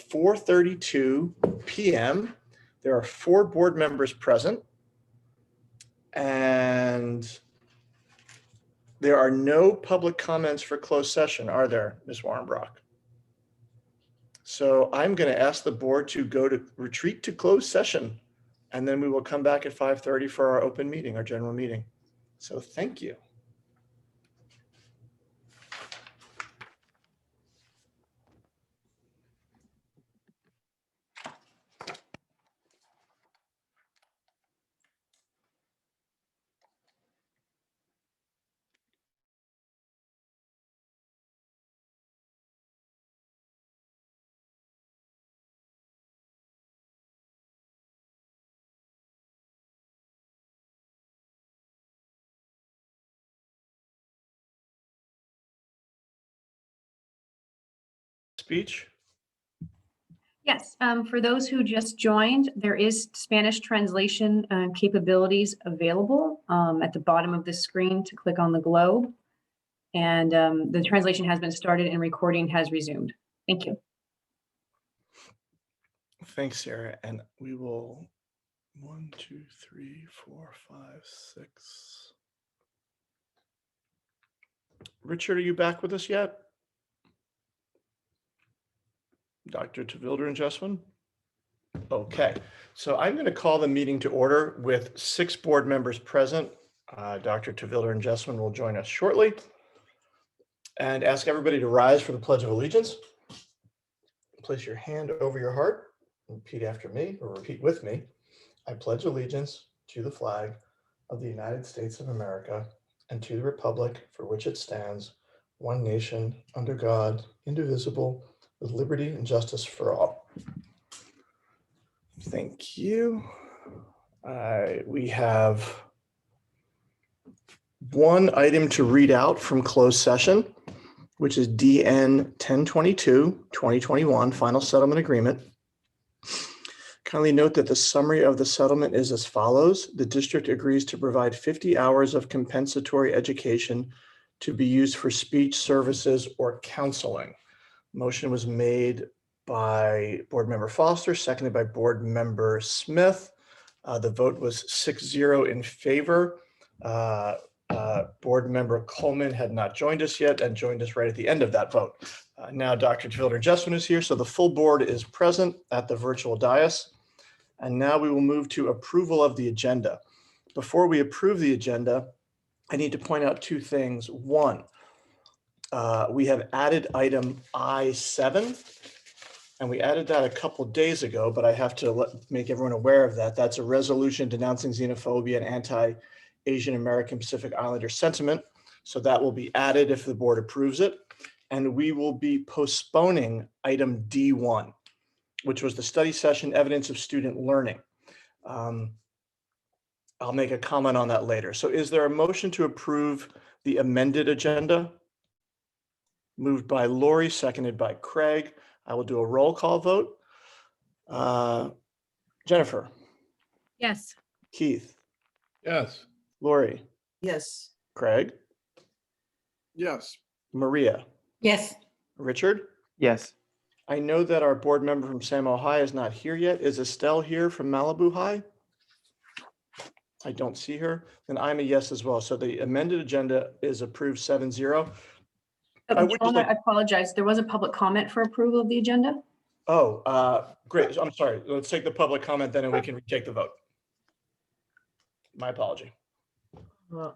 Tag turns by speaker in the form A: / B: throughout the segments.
A: 4:32 p.m. There are 4 board members present, and there are no public comments for closed session, are there, Ms. Warrenbrock? So I'm going to ask the board to retreat to closed session, and then we will come back at 5:30 for our open meeting, our general meeting. So thank you. Speech.
B: Yes, for those who just joined, there is Spanish translation capabilities available at the bottom of the screen to click on the globe. And the translation has been started and recording has resumed. Thank you.
A: Thanks, Sarah. And we will 1, 2, 3, 4, 5, 6. Richard, are you back with us yet? Dr. Tvilder and Jeswin? Okay, so I'm going to call the meeting to order with 6 board members present. Dr. Tvilder and Jeswin will join us shortly. And ask everybody to rise for the Pledge of Allegiance. Place your hand over your heart. Repeat after me, or repeat with me. I pledge allegiance to the flag of the United States of America and to the republic for which it stands, one nation, under God, indivisible, with liberty and justice for all. Thank you. We have one item to read out from closed session, which is DN 1022, 2021, Final Settlement Agreement. Kindly note that the summary of the settlement is as follows. The district agrees to provide 50 hours of compensatory education to be used for speech services or counseling. Motion was made by Board Member Foster, seconded by Board Member Smith. The vote was 6-0 in favor. Board Member Coleman had not joined us yet and joined us right at the end of that vote. Now Dr. Tvilder Jeswin is here, so the full board is present at the virtual dais. And now we will move to approval of the agenda. Before we approve the agenda, I need to point out 2 things. One, we have added item I7, and we added that a couple days ago, but I have to make everyone aware of that. That's a resolution denouncing xenophobia and anti-Asian American Pacific Islander sentiment. So that will be added if the board approves it. And we will be postponing item D1, which was the study session evidence of student learning. I'll make a comment on that later. So is there a motion to approve the amended agenda? Moved by Lori, seconded by Craig. I will do a roll call vote. Jennifer?
B: Yes.
A: Keith?
C: Yes.
A: Lori?
D: Yes.
A: Craig?
C: Yes.
A: Maria?
D: Yes.
A: Richard?
E: Yes.
A: I know that our board member from Samo High is not here yet. Is Estelle here from Malibu High? I don't see her. Then I'm a yes as well. So the amended agenda is approved 7-0. I
B: apologize. There was a public comment for approval of the agenda.
A: Oh, great. I'm sorry. Let's take the public comment then and we can retake the vote. My apology.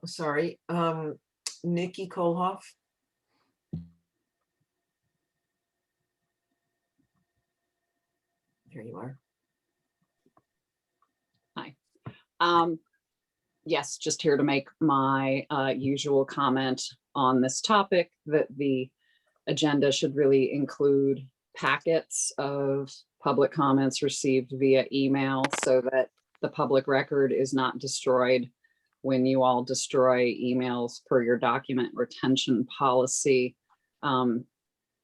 D: Sorry. Nikki Kohlhoff. Here you are.
F: Hi. Yes, just here to make my usual comment on this topic, that the agenda should really include packets of public comments received via email so that the public record is not destroyed when you all destroy emails per your document retention policy. And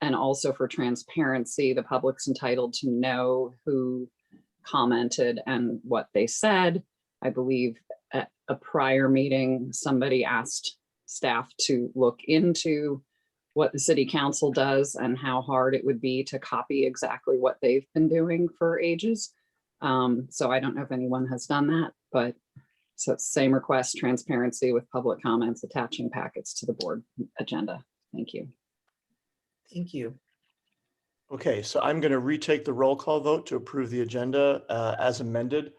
F: also for transparency, the public's entitled to know who commented and what they said. I believe at a prior meeting, somebody asked staff to look into what the city council does and how hard it would be to copy exactly what they've been doing for ages. So I don't know if anyone has done that, but so it's same request, transparency with public comments, attaching packets to the board agenda. Thank you.
D: Thank you.
A: Okay, so I'm going to retake the roll call vote to approve the agenda as amended.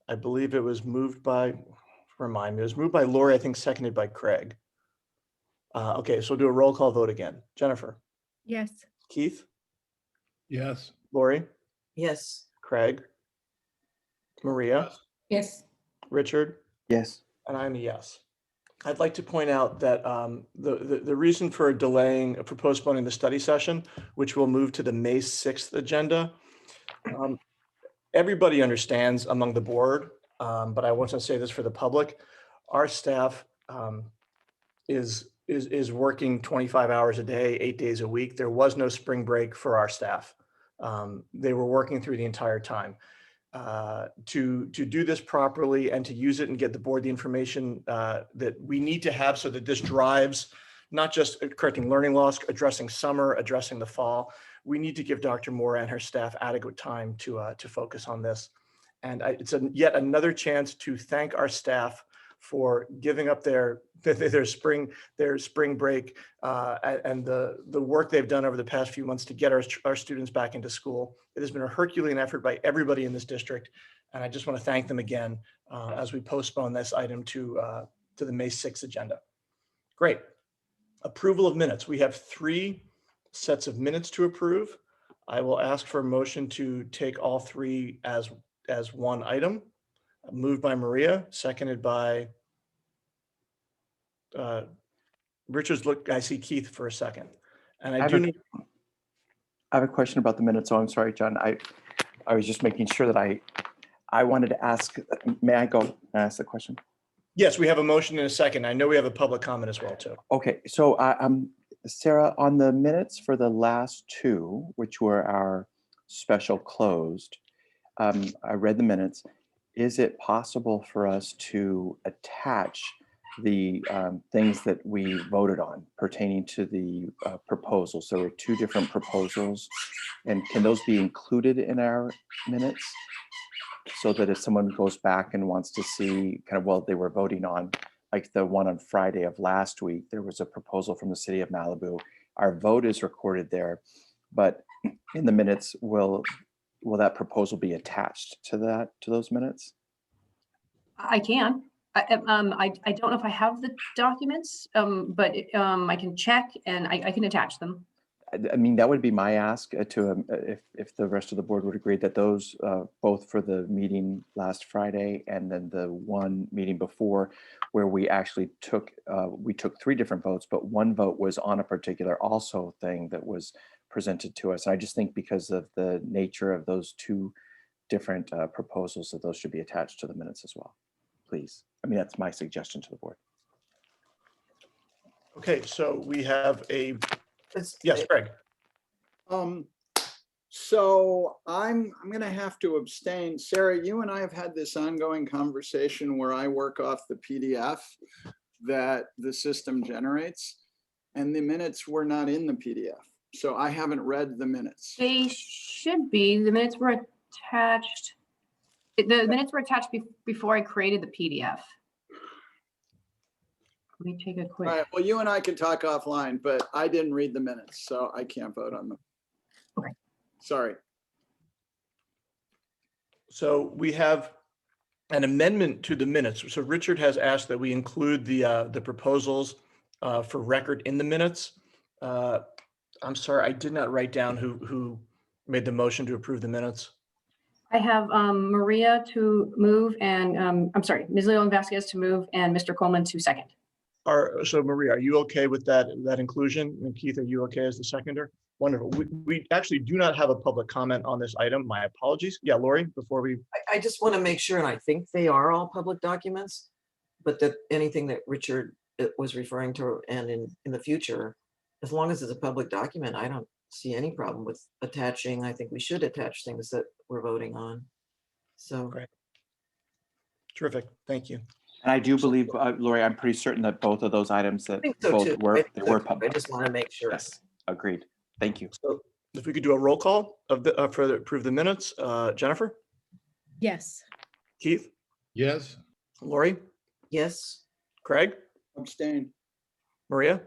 A: I believe it was moved by, remind me, it was moved by Lori, I think seconded by Craig. Okay, so we'll do a roll call vote again. Jennifer,
E: Yes.
A: Keith,
C: Yes.
A: Lori,
D: Yes.
A: Craig, Maria,
E: Yes.
A: Richard,
G: Yes.
A: and I'm a yes. I'd like to point out that the reason for delaying, for postponing the study session, which will move to the May 6th agenda, everybody understands among the board, but I want to say this for the public. Our staff is working 25 hours a day, 8 days a week. There was no spring break for our staff. They were working through the entire time. To do this properly and to use it and get the board the information that we need to have so that this drives not just correcting learning loss, addressing summer, addressing the fall. We need to give Dr. Moore and her staff adequate time to focus on this. And it's yet another chance to thank our staff for giving up their spring break and the work they've done over the past few months to get our students back into school. It has been a Herculean effort by everybody in this district, and I just want to thank them again as we postpone this item to the May 6th agenda. Great. Approval of minutes. We have 3 sets of minutes to approve. I will ask for a motion to take all 3 as one item. Moved by Maria, seconded by Richard's. Look, I see Keith for a second. And I do need.
G: I have a question about the minutes. So I'm sorry, John. I was just making sure that I wanted to ask, may I go and ask the question?
A: Yes, we have a motion in a second. I know we have a public comment as well too.
G: Okay, so Sarah, on the minutes for the last 2, which were our special closed, I read the minutes. Is it possible for us to attach the things that we voted on pertaining to the proposals? There were 2 different proposals, and can those be included in our minutes? So that if someone goes back and wants to see kind of what they were voting on, like the one on Friday of last week, there was a proposal from the city of Malibu. Our vote is recorded there, but in the minutes, will that proposal be attached to those minutes?
B: I can. I don't know if I have the documents, but I can check and I can attach them.
G: I mean, that would be my ask if the rest of the board would agree that those both for the meeting last Friday and then the one meeting before, where we actually took 3 different votes, but one vote was on a particular also thing that was presented to us. And I just think because of the nature of those 2 different proposals, that those should be attached to the minutes as well, please. I mean, that's my suggestion to the board.
A: Okay, so we have a,
D: It's-
A: yes, Craig.
C: So I'm gonna have to abstain. Sarah, you and I have had this ongoing conversation where I work off the PDF that the system generates, and the minutes were not in the PDF. So I haven't read the minutes.
B: They should be. The minutes were attached. The minutes were attached before I created the PDF. Let me take a
C: All
B: quick.
C: right, well, you and I can talk offline, but I didn't read the minutes, so I can't vote on them.
B: Okay.
C: Sorry.
A: So we have an amendment to the minutes. So Richard has asked that we include the proposals for record in the minutes. I'm sorry, I did not write down who made the motion to approve the minutes.
B: I have Maria to move and I'm sorry, Ms. Leland Vasquez to move and Mr. Coleman to second.
A: So Maria, are you okay with that inclusion? And Keith, are you okay as the seconder? Wonderful. We actually do not have a public comment on this item. My apologies. Yeah, Lori, before we.
D: I just want to make sure, and I think they are all public documents, but that anything that Richard was referring to and in the future, as long as it's a public document, I don't see any problem with attaching. I think we should attach things that we're voting on. So.
A: Great. Terrific. Thank you.
G: And I do believe, Lori, I'm pretty certain that both of those items
D: I
G: that
D: think so
G: both
D: too.
G: were,
D: I think
G: they
D: so
G: were
D: too. I
G: public.
D: just want to make sure.
G: Yes, agreed. Thank you.
A: So if we could do a roll call of the, for the approve the minutes, Jennifer,
E: Yes.
A: Keith,
H: Yes.
A: Lori,
D: Yes,
A: Craig,
C: Abstain.
A: Maria,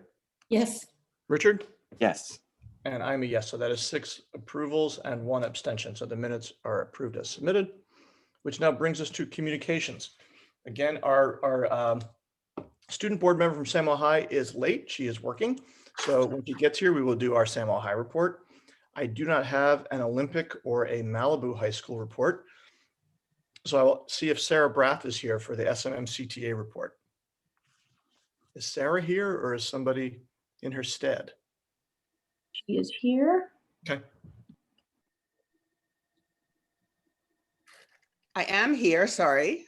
E: Yes.
A: Richard,
G: Yes.
A: and I'm a yes. So that is 6 approvals and 1 abstention. So the minutes are approved as submitted, which now brings us to communications. Again, our student board member from Samuel High is late. She is working. So when she gets here, we will do our Samuel High report. I do not have an Olympic or a Malibu High School report. So I will see if Sarah Braff is here for the SMMCTA report. Is Sarah here or is somebody in her stead?
B: She is here.
A: Okay.
I: I am here, sorry.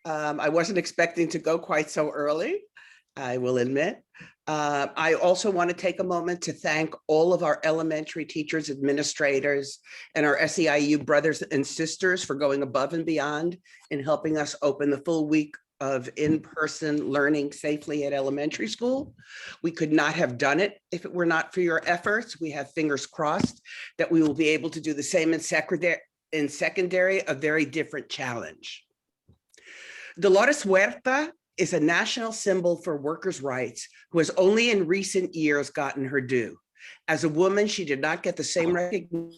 I: I wasn't expecting to go quite so early, I will admit. I also want to take a moment to thank all of our elementary teachers, administrators, and our SEIU brothers and sisters for going above and beyond in helping us open the full week of in-person learning safely at elementary school. We could not have done it if it were not for your efforts. We have fingers crossed that we will be able to do the same in secondary, a very different challenge. Dolores Huerta is a national symbol for workers' rights who has only in recent years gotten her due. As a woman, she did not get the same recognition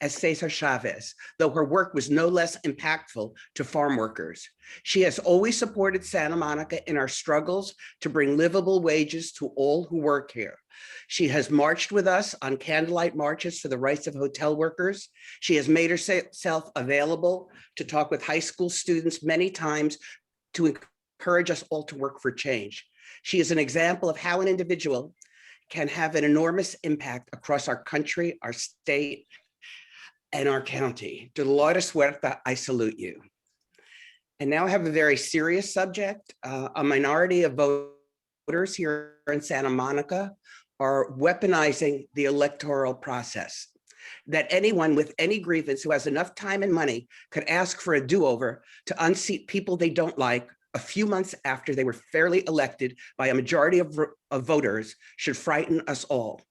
I: as Cesar Chavez, though her work was no less impactful to farm workers. She has always supported Santa Monica in our struggles to bring livable wages to all who work here. She has marched with us on candlelight marches for the rights of hotel workers. She has made herself available to talk with high school students many times to encourage us all to work for change. She is an example of how an individual can have an enormous impact across our country, our state, and our county. Dolores Huerta, I salute you. And now I have a very serious subject. A minority of voters here in Santa Monica are weaponizing the electoral process. That anyone with any grievance who has enough time and money could ask for a do-over to unseat people they don't like a few months after they were fairly elected by a majority of voters should frighten us all.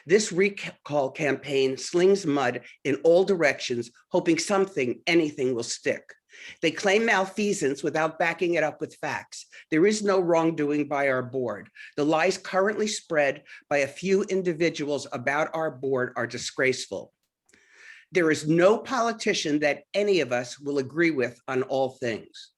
I: This recall campaign slings mud in all directions, hoping something, anything will stick. They claim malfeasance without backing it up with facts. There is no wrongdoing by our board. The lies currently spread by a few individuals about our board are disgraceful. There is no politician that any of us will agree with on all things.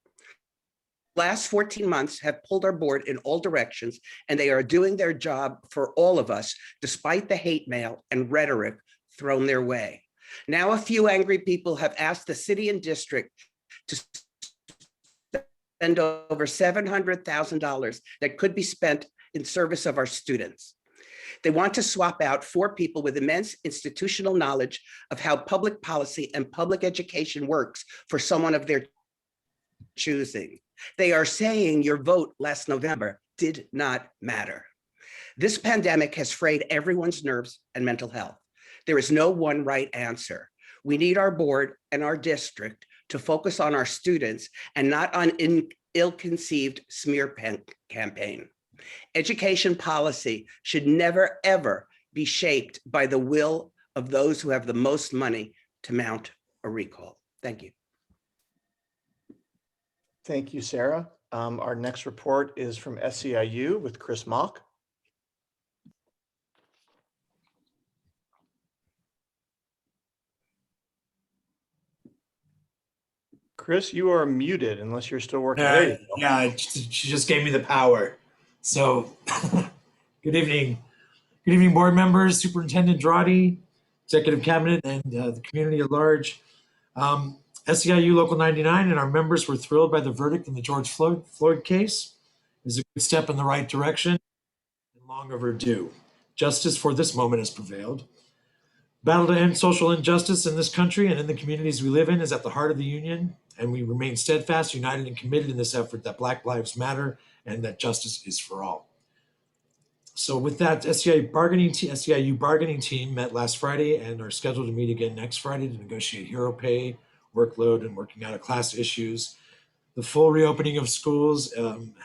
I: Last 14 months have pulled our board in all directions, and they are doing their job for all of us, despite the hate mail and rhetoric thrown their way. Now, a few angry people have asked the city and district to spend over $700,000 that could be spent in service of our students. They want to swap out 4 people with immense institutional knowledge of how public policy and public education works for someone of their choosing. They are saying your vote last November did not matter. This pandemic has frayed everyone's nerves and mental health. There is no one right answer. We need our board and our district to focus on our students and not on ill-conceived smear campaign. Education policy should never, ever be shaped by the will of those who have the most money to mount a recall. Thank you.
A: Thank you, Sarah. Our next report is from SEIU with Chris Mock. Chris, you are muted unless you're still working. There you go.
H: Yeah, she just gave me the power. So, good evening. Good evening, board members, Superintendent Drawdy, Executive Cabinet, and the community at large. SEIU Local 99 and our members were thrilled by the verdict in the George Floyd case. It is a good step in the right direction and long overdue. Justice for this moment has prevailed. Battle to end social injustice in this country and in the communities we live in is at the heart of the union, and we remain steadfast, united, and committed in this effort that Black lives matter and that justice is for all. So with that, SEIU bargaining team met last Friday and are scheduled to meet again next Friday to negotiate hero pay, workload, and working out of class issues. The full reopening of schools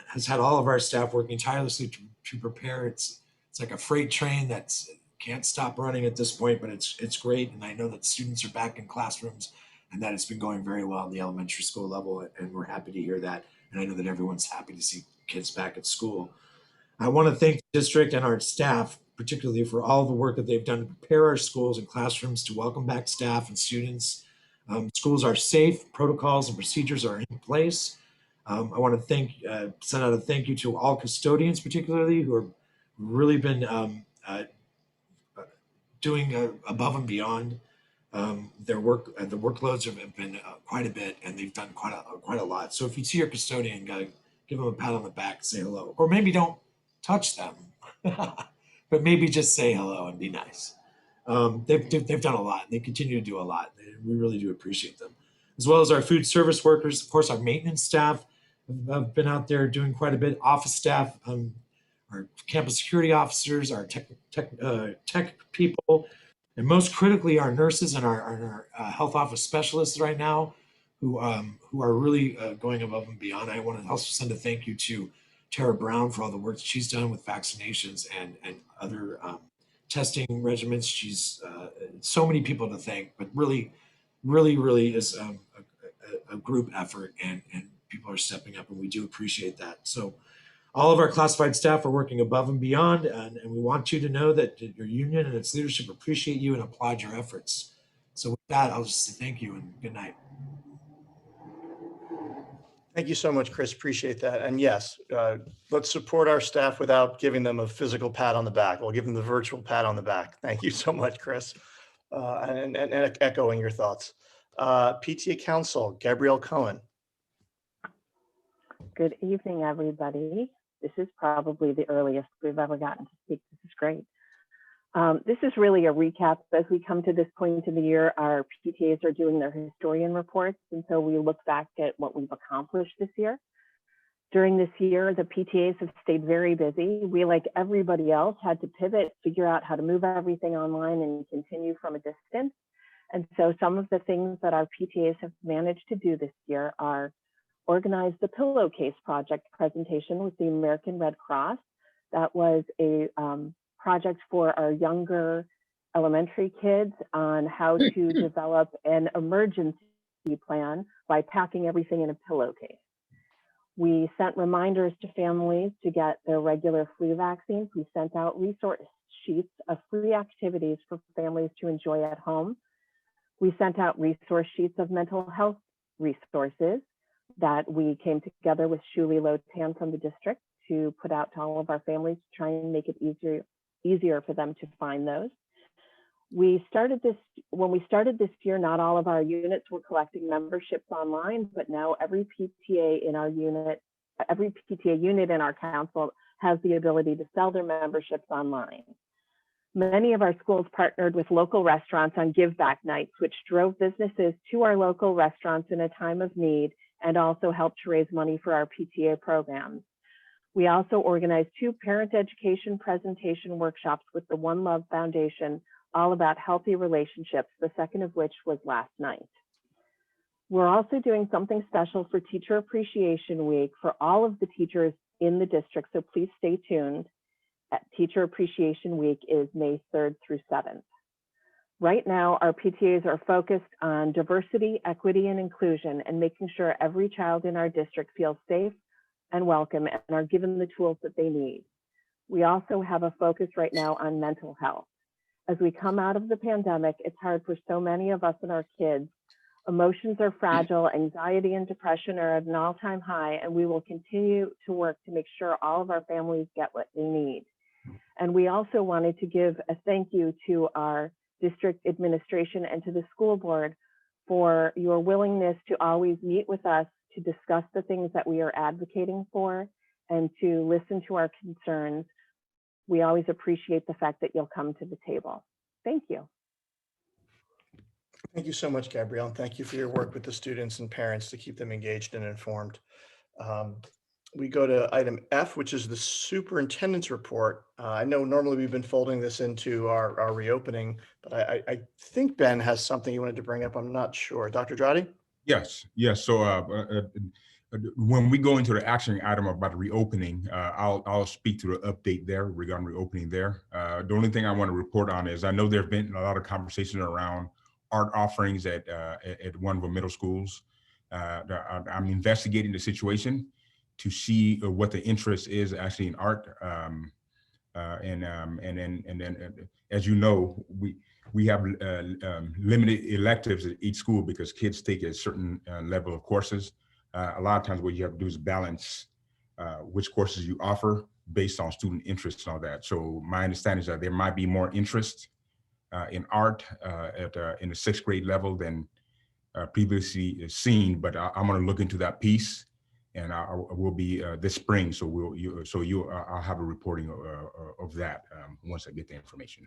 H: has had all of our staff working tirelessly to prepare. It's like a freight train that can't stop running at this point, but it's great. And I know that students are back in classrooms and that it's been going very well at the elementary school level. And we're happy to hear that. And I know that everyone's happy to see kids back at school. I want to thank the district and our staff, particularly for all the work that they've done to prepare our schools and classrooms to welcome back staff and students. Schools are safe, protocols and procedures are in place. I want to send out a thank you to all custodians, particularly who have really been doing above and beyond their work. The workloads have been quite a bit, and they've done quite a lot. So if you see your custodian, give them a pat on the back, say hello, or maybe don't touch them, but maybe just say hello and be nice. They've done a lot. They continue to do a lot. We really do appreciate them, as well as our food service workers. Of course, our maintenance staff have been out there doing quite a bit. Office staff, our campus security officers, our tech people, and most critically, our nurses and our health office specialists right now, who are really going above and beyond. I want to also send a thank you to Tara Brown for all the work that she's done with vaccinations and other testing regimens. She's so many people to thank, but really is a group effort, and people are stepping up, and we do appreciate that. So all of our classified staff are working above and beyond, and we want you to know that your union and its leadership appreciate you and applaud your efforts. So with that, I'll just say thank you and good night.
A: Thank you so much, Chris. Appreciate that. And yes, let's support our staff without giving them a physical pat on the back. We'll give them the virtual pat on the back. Thank you so much, Chris. And echoing your thoughts. PTA Council, Gabrielle Cohen.
J: Good evening, everybody. This is probably the earliest we've ever gotten to speak. This is great. This is really a recap. As we come to this point in the year, our PTAs are doing their historian reports, and so we look back at what we've accomplished this year. During this year, the PTAs have stayed very busy. We, like everybody else, had to pivot, figure out how to move everything online and continue from a distance. And so some of the things that our PTAs have managed to do this year are organize the Pillowcase Project presentation with the American Red Cross. That was a project for our younger elementary kids on how to develop an emergency plan by packing everything in a pillowcase. We sent reminders to families to get their regular flu vaccines. We sent out resource sheets of free activities for families to enjoy at home. We sent out resource sheets of mental health resources that we came together with Shuli Lotan from the district to put out to all of our families to try and make it easier for them to find those. When we started this year, not all of our units were collecting memberships online, but now every PTA in our unit, every PTA unit in our council has the ability to sell their memberships online. Many of our schools partnered with local restaurants on Give Back Nights, which drove businesses to our local restaurants in a time of need and also helped to raise money for our PTA programs. We also organized 2 parent education presentation workshops with the One Love Foundation, all about healthy relationships, the second of which was last night. We're also doing something special for Teacher Appreciation Week for all of the teachers in the district, so please stay tuned. Teacher Appreciation Week is May 3rd through 7th. Right now, our PTAs are focused on diversity, equity, and inclusion, and making sure every child in our district feels safe and welcome and are given the tools that they need. We also have a focus right now on mental health. As we come out of the pandemic, it's hard for so many of us and our kids. Emotions are fragile, anxiety and depression are at an all-time high, and we will continue to work to make sure all of our families get what they need. And we also wanted to give a thank you to our district administration and to the school board for your willingness to always meet with us to discuss the things that we are advocating for and to listen to our concerns. We always appreciate the fact that you'll come to the table. Thank you.
A: Thank you so much, Gabrielle. And thank you for your work with the students and parents to keep them engaged and informed. We go to item F, which is the superintendent's report. I know normally we've been folding this into our reopening, but I think Ben has something he wanted to bring up. I'm not sure. Dr. Drotti?
K: Yes. So when we go into the action item about the reopening, I'll speak to the update there regarding reopening there. The only thing I want to report on is I know there have been a lot of conversations around art offerings at one of the middle schools. I'm investigating the situation to see what the interest is actually in art. And then, as you know, we have limited electives at each school because kids take a certain level of courses. A lot of times what you have to do is balance which courses you offer based on student interests and all that. So my understanding is that there might be more interest in art in the 6th grade level than previously seen, but I'm going to look into that piece, and I will be this spring. So I'll have a reporting of that once I get the information.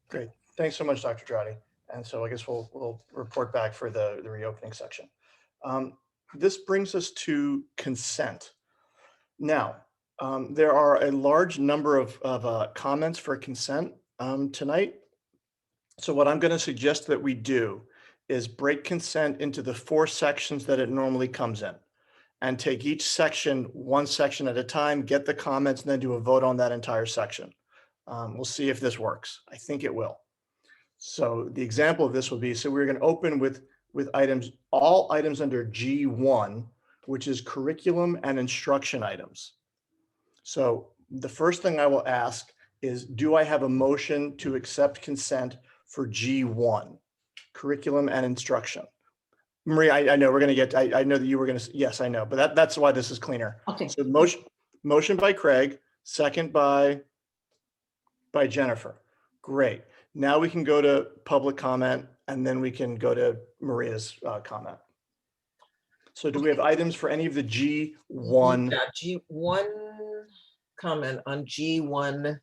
A: Great. Thanks so much, Dr. Drotti. And so I guess we'll report back for the reopening section. This brings us to consent. Now, there are a large number of comments for consent tonight. So what I'm going to suggest that we do is break consent into the 4 sections that it normally comes in, and take each section one section at a time, get the comments, and then do a vote on that entire section. We'll see if this works. I think it will. So the example of this will be, so we're going to open with all items under G1, which is curriculum and instruction items. So the first thing I will ask is, do I have a motion to accept consent for G1, curriculum and instruction? Maria, I know we're going to get, I know that you were going to, yes, I know, but that's why this is cleaner.
E: Okay.
A: So motion by Craig, second by Jennifer. Great. Now we can go to public comment, and then we can go to Maria's comment. So do we have items for any of the G1?
D: Yeah, G1 comment on G1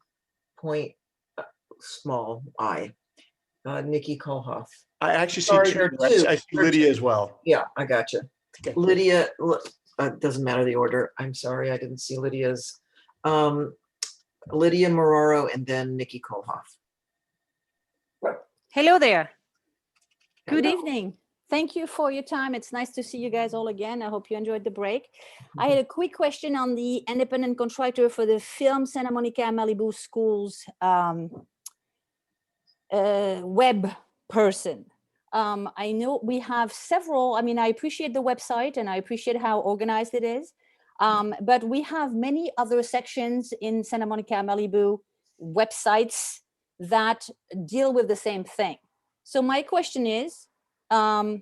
D: point small I. Nikki Kohlhoff.
A: I actually see
D: Sorry,
A: two.
D: there are two.
A: I see Lydia as well.
D: Yeah, I got you.
A: Okay.
D: Lydia, doesn't matter the order. I'm sorry, I didn't see Lydia's. Lydia Maroro and then Nikki Kohlhoff.
L: Hello there. Good
D: Hello.
L: evening. Thank you for your time. It's nice to see you guys all again. I hope you enjoyed the break. I had a quick question on the independent contractor for the film Santa Monica Malibu Schools web person. I know we have several, I mean, I appreciate the website and I appreciate how organized it is. But we have many other sections in Santa Monica Malibu websites that deal with the same thing. So my question is, are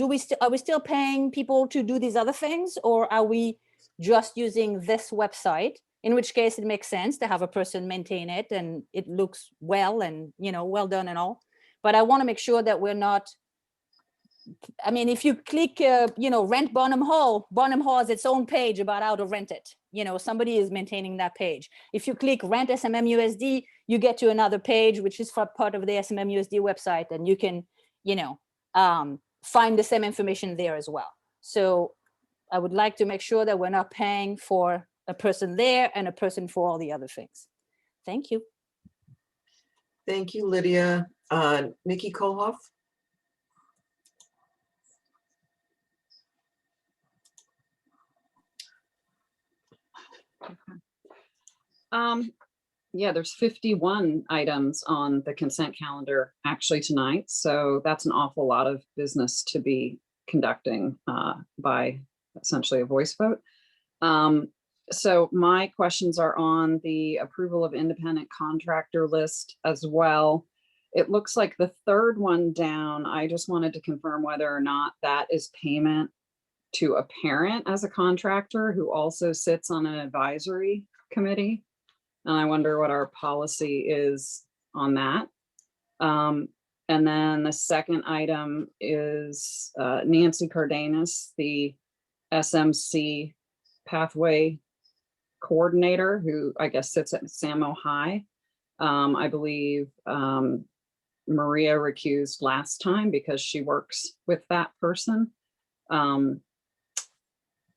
L: we still paying people to do these other things, or are we just using this website? In which case it makes sense to have a person maintain it and it looks well and, you know, well done and all. But I want to make sure that we're not, I mean, if you click, you know, rent Bonham Hall has its own page about how to rent it. You know, somebody is maintaining that page. If you click rent SMMUSD, you get to another page, which is for part of the SMMUSD website, and you can, you know, find the same information there as well. So I would like to make sure that we're not paying for a person there and a person for all the other things. Thank you.
D: Thank you, Lydia. Nikki Kohlhoff.
F: Yeah, there's 51 items on the consent calendar actually tonight. So that's an awful lot of business to be conducting by essentially a voice vote. So my questions are on the approval of independent contractor list as well. It looks like the third one down, I just wanted to confirm whether or not that is payment to a parent as a contractor who also sits on an advisory committee. And I wonder what our policy is on that. And then the second item is Nancy Cardenas, the SMC pathway coordinator, who I guess sits at Samo High. I believe Maria recused last time because she works with that person.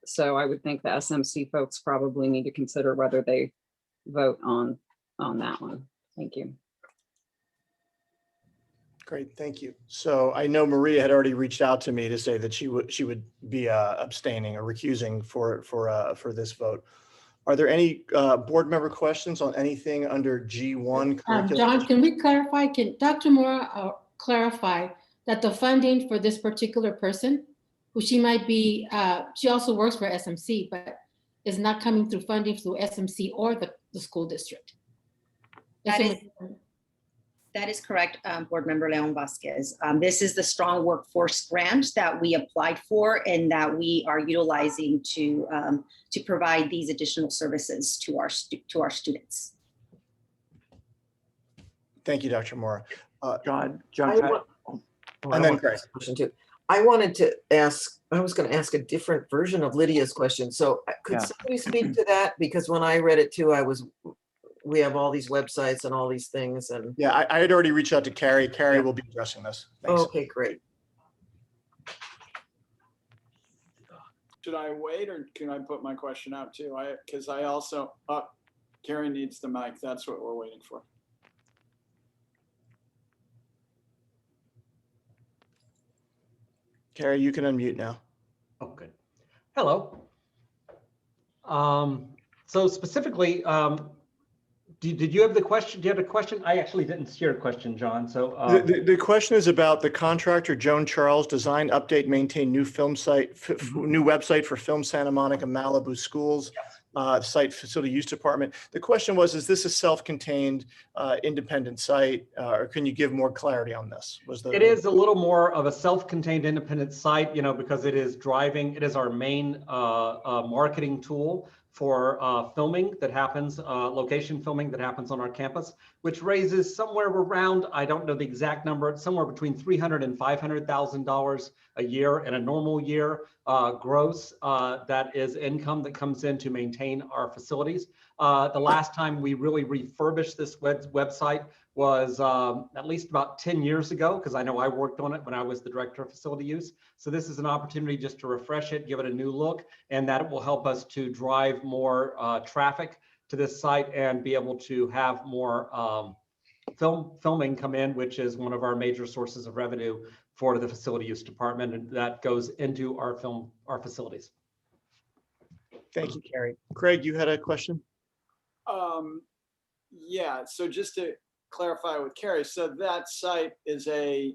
F: So I would think the SMC folks probably need to consider whether they vote on that one. Thank you.
A: Great, thank you. So I know Maria had already reached out to me to say that she would be abstaining or recusing for this vote. Are there any board member questions on anything under G1 curriculum?
E: John, can we clarify, can Dr. Mora clarify that the funding for this particular person, who she might be, she also works for SMC, but is not coming through funding through SMC or the school district?
M: That is correct, Board Member Leon Vasquez. This is the Strong Workforce Grant that we applied for and that we are utilizing to provide these additional services to our students.
A: Thank you, Dr. Mora.
G: John,
A: And then Craig.
D: Question too. I wanted to ask, I was going to ask a different version of Lydia's question. So could
G: Yeah.
D: somebody speak to that? Because when I read it too, we have all these websites and all these things and.
A: Yeah, I had already reached out to Carrie. Carrie will be addressing this. Thanks.
D: Okay, great.
C: Should I wait or can I put my question out too? Because I also, Carrie needs the mic. That's what we're waiting for.
A: Carrie, you can unmute now.
N: Oh, good. Hello. So specifically, did you have the question? Do you have a question? I actually didn't see your question, John. So
A: The question is about the contractor, Joan Charles, design, update, maintain new film site, new website for Film Santa Monica Malibu schools, site facility use department. The question was, is this a self-contained independent site, or can you give more clarity on this?
N: it is a little more of a self-contained independent site, because it is our main marketing tool for filming that happens, location filming that happens on our campus, which raises somewhere around, I don't know the exact number, somewhere between $300,000 and $500,000 a year in a normal year, gross. That is income that comes in to maintain our facilities. The last time we really refurbished this website was at least about 10 years ago, because I know I worked on it when I was the director of facility use. So this is an opportunity just to refresh it, give it a new look, and that will help us to drive more traffic to this site and be able to have more filming come in, which is one of our major sources of revenue for the facility use department, and that goes into our facilities.
A: Thank you, Carrie. Craig, you had a question?
C: Yeah, so just to clarify with Carrie, so that site is a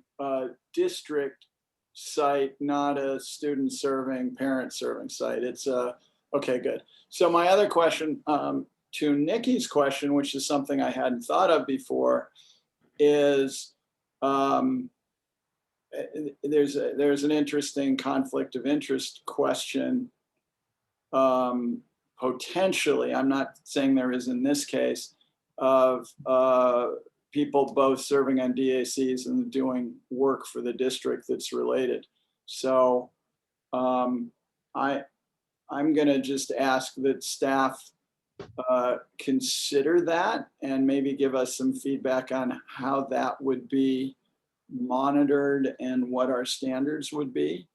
C: district site, not a student serving, parent serving site. It's okay, good. So my other question to Nikki's question, which is something I hadn't thought of before, is there's an interesting conflict of interest question. Potentially, I'm not saying there is in this case, of people both serving on DACs and doing work for the district that's related. So I'm going to just ask that staff consider that and maybe give us some feedback on how that would be monitored and what our standards would be.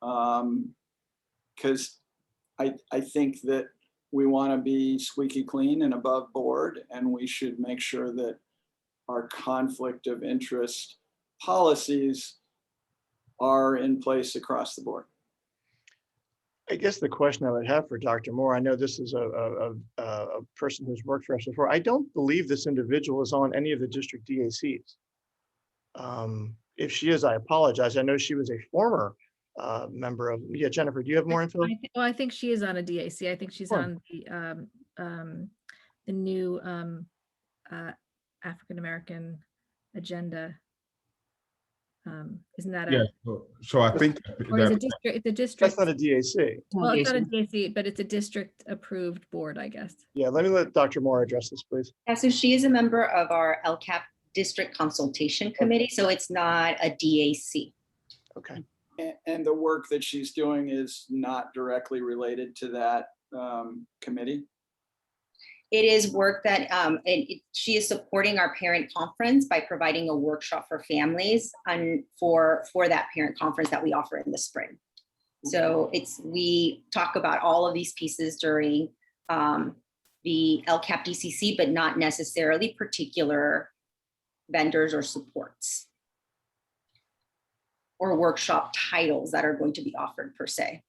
C: Because I think that we want to be squeaky clean and above board, and we should make sure that our conflict of interest policies are in place across the board.
A: I guess the question I would have for Dr. Moore, I know this is a person who's worked for us before. I don't believe this individual is on any of the district DACs. If she is, I apologize. I know she was a former member of, yeah, Jennifer, do you have more info?
E: Well, I think she is on a DAC. I think she's on the new African-American agenda. Isn't that
K: Yeah, so I think
E: or is it it's a district?
A: That's not a DAC.
E: Well, it's not a DAC, but it's a district approved board, I guess.
A: Yeah, let Dr. Moore address this, please.
M: Yeah, so she is a member of our LCAP District Consultation Committee, so it's not a DAC.
A: Okay.
C: And the work that she's doing is not directly related to that committee?
M: It is work that she is supporting our parent conference by providing a workshop for families for that parent conference that we offer in the spring. So we talk about all of these pieces during the LCAP DCC, but not necessarily particular vendors or supports. workshop titles that are going to be offered per se.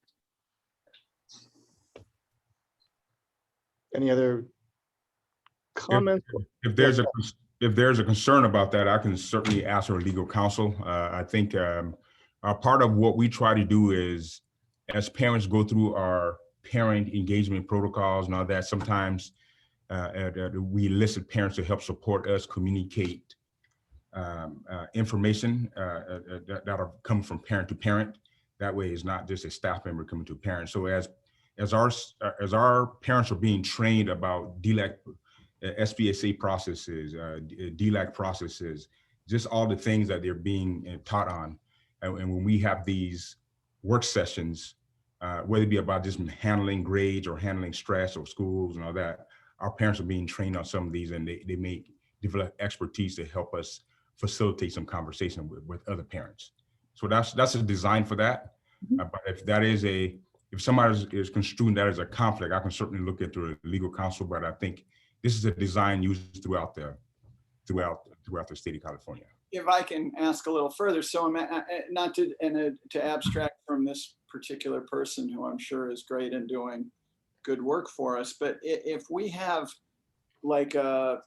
A: Any other comments?
K: If there's a concern about that, I can certainly ask our legal counsel. I think part of what we try to do is, as parents go through our parent engagement protocols and all that, sometimes we elicit parents to help support us communicate information that are coming from parent to parent. That way, it's not just a staff member coming to a parent. So as our parents are being trained about DLAC, SBSA processes, DLAC processes, just all the things that they're being taught on, and when we have these work sessions, whether it be about just handling grades or handling stress or schools and all that, our parents are being trained on some of these, and they may develop expertise to help us facilitate some conversation with other parents. So that's a design for that. But if that is if somebody is construing that as a conflict, I can certainly look at the legal counsel. But I think this is a design used throughout the state of California.
C: If I can ask a little further, so not to abstract from this particular person who I'm sure is great and doing good work for us, but if we have like a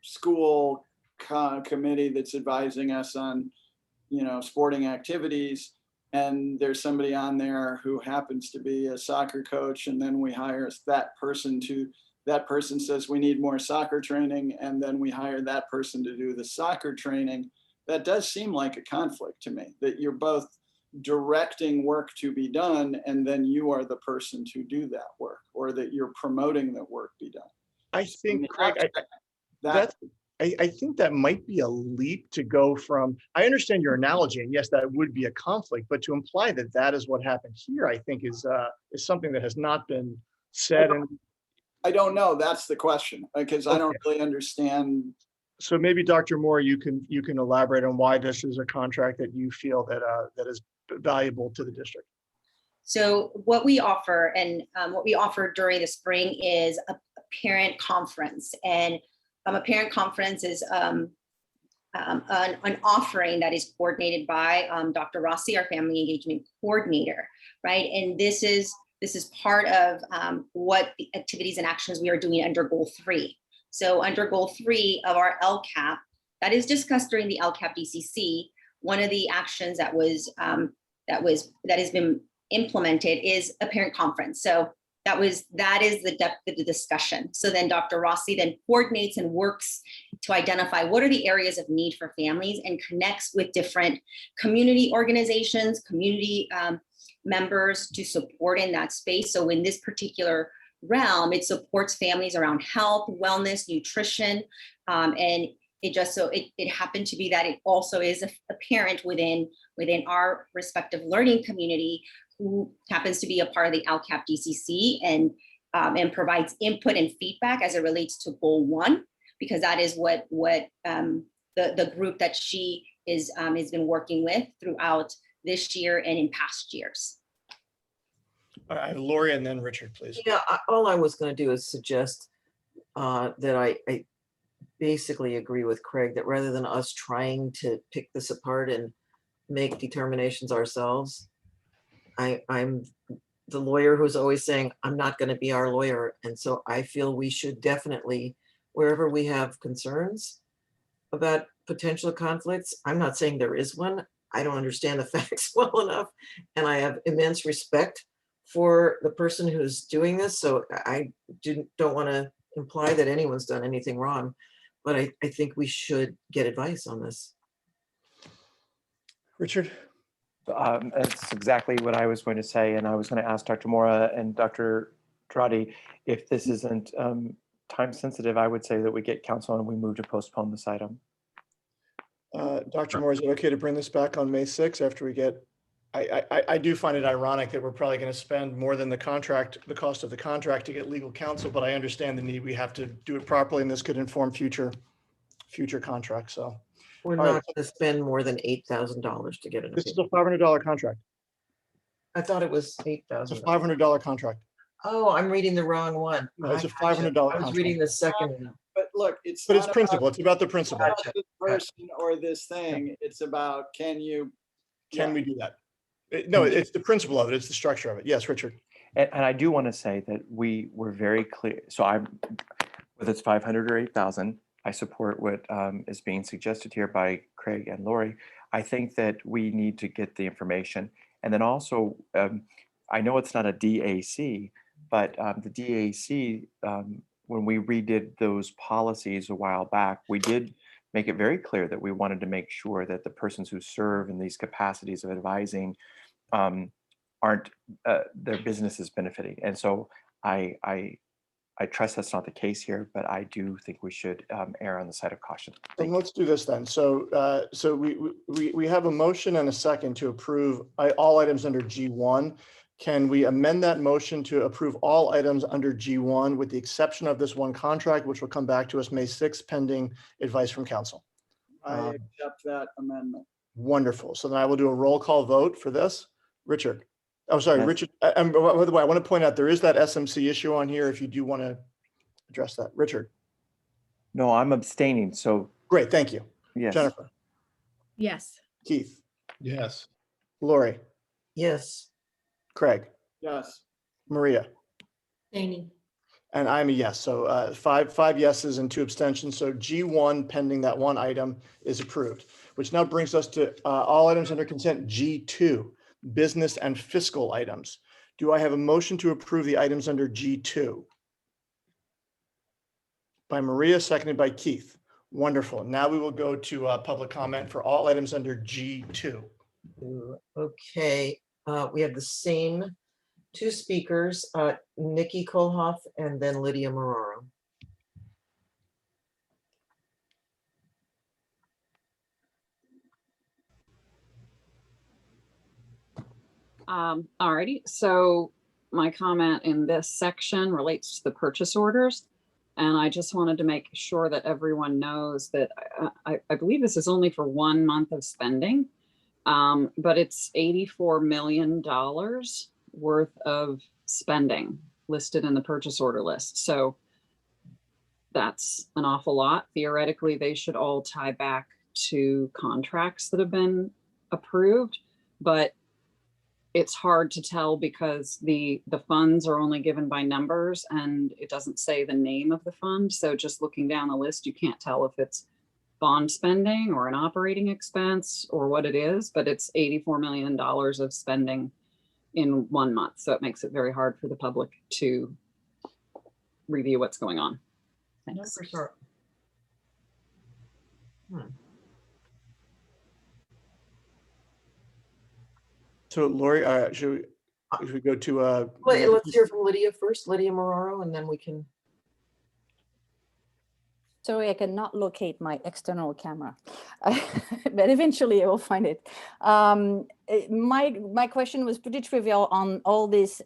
C: school committee that's advising us on, sporting activities, and there's somebody on there who happens to be a soccer coach, and then we hire that person says we need more soccer training, and then we hire that person to do the soccer training. That does seem like a conflict to me, that you're both directing work to be done, and then you are the person to do that work, or that you're promoting that work be done.
A: I think, Craig, I think that might be a leap to go from, I understand your analogy, and yes, that would be a conflict, but to imply that that is what happened here, I think is something that has not been said. And
C: I don't know. That's the question, because I don't really understand.
A: So maybe Dr. Moore, you can elaborate on why this is a contract that you feel that is valuable to the district.
M: So what we offer and what we offer during the spring is a parent conference, and a parent conference is an offering that is coordinated by Dr. Rossi, our family engagement coordinator, right? And this is part of what the activities and actions we are doing under Goal 3. So under Goal 3 of our LCAP, that is discussed during the LCAP DCC. One of the actions that has been implemented is a parent conference. So that is the depth of the discussion. So then Dr. Rossi then coordinates and works to identify what are the areas of need for families and connects with different community organizations, community members to support in that space. So in this particular realm, it supports families around health, wellness, nutrition, and it happened to be that it also is a parent within our respective learning community who happens to be a part of the LCAP DCC and provides input and feedback as it relates to Goal 1, because that is what the group that she has been working with throughout this year and in past years.
A: All right, Lori, and then Richard, please.
D: Yeah, all I was going to do is suggest that I basically agree with Craig that rather than us trying to pick this apart and make determinations ourselves, I'm the lawyer who's always saying, I'm not going to be our lawyer. And so I feel we should definitely, wherever we have concerns about potential conflicts, I'm not saying there is one. I don't understand the facts well enough, and I have immense respect for the person who's doing this. So I don't want to imply that anyone's done anything wrong, but I think we should get advice on this.
A: Richard?
G: That's exactly what I was going to say. And I was going to ask Dr. Mora and Dr. Trotty, if this isn't time sensitive, I would say that we get counsel and we move to postpone this item.
A: Dr. Moore, is it okay to bring this back on May 6th after we get, I do find it ironic that we're probably going to spend more than the cost of the contract to get legal counsel, but I understand the need. We have to do it properly, and this could inform future contracts. So
D: we're not going to spend more than $8,000 to get it.
A: This is a $500 contract.
D: I thought it was $8,000.
A: It's a $500 contract.
D: Oh, I'm reading the wrong one.
A: No, it's a $500 contract.
D: I was reading the second one.
C: But look, it's
A: principle. It's about the principle.
C: This person or this thing. It's about, can you
A: Can
C: Yeah.
A: we do that? No, it's the principle of it. It's the structure of it. Yes, Richard.
G: And I do want to say that we were very clear. So I'm, whether it's 500 or 8,000, I support what is being suggested here by Craig and Lori. I think that we need to get the information. And then also, I know it's not a DAC, but the DAC, when we redid those policies a while back, we did make it very clear that we wanted to make sure that the persons who serve in these capacities of advising aren't, their business is benefiting. And so I trust that's not the case here, but I do think we should err on the side of caution.
A: So let's do this then. So, so we have a motion and a second to approve all items under G1. Can we amend that motion to approve all items under G1 with the exception of this one contract, which will come back to us May 6th, pending advice from council?
C: I accept that amendment.
A: Wonderful. So then I will do a roll call vote for this. Richard. Oh, sorry,
G: Yes.
A: Richard. And by the way, I want to point out there is that SMC issue on here if you do want to address that. Richard.
G: No, I'm abstaining. So
A: Great. Thank you.
G: yes.
A: Jennifer.
B: Yes.
A: Keith.
K: Yes.
A: Lori.
D: Yes.
A: Craig.
C: Yes.
A: Maria.
E: Abstaining.
A: And I'm a yes. So five yeses and 2 abstentions. So G1 pending that one item is approved, which now brings us to all items under consent G2, business and fiscal items. Do I have a motion to approve the items under G2? By Maria, seconded by Keith. Wonderful. Now we will go to public comment for all items under G2.
D: Okay, we have the same 2 speakers, Nikki Kohlhoff and then Lydia Marrero.
F: Alrighty, so my comment in this section relates to the purchase orders. And I just wanted to make sure that everyone knows that I believe this is only for 1 month of spending, but it's $84 million worth of spending listed in the purchase order list. So that's an awful lot. Theoretically, they should all tie back to contracts that have been approved, but it's hard to tell because the funds are only given by numbers and it doesn't say the name of the fund. So just looking down the list, you can't tell if it's bond spending or an operating expense or what it is, but it's $84 million of spending in 1 month. So it makes it very hard for the public to review what's going on. Thanks.
D: For sure.
A: So Lori, should we go to
D: Well, let's hear from Lydia first, Lydia Marrero, and then we can.
L: Sorry, I cannot locate my external camera, but eventually I will find it. My question was pretty trivial on all these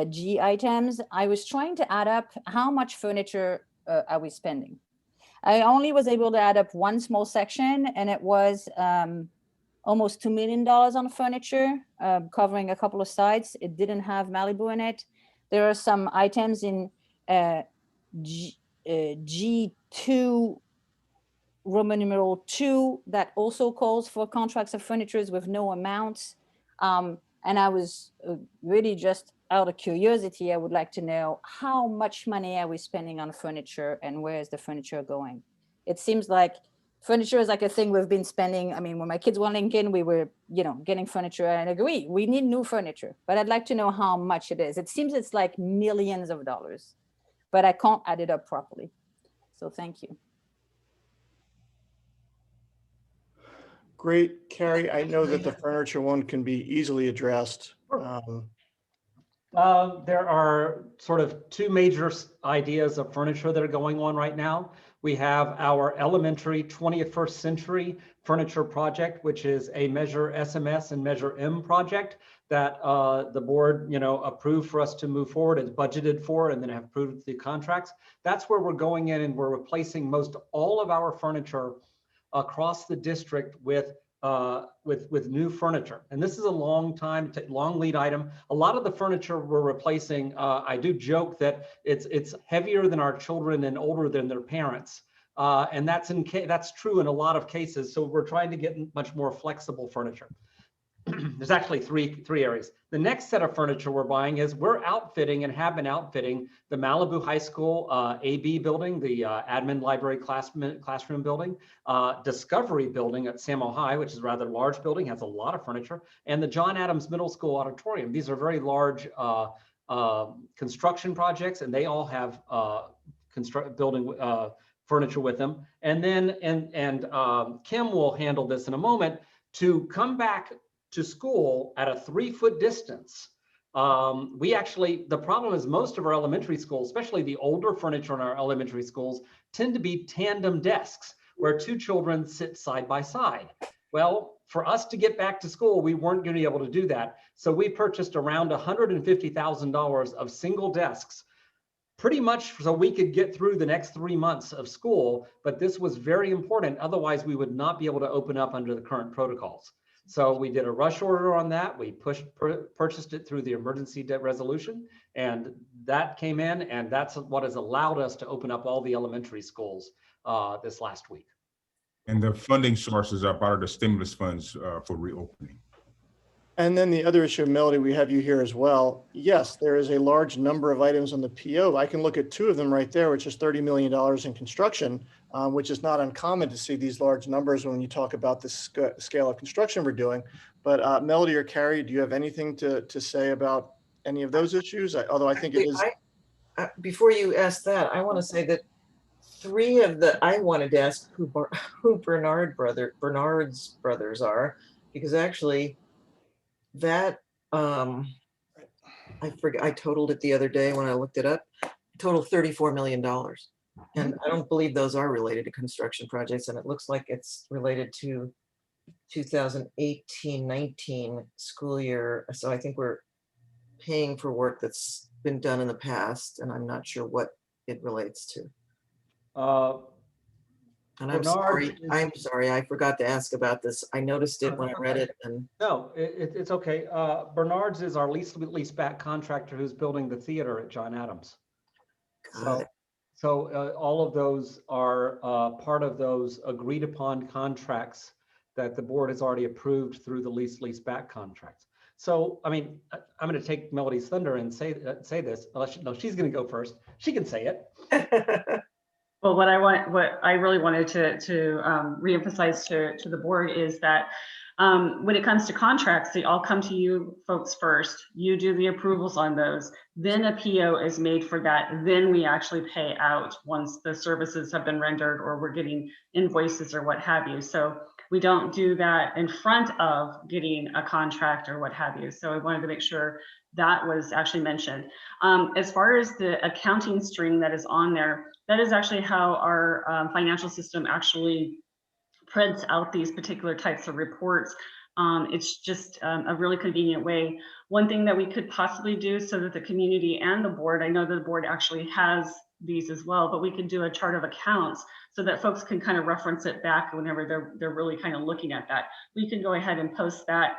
L: G items. I was trying to add up how much furniture are we spending. I only was able to add up one small section, and it was almost $2 million on furniture, covering a couple of sites. It didn't have Malibu in it. There are some items in G2 Roman numeral 2 that also calls for contracts of furnitures with no amounts. And I was really just out of curiosity, I would like to know how much money are we spending on furniture and where is the furniture going? It seems like furniture is like a thing we've been spending. I mean, when my kids were in Lincoln, we were, getting furniture, and I agree, we need new furniture, but I'd like to know how much it is. It seems it's like millions of dollars, but I can't add it up properly. So thank you.
A: Great, Carrie. I know that the furniture one can be easily addressed.
N: There are sort of 2 major ideas of furniture that are going on right now. We have our elementary 21st century furniture project, which is a Measure SMS and Measure M project that the board, approved for us to move forward and budgeted for, and then have approved the contracts. That's where we're going in and we're replacing most all of our furniture across the district with new furniture. And this is a long lead item. A lot of the furniture we're replacing, I do joke that it's heavier than our children and older than their parents. And that's true in a lot of cases. So we're trying to get much more flexible furniture. there's actually three areas. The next set of furniture we're buying is we're outfitting and have been outfitting the Malibu High School AB building, the admin library classroom building, Discovery building at Samo High, which is a rather large building, has a lot of furniture, and the John Adams Middle School auditorium. These are very large construction projects, and they all have building furniture with them. And then Kim will handle this in a moment, to come back to school at a 3-foot distance. The problem is most of our elementary schools, especially the older furniture in our elementary schools, tend to be tandem desks where 2 children sit side by side. Well, for us to get back to school, we weren't going to be able to do that. So we purchased around $150,000 of single desks, pretty much so we could get through the next 3 months of school. But this was very important. Otherwise, we would not be able to open up under the current protocols. So we did a rush order on that. We purchased it through the emergency debt resolution, and that came in, and that's what has allowed us to open up all the elementary schools this last week.
K: And the funding sources are part of the stimulus funds for reopening.
A: And then the other issue, Melody, we have you here as well. Yes, there is a large number of items on the PO. I can look at 2 of them right there, which is $30 million in construction, which is not uncommon to see these large numbers when you talk about the scale of construction we're doing. But Melody or Carrie, do you have anything to say about any of those issues? Although I think it is.
D: Before you ask that, I want to say that I wanted to ask who Bernard's brothers are, because actually that, I forgot, I totaled it the other day when I looked it up, total $34 million. And I don't believe those are related to construction projects. And it looks like it's related to 2018-19 school year. So I think we're paying for work that's been done in the past, and I'm not sure what it relates to. And I'm sorry, I forgot to ask about this. I noticed it when I read it. And
N: no, it's okay. Bernard's is our lease back contractor who's building the theater at John Adams. So all of those are part of those agreed upon contracts that the board has already approved through the lease back contracts. So, I mean, I'm going to take Melody's thunder and say this. No, she's going to go first. She can say it.
O: Well, what I really wanted to reemphasize to the board is that when it comes to contracts, they all come to you folks first. You do the approvals on those. Then a PO is made for that. Then we actually pay out once the services have been rendered or we're getting invoices or what have you. So we don't do that in front of getting a contract or what have you. So I wanted to make sure that was actually mentioned. As far as the accounting stream that is on there, that is actually how our financial system actually prints out these particular types of reports. It's just a really convenient way. One thing that we could possibly do so that the community and the board, I know the board actually has these as well, but we could do a chart of accounts so that folks can kind of reference it back whenever they're really kind of looking at that. We can go ahead and post that.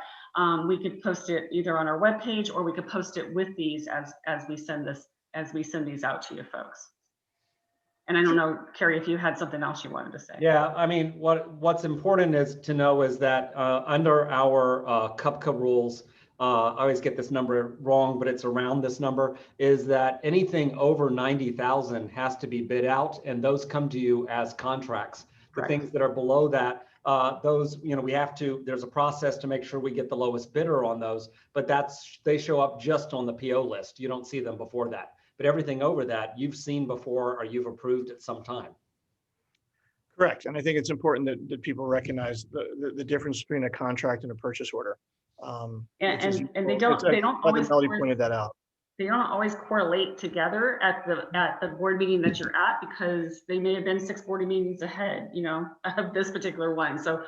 O: We could post it either on our webpage, or we could post it with these as we send these out to you folks. And I don't know, Carrie, if you had something else you wanted to say.
N: Yeah, I mean, what's important is to know is that under our CUPCA rules, I always get this number wrong, but it's around this number, is that anything over 90,000 has to be bid out, and those come to you as contracts. The things that are below that, those, we have to, there's a process to make sure we get the lowest bidder on those, but they show up just on the PO list. You don't see them before that. But everything over that you've seen before or you've approved at some time.
A: Correct. And I think it's important that people recognize the difference between a contract and a purchase order.
O: And they don't always
A: pointed that out.
O: They don't always correlate together at the board meeting that you're at, because they may have been 6 board meetings ahead, of this particular one. So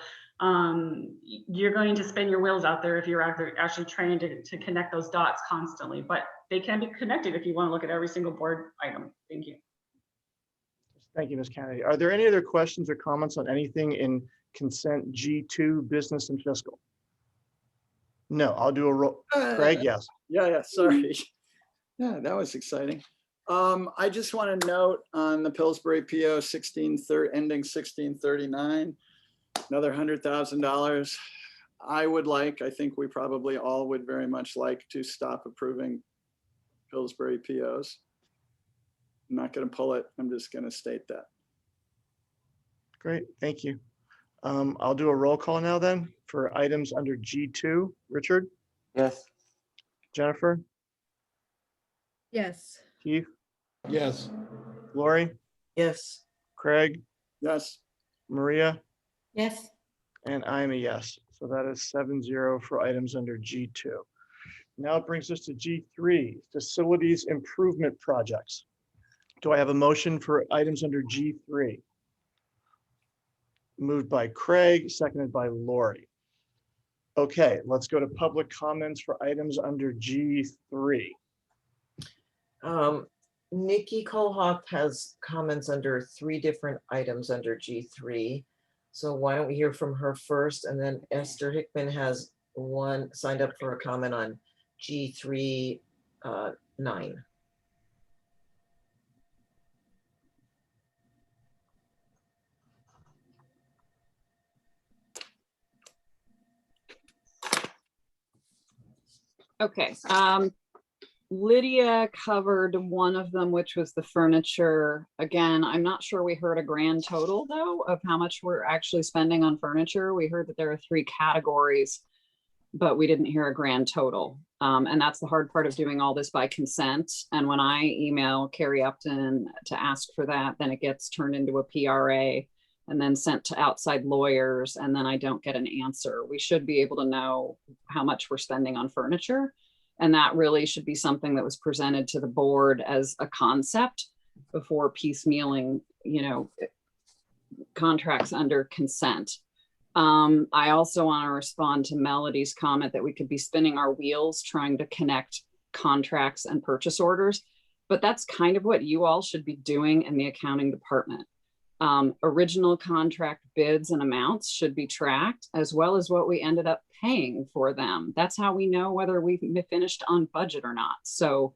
O: you're going to spin your wheels out there if you're actually trying to connect those dots constantly, but they can be connected if you want to look at every single board item. Thank you.
A: Thank you, Ms. Kennedy. Are there any other questions or comments on anything in consent G2, business and fiscal? No, I'll do a roll. Craig, yes.
C: Yeah, sorry. Yeah, that was exciting. I just want to note on the Pillsbury PO ending 1639, another $100,000. I think we probably all would very much like to stop approving Pillsbury POs. I'm not going to pull it. I'm just going to state that.
A: Great, thank you. I'll do a roll call now then for items under G2. Richard,
G: Yes.
A: Jennifer,
E: Yes.
A: Keith,
P: Yes.
A: Lori,
D: Yes.
A: Craig,
C: Yes.
A: Maria,
E: Yes.
A: and I am a yes. So that is 7-0 for items under G2. Now it brings us to G3, facilities improvement projects. Do I have a motion for items under G3? Moved by Craig, seconded by Lori. Okay, let's go to public comments for items under G3.
D: Nikki Kohlhoff has comments under 3 different items under G3. So why don't we hear from her first, and then Esther Hickman has one signed up for a comment on G3 9.
F: Okay, Lydia covered one of them, which was the furniture. Again, I'm not sure we heard a grand total though of how much we're actually spending on furniture. We heard that there are 3 categories, but we didn't hear a grand total. And that's the hard part of doing all this by consent. And when I email Carrie Upton to ask for that, then it gets turned into a PRA and then sent to outside lawyers, and then I don't get an answer. We should be able to know how much we're spending on furniture. And that really should be something that was presented to the board as a concept before piecemealing, you know, contracts under consent. I also want to respond to Melody's comment that we could be spinning our wheels trying to connect contracts and purchase orders, but that's kind of what you all should be doing in the accounting department. Original contract bids and amounts should be tracked, as well as what we ended up paying for them. That's how we know whether we've finished on budget or not. So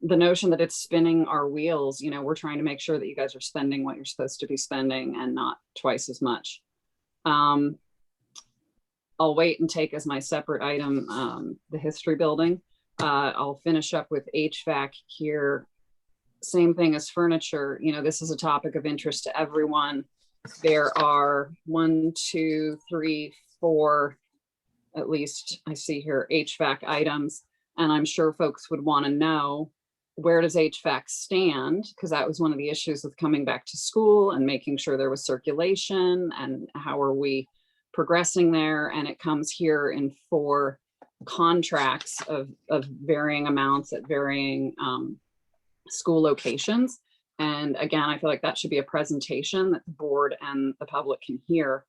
F: the notion that it's spinning our wheels, you know, we're trying to make sure that you guys are spending what you're supposed to be spending and not twice as much. I'll wait and take as my separate item the history building. I'll finish up with HVAC here. Same thing as furniture. You know, this is a topic of interest to everyone. There are 1, 2, 3, 4, at least I see here, HVAC items. And I'm sure folks would want to know, where does HVAC stand? Because that was one of the issues with coming back to school and making sure there was circulation, and how are we progressing there? And it comes here in 4 contracts of varying amounts at varying school locations. And again, I feel like that should be a presentation that the board and the public can hear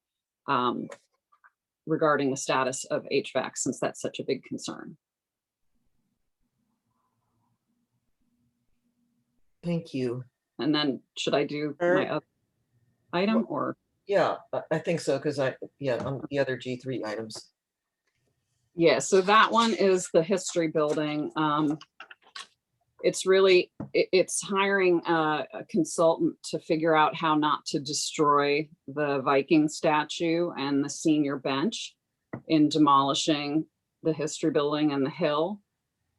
F: regarding the status of HVAC, since that's such a big concern.
D: Thank you.
F: And then should I do my other item or?
D: Yeah, I think so, because on the other G3 items.
F: Yeah, so that one is the history building. It's really, it's hiring a consultant to figure out how not to destroy the Viking statue and the senior bench in demolishing the history building and the hill.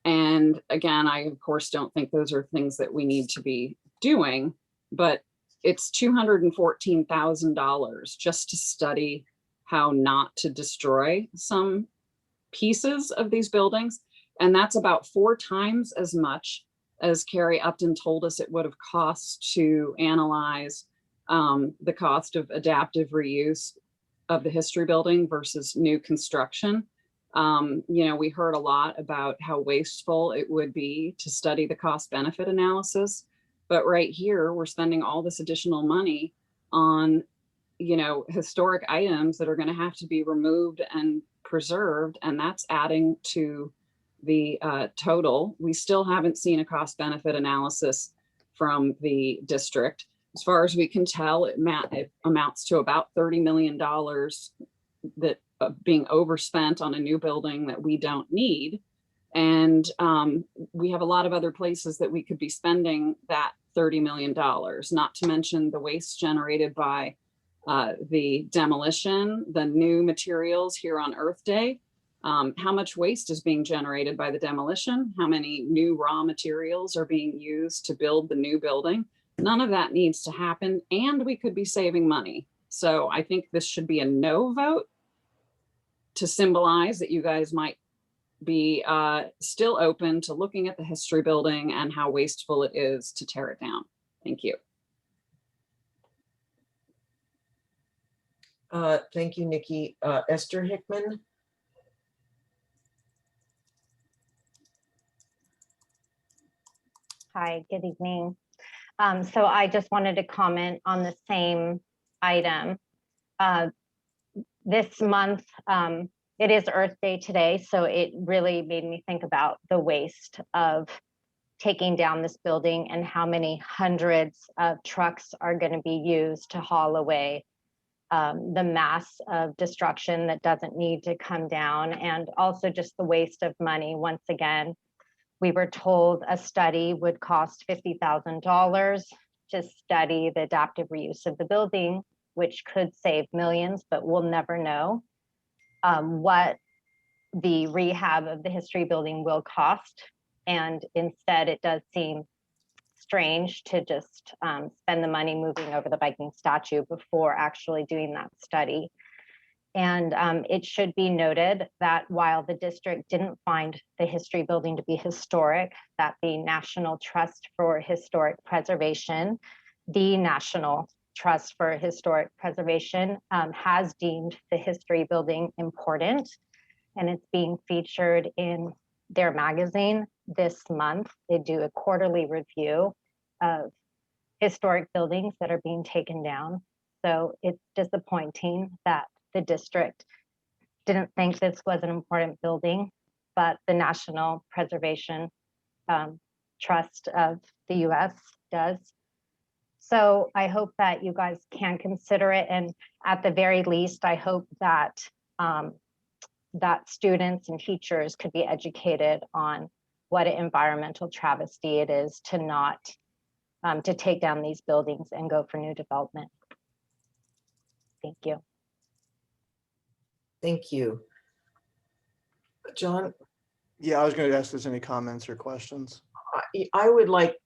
F: And again, I of course don't think those are things that we need to be doing, but it's $214,000 just to study how not to destroy some pieces of these buildings. And that's about 4 times as much as Carrie Upton told us it would have cost to analyze the cost of adaptive reuse of the history building versus new construction. You know, we heard a lot about how wasteful it would be to study the cost benefit analysis, but right here, we're spending all this additional money on, you know, historic items that are going to have to be removed and preserved, and that's adding to the total. We still haven't seen a cost benefit analysis from the district. As far as we can tell, it amounts to about $30 million that being overspent on a new building that we don't need. And we have a lot of other places that we could be spending that $30 million, not to mention the waste generated by the demolition, the new materials here on Earth Day. How much waste is being generated by the demolition? How many new raw materials are being used to build the new building? None of that needs to happen, and we could be saving money. So I think this should be a no vote to symbolize that you guys might be still open to looking at the history building and how wasteful it is to tear it down. Thank you.
D: Thank you, Nikki. Esther Hickman.
P: Hi, good evening. So I just wanted to comment on the same item. This month, it is Earth Day today, so it really made me think about the waste of taking down this building and how many hundreds of trucks are going to be used to haul away the mass of destruction that doesn't need to come down, and also just the waste of money. Once again, we were told a study would cost $50,000 to study the adaptive reuse of the building, which could save millions, but we'll never know what the rehab of the history building will cost. And instead, it does seem strange to just spend the money moving over the Viking statue before actually doing that study. And it should be noted that while the district didn't find the history building to be historic, that the National Trust for Historic Preservation, the National Trust for Historic Preservation, has deemed the history building important, and it's being featured in their magazine this month. They do a quarterly review of historic buildings that are being taken down. So it's disappointing that the district didn't think this was an important building, but the National Preservation Trust of the US does. So I hope that you guys can consider it. And at the very least, I hope that that students and teachers could be educated on what an environmental travesty it is to not to take down these buildings and go for new development. Thank you.
D: Thank you. John?
A: Yeah, I was going to ask if there's any comments or questions.
D: I would like,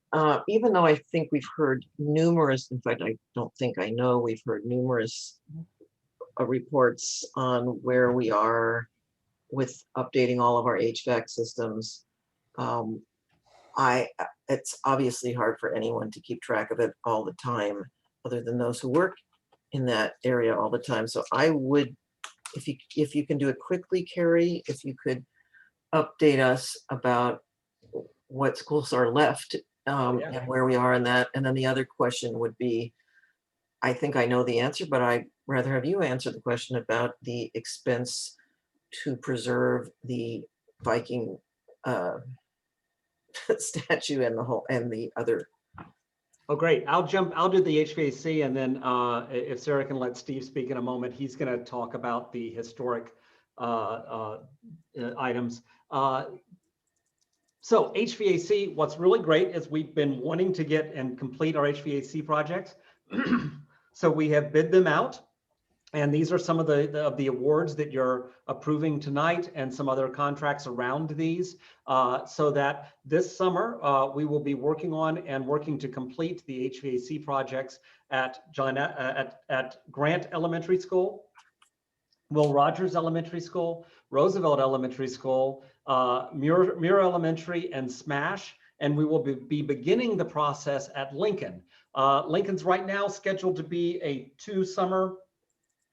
D: even though I think we've heard numerous, in fact, I don't think I know, we've heard numerous reports on where we are with updating all of our HVAC systems. It's obviously hard for anyone to keep track of it all the time, other than those who work in that area all the time. So I would, if you can do it quickly, Carrie, if you could update us about what schools are left and where we are in that. And then the other question would be, I think I know the answer, but I'd rather have you answer the question about the expense to preserve the Viking statue and the other.
N: Oh, great. I'll do the HVAC, and then if Sarah can let Steve speak in a moment, he's going to talk about the historic items. So HVAC, what's really great is we've been wanting to get and complete our HVAC projects. So we have bid them out. And these are some of the awards that you're approving tonight, and some other contracts around these, so that this summer we will be working to complete the HVAC projects at Grant Elementary School, Will Rogers Elementary School, Roosevelt Elementary School, Muir Elementary, and Smash. And we will be beginning the process at Lincoln. Lincoln's right now scheduled to be a 2 summer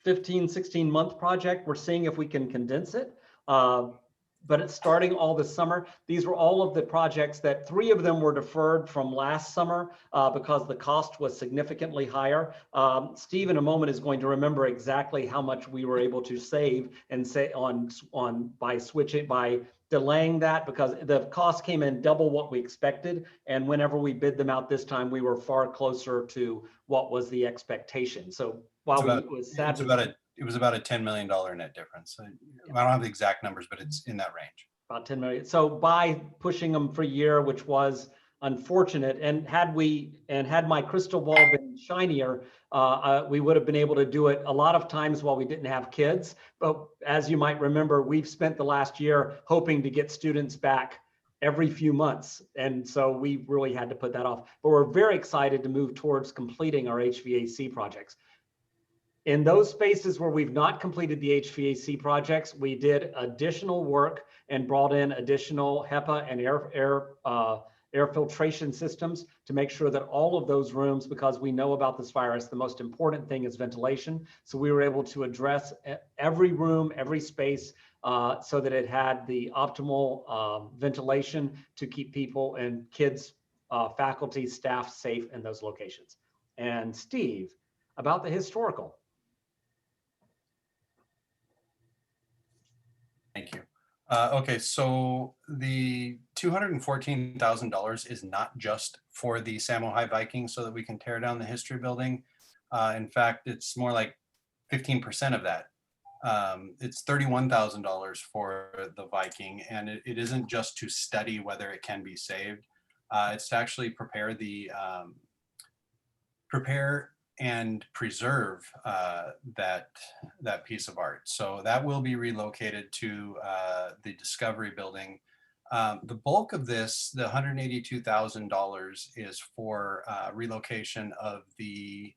N: 15, 16 month project. We're seeing if we can condense it, but it's starting all this summer. These were all of the projects that 3 of them were deferred from last summer because the cost was significantly higher. Steve in a moment is going to remember exactly how much we were able to save and say by delaying that, because the cost came in double what we expected. And whenever we bid them out this time, we were far closer to what was the expectation. So while it was sad,
Q: it was about a $10 million net difference. I don't have the exact numbers, but it's in that range.
N: About 10 million. So by pushing them for a year, which was unfortunate. And had my crystal ball been shinier, we would have been able to do it a lot of times while we didn't have kids. But as you might remember, we've spent the last year hoping to get students back every few months. And so we really had to put that off. But we're very excited to move towards completing our HVAC projects. In those spaces where we've not completed the HVAC projects, we did additional work and brought in additional HEPA and air filtration systems to make sure that all of those rooms, because we know about this virus, the most important thing is ventilation. So we were able to address every room, every space, so that it had the optimal ventilation to keep people and kids, faculty, staff safe in those locations. And Steve, about the historical.
Q: Thank you. Okay, so the $214,000 is not just for the Samo High Vikings so that we can tear down the history building. In fact, it's more like 15% of that. It's $31,000 for the Viking, and it isn't just to study whether it can be saved. It's to actually prepare and preserve that piece of art. So that will be relocated to the Discovery Building. The bulk of this, the $182,000, is for relocation of the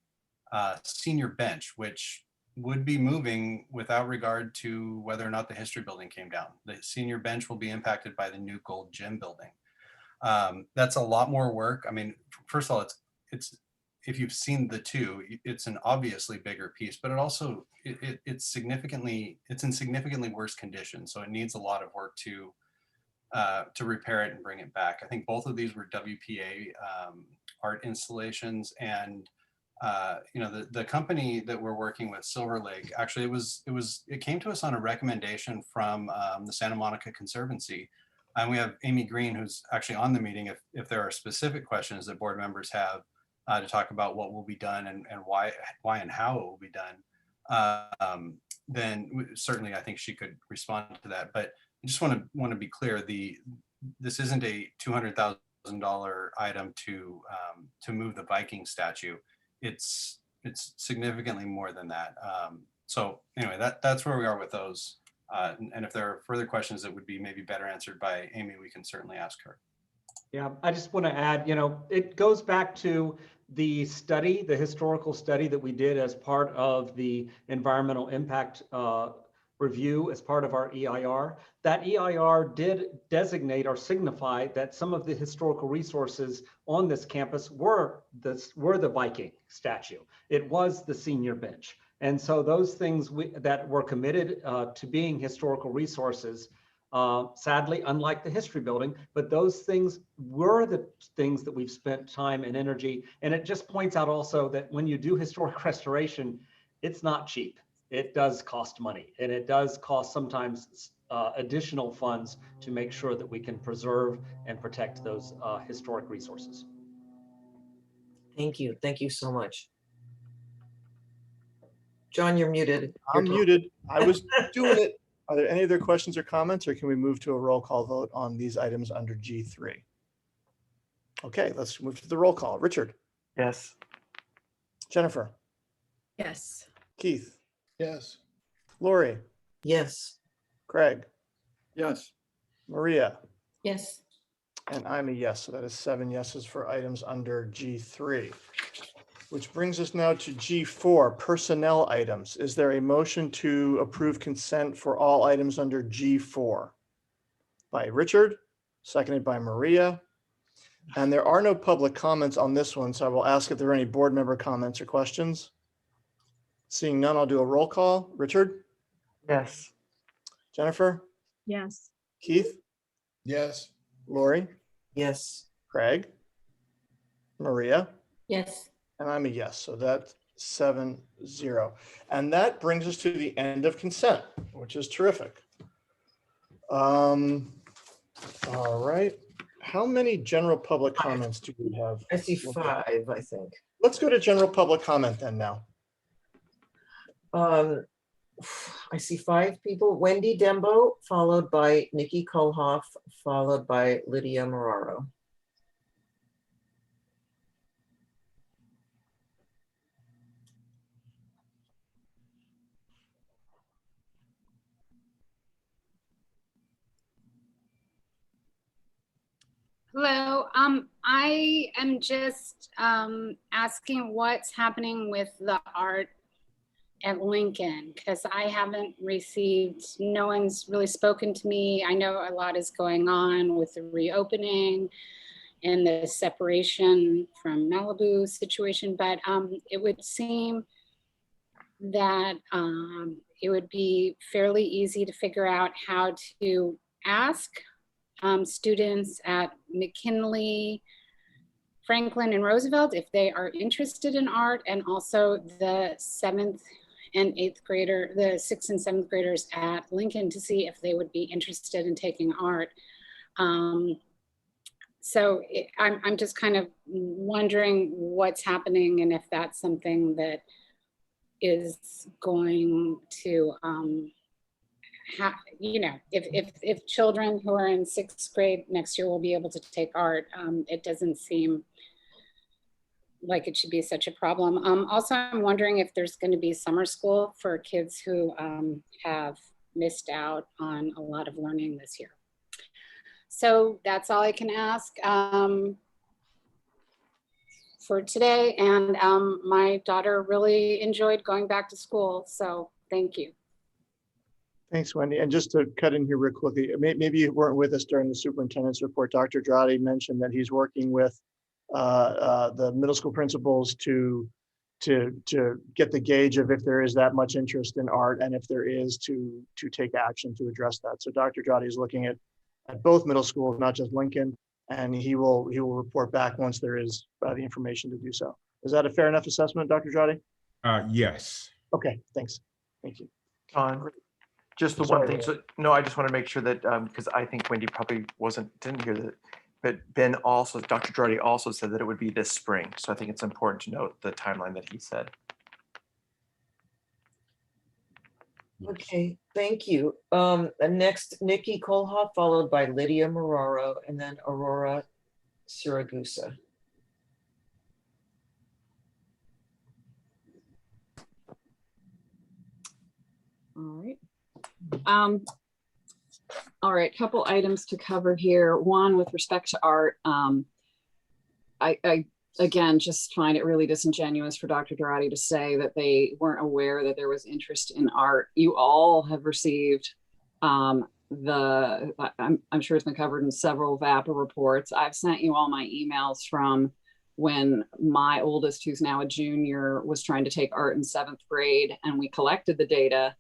Q: senior bench, which would be moving without regard to whether or not the history building came down. The senior bench will be impacted by the new gold gym building. That's a lot more work. I mean, first of all, it's if you've seen the two, it's an obviously bigger piece, but it also it's in significantly worse condition. So it needs a lot of work to repair it and bring it back. I think both of these were WPA art installations, and you know, the company that we're working with, Silver Lake, actually it came to us on a recommendation from the Santa Monica Conservancy. And we have Amy Green, who's actually on the meeting, if there are specific questions that board members have to talk about what will be done and why and how it will be done, then certainly I think she could respond to that. But I just want to be clear, this isn't a $200,000 item to move the Viking statue. It's significantly more than that. So anyway, that's where we are with those. And if there are further questions that would be maybe better answered by Amy, we can certainly ask her.
N: Yeah, I just want to add, you know, it goes back to the study, the historical study that we did as part of the environmental impact review as part of our EIR. That EIR did designate or signify that some of the historical resources on this campus were the Viking statue. It was the senior bench. And so those things that were committed to being historical resources, sadly, unlike the history building, but those things were the things that we've spent time and energy. And it just points out also that when you do historic restoration, it's not cheap. It does cost money, and it does cost sometimes additional funds to make sure that we can preserve and protect those historic resources.
D: Thank you. Thank you so much. John, you're muted.
A: I'm muted. I was doing it. Are there any other questions or comments, or can we move to a roll call vote on these items under G3? Okay, let's move to the roll call. Richard?
G: Yes.
A: Jennifer?
B: Yes.
A: Keith?
C: Yes.
A: Lori?
D: Yes.
A: Craig?
C: Yes.
A: Maria?
E: Yes.
A: And I'm a yes, so that is 7 yeses for items under G3. Which brings us now to G4, personnel items. Is there a motion to approve consent for all items under G4? By Richard, seconded by Maria. And there are no public comments on this one, so I will ask if there are any board member comments or questions. Seeing none, I'll do a roll call. Richard?
G: Yes.
A: Jennifer?
B: Yes.
A: Keith?
C: Yes.
A: Lori?
D: Yes.
A: Craig? Maria?
E: Yes.
A: And I'm a yes, so that's 7-0. And that brings us to the end of consent, which is terrific. All right. How many general public comments do we have?
D: I see 5, I think.
A: Let's go to general public comment then now.
D: I see 5 people. Wendy Dembo, followed by Nikki Kolhoff, followed by Lydia Moraro.
R: Hello. I am just asking what's happening with the art at Lincoln, because I haven't received, no one's really spoken to me. I know a lot is going on with the reopening and the separation from Malibu situation, but it would seem that it would be fairly easy to figure out how to ask students at McKinley, Franklin, and Roosevelt if they are interested in art, and also the 7th and 8th grader, the 6th and 7th graders at Lincoln, to see if they would be interested in taking art. I'm just kind of wondering what's happening and if that's something that is going to if children who are in 6th grade next year will be able to take art, it doesn't seem like it should be such a problem. Also, I'm wondering if there's going to be summer school for kids who have missed out on a lot of learning this year. So that's all I can ask for today. And my daughter really enjoyed going back to school. So thank you.
A: Thanks, Wendy. And just to cut in here real quickly, maybe you weren't with us during the superintendent's report. Dr. Drotti mentioned that he's working with the middle school principals to get the gauge of if there is that much interest in art, and if there is, to take action to address that. So Dr. Drotti is looking at both middle schools, not just Lincoln, and he will report back once there is the information to do so. Is that a fair enough assessment, Dr. Drotti?
K: Yes.
A: Okay, thanks. Thank you.
S: Just the
A: Sorry,
S: one thing. So no, I just want to make sure that because I think Wendy probably didn't hear that, but Ben also, Dr. Drotti also said that it would be this spring. So I think it's important to note the timeline that he said.
D: Okay, thank you. And next, Nikki Kolhoff, followed by Lydia Marraro, and then Aurora Siragusa.
F: All right. All right, couple items to cover here. One, with respect to art, I again just find it really disingenuous for Dr. Drotti to say that they weren't aware that there was interest in art. You all have received I'm sure it's been covered in several VAPA reports. I've sent you all my emails from when my oldest, who's now a junior, was trying to take art in 7th grade, and we collected the data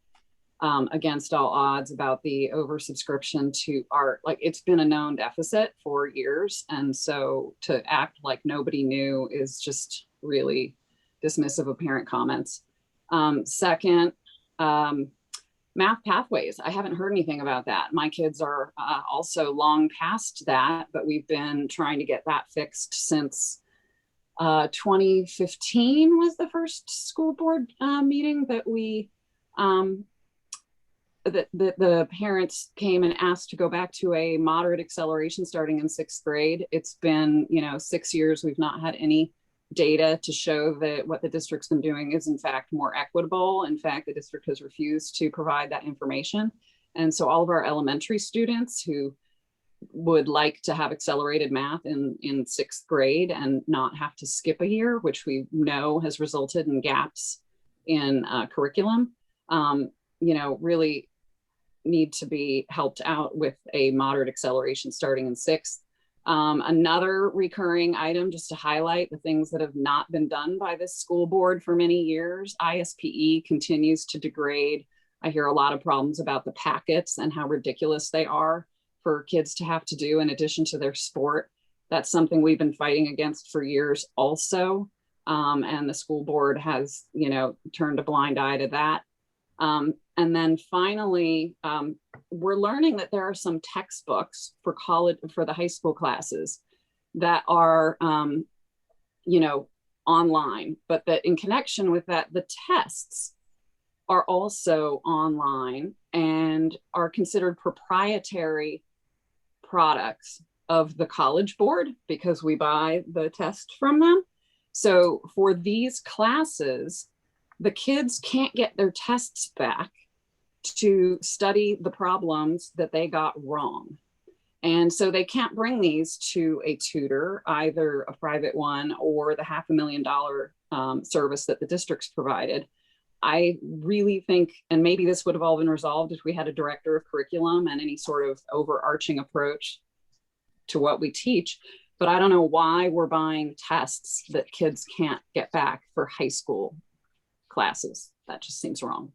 F: against all odds about the oversubscription to art. Like, it's been a known deficit for years. And so to act like nobody knew is just really dismissive of parent comments. Second, math pathways. I haven't heard anything about that. My kids are also long past that, but we've been trying to get that fixed since 2015 was the first school board meeting that we the parents came and asked to go back to a moderate acceleration starting in 6th grade. It's been, 6 years. We've not had any data to show that what the district's been doing is in fact more equitable. In fact, the district has refused to provide that information. And so all of our elementary students who would like to have accelerated math in 6th grade and not have to skip a year, which we know has resulted in gaps in curriculum, really need to be helped out with a moderate acceleration starting in 6th. Another recurring item, just to highlight the things that have not been done by this school board for many years, ISPE continues to degrade. I hear a lot of problems about the packets and how ridiculous they are for kids to have to do in addition to their sport. That's something we've been fighting against for years also. And the school board has, turned a blind eye to that. And then finally, we're learning that there are some textbooks for the high school classes that are, online, but that in connection with that, the tests are also online and are considered proprietary products of the College Board because we buy the test from them. So for these classes, the kids can't get their tests back to study the problems that they got wrong. And so they can't bring these to a tutor, either a private one or the $500,000 service that the district's provided. I really think, and maybe this would have all been resolved if we had a director of curriculum and any sort of overarching approach to what we teach, but I don't know why we're buying tests that kids can't get back for high school classes. That just seems wrong.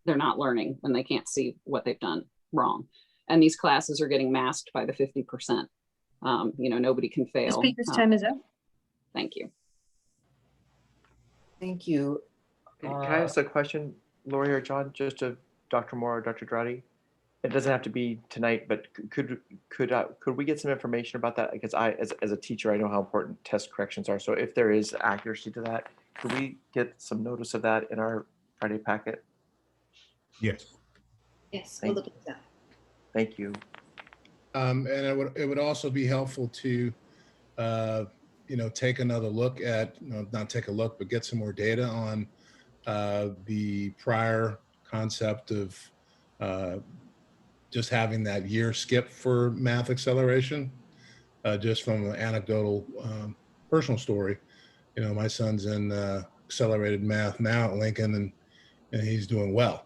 F: They're not learning when they can't see what they've done wrong. And these classes are getting masked by the 50%. You know, nobody can fail.
B: The speaker's time is up.
F: Thank you.
D: Thank you.
S: Can I ask a question, Lori or John, just to Dr. Moore or Dr. Drotti? It doesn't have to be tonight, but could we get some information about that? Because as a teacher, I know how important test corrections are. So if there is accuracy to that, could we get some notice of that in our Friday packet?
K: Yes.
M: Yes, we'll look at that.
S: Thank you.
T: And it would also be helpful to, take another look at, not take a look, but get some more data on the prior concept of just having that year skip for math acceleration. Just from an anecdotal personal story, my son's in accelerated math now at Lincoln, and he's doing well.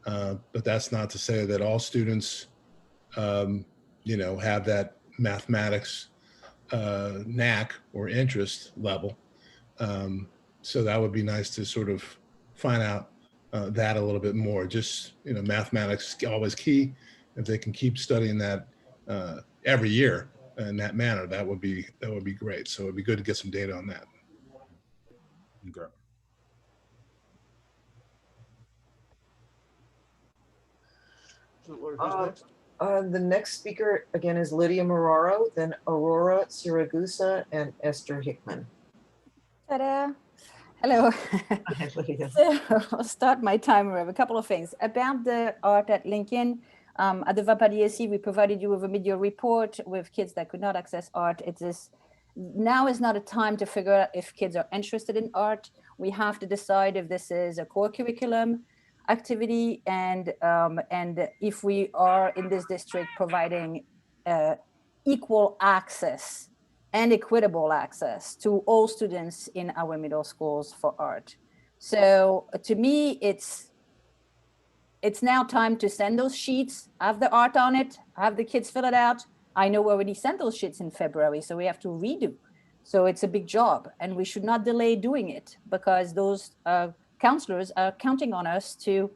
T: But that's not to say that all students, have that mathematics knack or interest level. So that would be nice to sort of find out that a little bit more. Just, mathematics is always key. If they can keep studying that every year in that manner, that would be great. So it'd be good to get some data on that.
K: Okay.
D: The next speaker again is Lydia Moraro, then Aurora Siragusa, and Esther Hickman.
L: Ta-da. Hello.
D: Hi, Lydia.
L: So I'll start my timer with a couple of things. About the art at Lincoln, at the VAPA-DSC, we provided you with a mid-year report with kids that could not access art. Now is not a time to figure out if kids are interested in art. We have to decide if this is a core curriculum activity and if we are in this district providing equal access and equitable access to all students in our middle schools for art. So to me, it's now time to send those sheets, have the art on it, have the kids fill it out. I know we already sent those sheets in February, so we have to redo. So it's a big job and we should not delay doing it because those counselors are counting on us to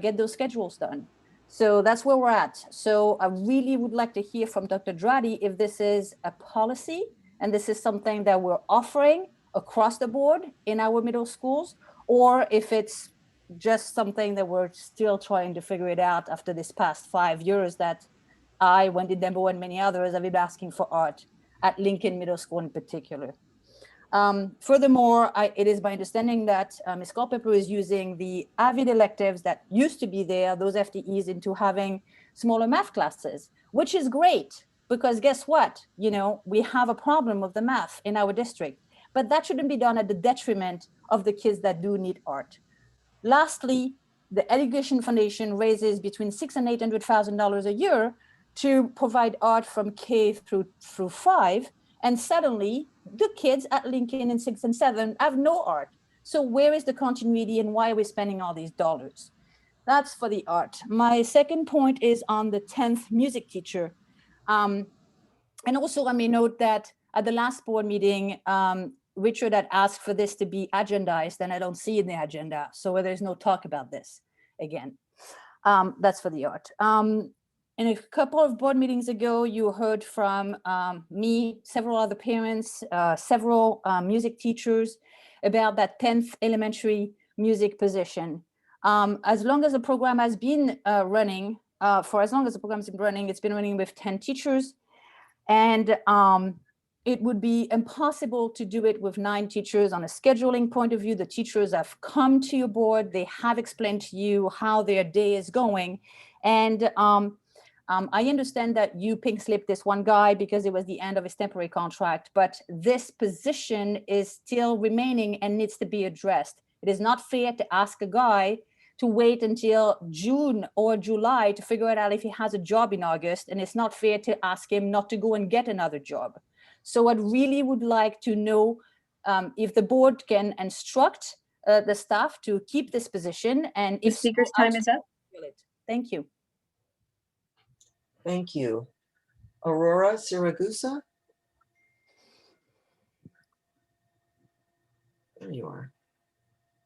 L: get those schedules done. So that's where we're at. So I really would like to hear from Dr. Drotti if this is a policy and this is something that we're offering across the board in our middle schools, or if it's just something that we're still trying to figure it out after this past 5 years that I, Wendy Dembo, and many others have been asking for art at Lincoln Middle School in particular. Furthermore, it is my understanding that Ms. Culpepper is using the AVID electives that used to be there, those FTEs, into having smaller math classes, which is great because guess what? We have a problem with the math in our district, but that shouldn't be done at the detriment of the kids that do need art. Lastly, the Education Foundation raises between $600,000 and $800,000 a year to provide art from K through 5. And suddenly the kids at Lincoln in 6 and 7 have no art. So where is the continuity and why are we spending all these dollars? That's for the art. My second point is on the 10th music teacher. And also I may note that at the last board meeting, Richard had asked for this to be agendized and I don't see it in the agenda. So there's no talk about this again. That's for the art. And a couple of board meetings ago, you heard from me, several other parents, several music teachers about that 10th elementary music position. As long as the program has been running, it's been running with 10 teachers. And it would be impossible to do it with 9 teachers on a scheduling point of view. The teachers have come to your board. They have explained to you how their day is going. And I understand that you pink slipped this one guy because it was the end of his temporary contract, but this position is still remaining and needs to be addressed. It is not fair to ask a guy to wait until June or July to figure it out if he has a job in August, and it's not fair to ask him not to go and get another job. So I really would like to know if the board can instruct the staff to keep this position, and
B: The
L: if so,
B: speaker's
L: how
B: time
L: to
B: is up.
L: fill it. Thank you.
D: Thank you. Aurora Siragusa? There you are.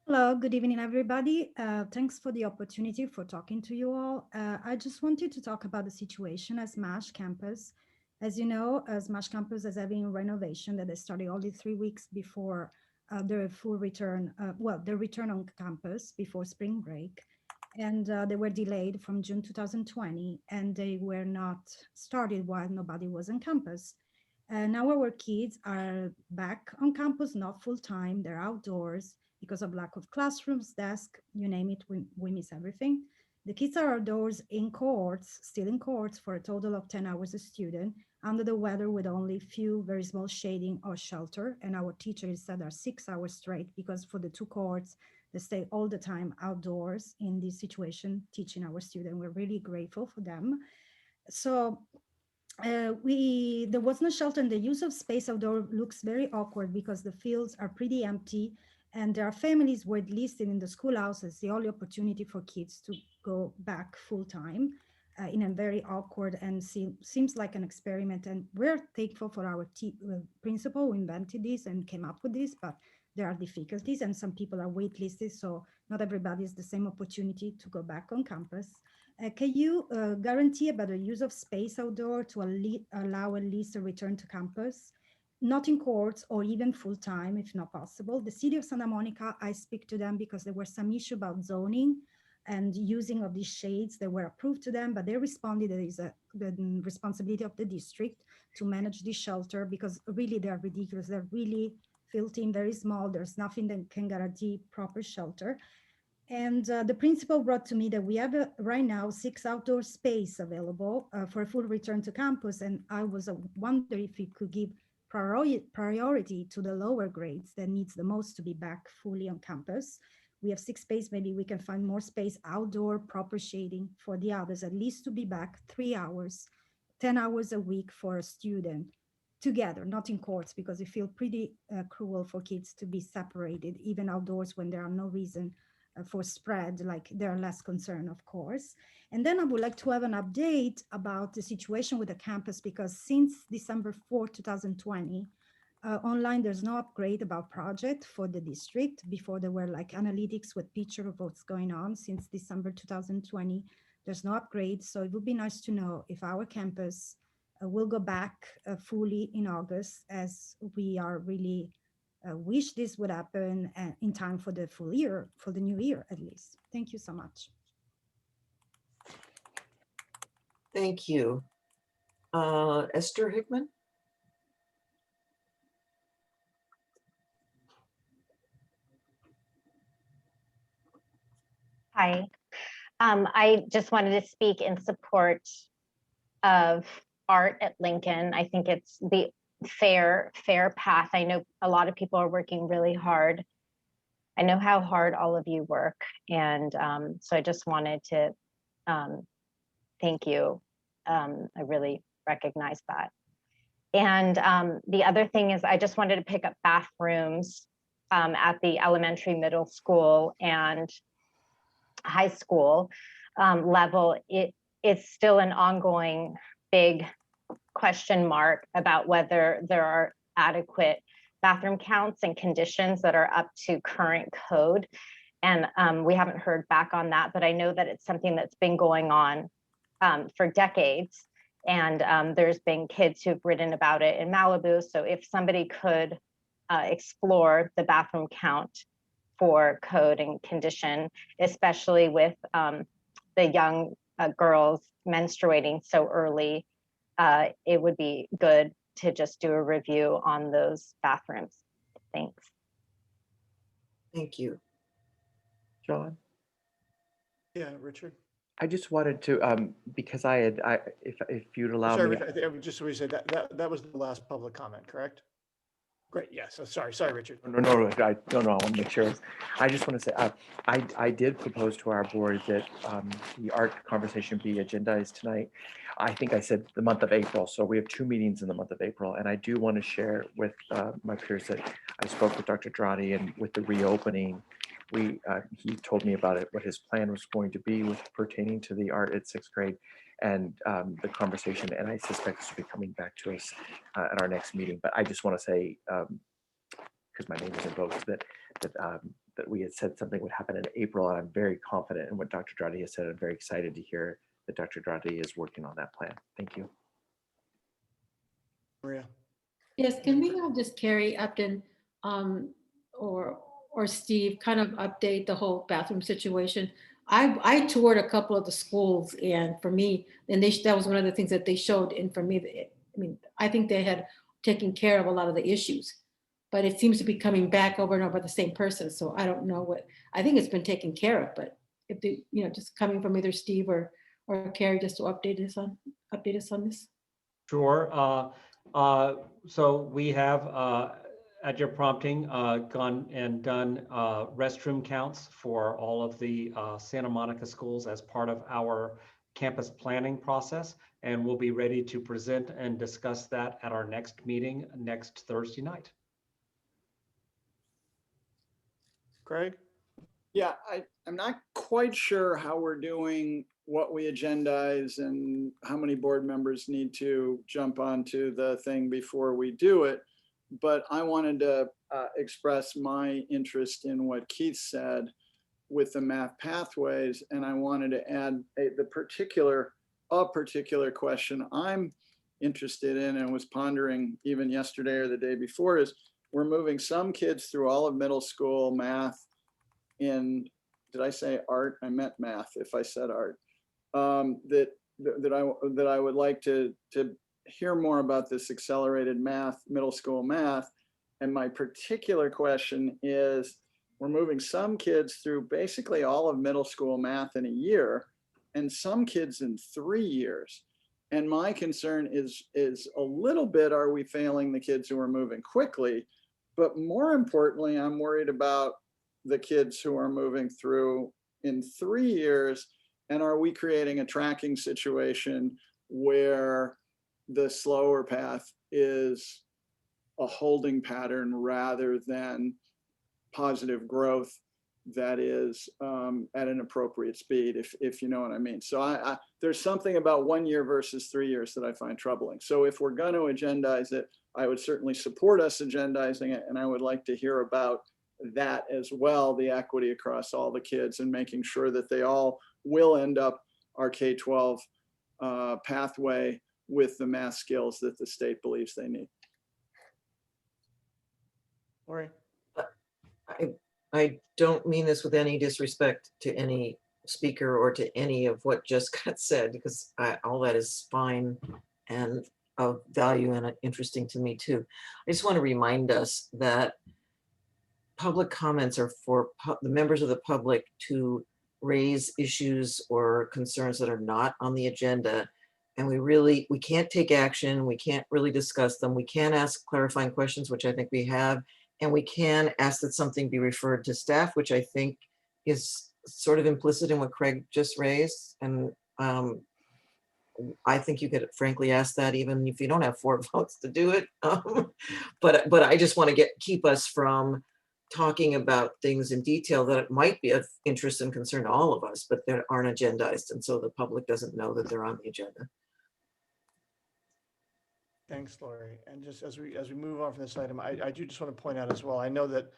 U: Hello, good evening, everybody. Thanks for the opportunity for talking to you all. I just wanted to talk about the situation at SMASH campus. As you know, SMASH campus is having renovation that they started only 3 weeks before their full return, their return on campus before spring break. And they were delayed from June 2020, and they were not started while nobody was on campus. Now our kids are back on campus, not full time, they're outdoors because of lack of classrooms, desk, you name it, we miss everything. The kids are outdoors in cohorts, still in cohorts for a total of 10 hours a student, under the weather with only few very small shading or shelter. And our teachers said are 6 hours straight because for the 2 cohorts, they stay all the time outdoors in this situation, teaching our students. We're really grateful for them. So there was no shelter, and the use of space outdoor looks very awkward because the fields are pretty empty and there are families wait listed in the schoolhouse as the only opportunity for kids to go back full time in a very awkward and seems like an experiment. And we're thankful for our principal who invented this and came up with this, but there are difficulties and some people are waitlisted, so not everybody has the same opportunity to go back on campus. Can you guarantee about the use of space outdoor to allow at least a return to campus? Not in courts or even full-time, if not possible. The city of Santa Monica, I speak to them because there were some issue about zoning and using of these shades that were approved to them, but they responded that is the responsibility of the district to manage this shelter because really they are ridiculous. They're really filthy and very small. There's nothing that can guarantee proper shelter. And the principal brought to me that we have right now 6 outdoor space available for a full return to campus. And I was wondering if we could give priority to the lower grades that needs the most to be back fully on campus. We have 6 space, maybe we can find more space outdoor, proper shading for the others, at least to be back 3 hours, 10 hours a week for a student together, not in courts, because it feels pretty cruel for kids to be separated, even outdoors when there are no reason for spread, like they're less concerned, of course. And then I would like to have an update about the situation with the campus, because since December 4, 2020, online, there's no upgrade about project for the district. Before there were like analytics with picture of what's going on. Since December 2020, there's no upgrade. So it would be nice to know if our campus will go back fully in August, as we are really wish this would happen in time for the full year, for the new year at least. Thank you so much.
D: Thank you. Esther Hickman?
P: Hi. I just wanted to speak in support of art at Lincoln. I think it's the fair path. I know a lot of people are working really hard. I know how hard all of you work. And so I just wanted to thank you. I really recognize that. And the other thing is I just wanted to pick up bathrooms at the elementary, middle school, and high school level. It's still an ongoing big question mark about whether there are adequate bathroom counts and conditions that are up to current code. And we haven't heard back on that, but I know that it's something that's been going on for decades. And there's been kids who've written about it in Malibu. So if somebody could explore the bathroom count for code and condition, especially with the young girls menstruating so early, it would be good to just do a review on those bathrooms. Thanks.
D: Thank you.
S: John?
A: Yeah, Richard.
S: I just wanted to, because if you'd allow
A: Sorry,
S: me.
A: Richard, I think just so we said that was the last public comment, correct? Great. Yeah. So sorry, Richard.
G: No, I want to make sure. I just want to say, I did propose to our board that the art conversation be agendized tonight. I think I said the month of April, so we have 2 meetings in the month of April, and I do want to share with my peers that I spoke with Dr. Drotti, and with the reopening, he told me about it, what his plan was going to be with pertaining to the art at 6th grade, and the conversation, and I suspect this will be coming back to us at our next meeting. But I just want to say, because my name was invoked, that we had said something would happen in April, and I'm very confident in what Dr. Drotti has said. I'm very excited to hear that Dr. Drotti is working on that plan. Thank you.
A: Maria.
E: Yes, can we have just Carrie Upton or Steve kind of update the whole bathroom situation? I toured a couple of the schools, and for me, and that was one of the things that they showed. And for me, I mean, I think they had taken care of a lot of the issues, but it seems to be coming back over and over the same person. So I don't know what, I think it's been taken care of, but if they, just coming from either Steve or Carrie, just to update us on this.
N: Sure. So we have, at your prompting, gone and done restroom counts for all of the Santa Monica schools as part of our campus planning process, and we'll be ready to present and discuss that at our next meeting next Thursday night.
A: Craig?
C: Yeah, I'm not quite sure how we're doing, what we agendize, and how many board members need to jump onto the thing before we do it. But I wanted to express my interest in what Keith said with the math pathways. And I wanted to add a particular question I'm interested in and was pondering even yesterday or the day before is we're moving some kids through all of middle school math in, did I say art? I meant math if I said art. That I would like to hear more about this accelerated math, middle school math. And my particular question is, we're moving some kids through basically all of middle school math in a year, and some kids in 3 years. And my concern is a little bit, are we failing the kids who are moving quickly? But more importantly, I'm worried about the kids who are moving through in 3 years. And are we creating a tracking situation where the slower path is a holding pattern rather than positive growth that is at an appropriate speed, if you know what I mean. So there's something about 1 year versus 3 years that I find troubling. So if we're going to agendize it, I would certainly support us agendizing it. And I would like to hear about that as well, the equity across all the kids and making sure that they all will end up our K-12 pathway with the math skills that the state believes they need.
A: Lori?
D: I don't mean this with any disrespect to any speaker or to any of what just got said, because all that is fine and of value and interesting to me too. I just want to remind us that public comments are for the members of the public to raise issues or concerns that are not on the agenda. And we can't take action. We can't really discuss them. We can ask clarifying questions, which I think we have. And we can ask that something be referred to staff, which I think is sort of implicit in what Craig just raised. And I think you could frankly ask that even if you don't have 4 votes to do it. But I just want to keep us from talking about things in detail that might be of interest and concern to all of us, but that aren't agendized. And so the public doesn't know that they're on the agenda.
A: Thanks, Lori. And just as we move on from this item, I do just want to point out as well, I know that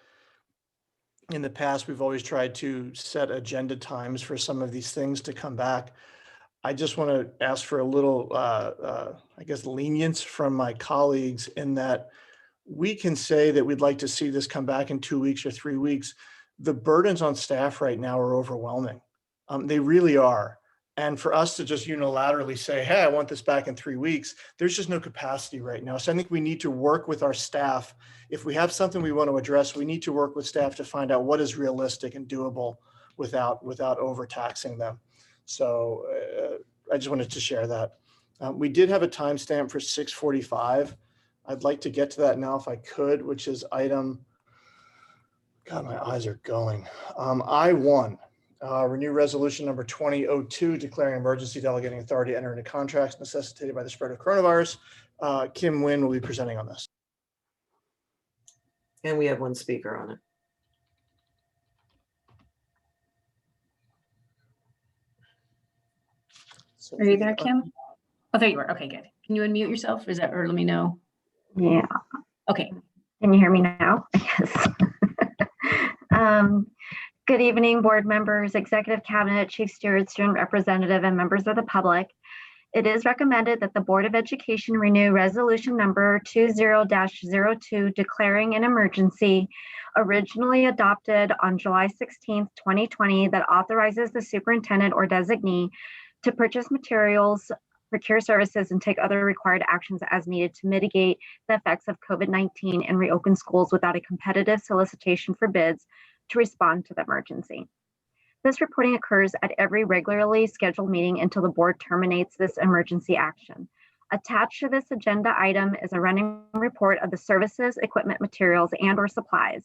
A: in the past, we've always tried to set agenda times for some of these things to come back. I just want to ask for a little, I guess, lenience from my colleagues in that we can say that we'd like to see this come back in 2 weeks or 3 weeks. The burdens on staff right now are overwhelming. They really are. And for us to just unilaterally say, hey, I want this back in 3 weeks, there's just no capacity right now. So I think we need to work with our staff. If we have something we want to address, we need to work with staff to find out what is realistic and doable without overtaxing them. So I just wanted to share that. We did have a timestamp for 6:45. I'd like to get to that now if I could, which is item, God, my eyes are going. I1, renew resolution number 2002, declaring emergency delegating authority to enter into contracts necessitated by the spread of coronavirus. Kim Nguyen will be presenting on this.
D: And we have one speaker on it.
B: Are you there, Kim? Oh, there you are. Okay, good. Can you unmute yourself? Is that, or let me know?
I: Yeah.
B: Okay.
I: Can you hear me now? Yes. Good evening, board members, executive cabinet, chief steward, student representative, and members of the public. It is recommended that the Board of Education renew resolution number 20-02 declaring an emergency, originally adopted on July 16th, 2020, that authorizes the superintendent or designee to purchase materials, procure services, and take other required actions as needed to mitigate the effects of COVID-19 and reopen schools without a competitive solicitation for bids to respond to the emergency. This reporting occurs at every regularly scheduled meeting until the board terminates this emergency action. Attached to this agenda item is a running report of the services, equipment, materials, and/or supplies.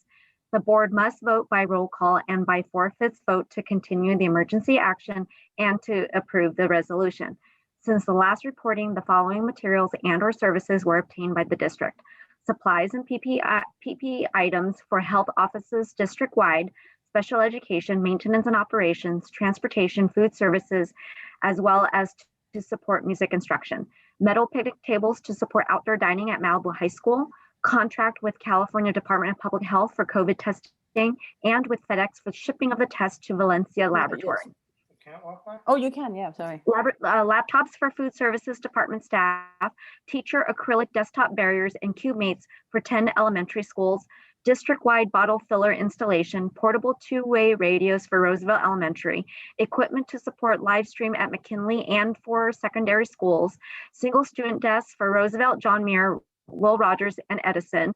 I: The board must vote by roll call and by 4/5 vote to continue the emergency action and to approve the resolution. Since the last reporting, the following materials and/or services were obtained by the district: supplies and PPE items for health offices district-wide, special education, maintenance and operations, transportation, food services, as well as to support music instruction. Metal picnic tables to support outdoor dining at Malibu High School, contract with California Department of Public Health for COVID testing, and with FedEx for shipping of the test to Valencia Laboratory.
L: Oh, you can, yeah, sorry.
I: Laptops for food services department staff, teacher acrylic desktop barriers and cube mates for 10 elementary schools, district-wide bottle filler installation, portable two-way radios for Roosevelt Elementary, equipment to support live stream at McKinley and for secondary schools, single student desks for Roosevelt, John Muir, Will Rogers, and Edison,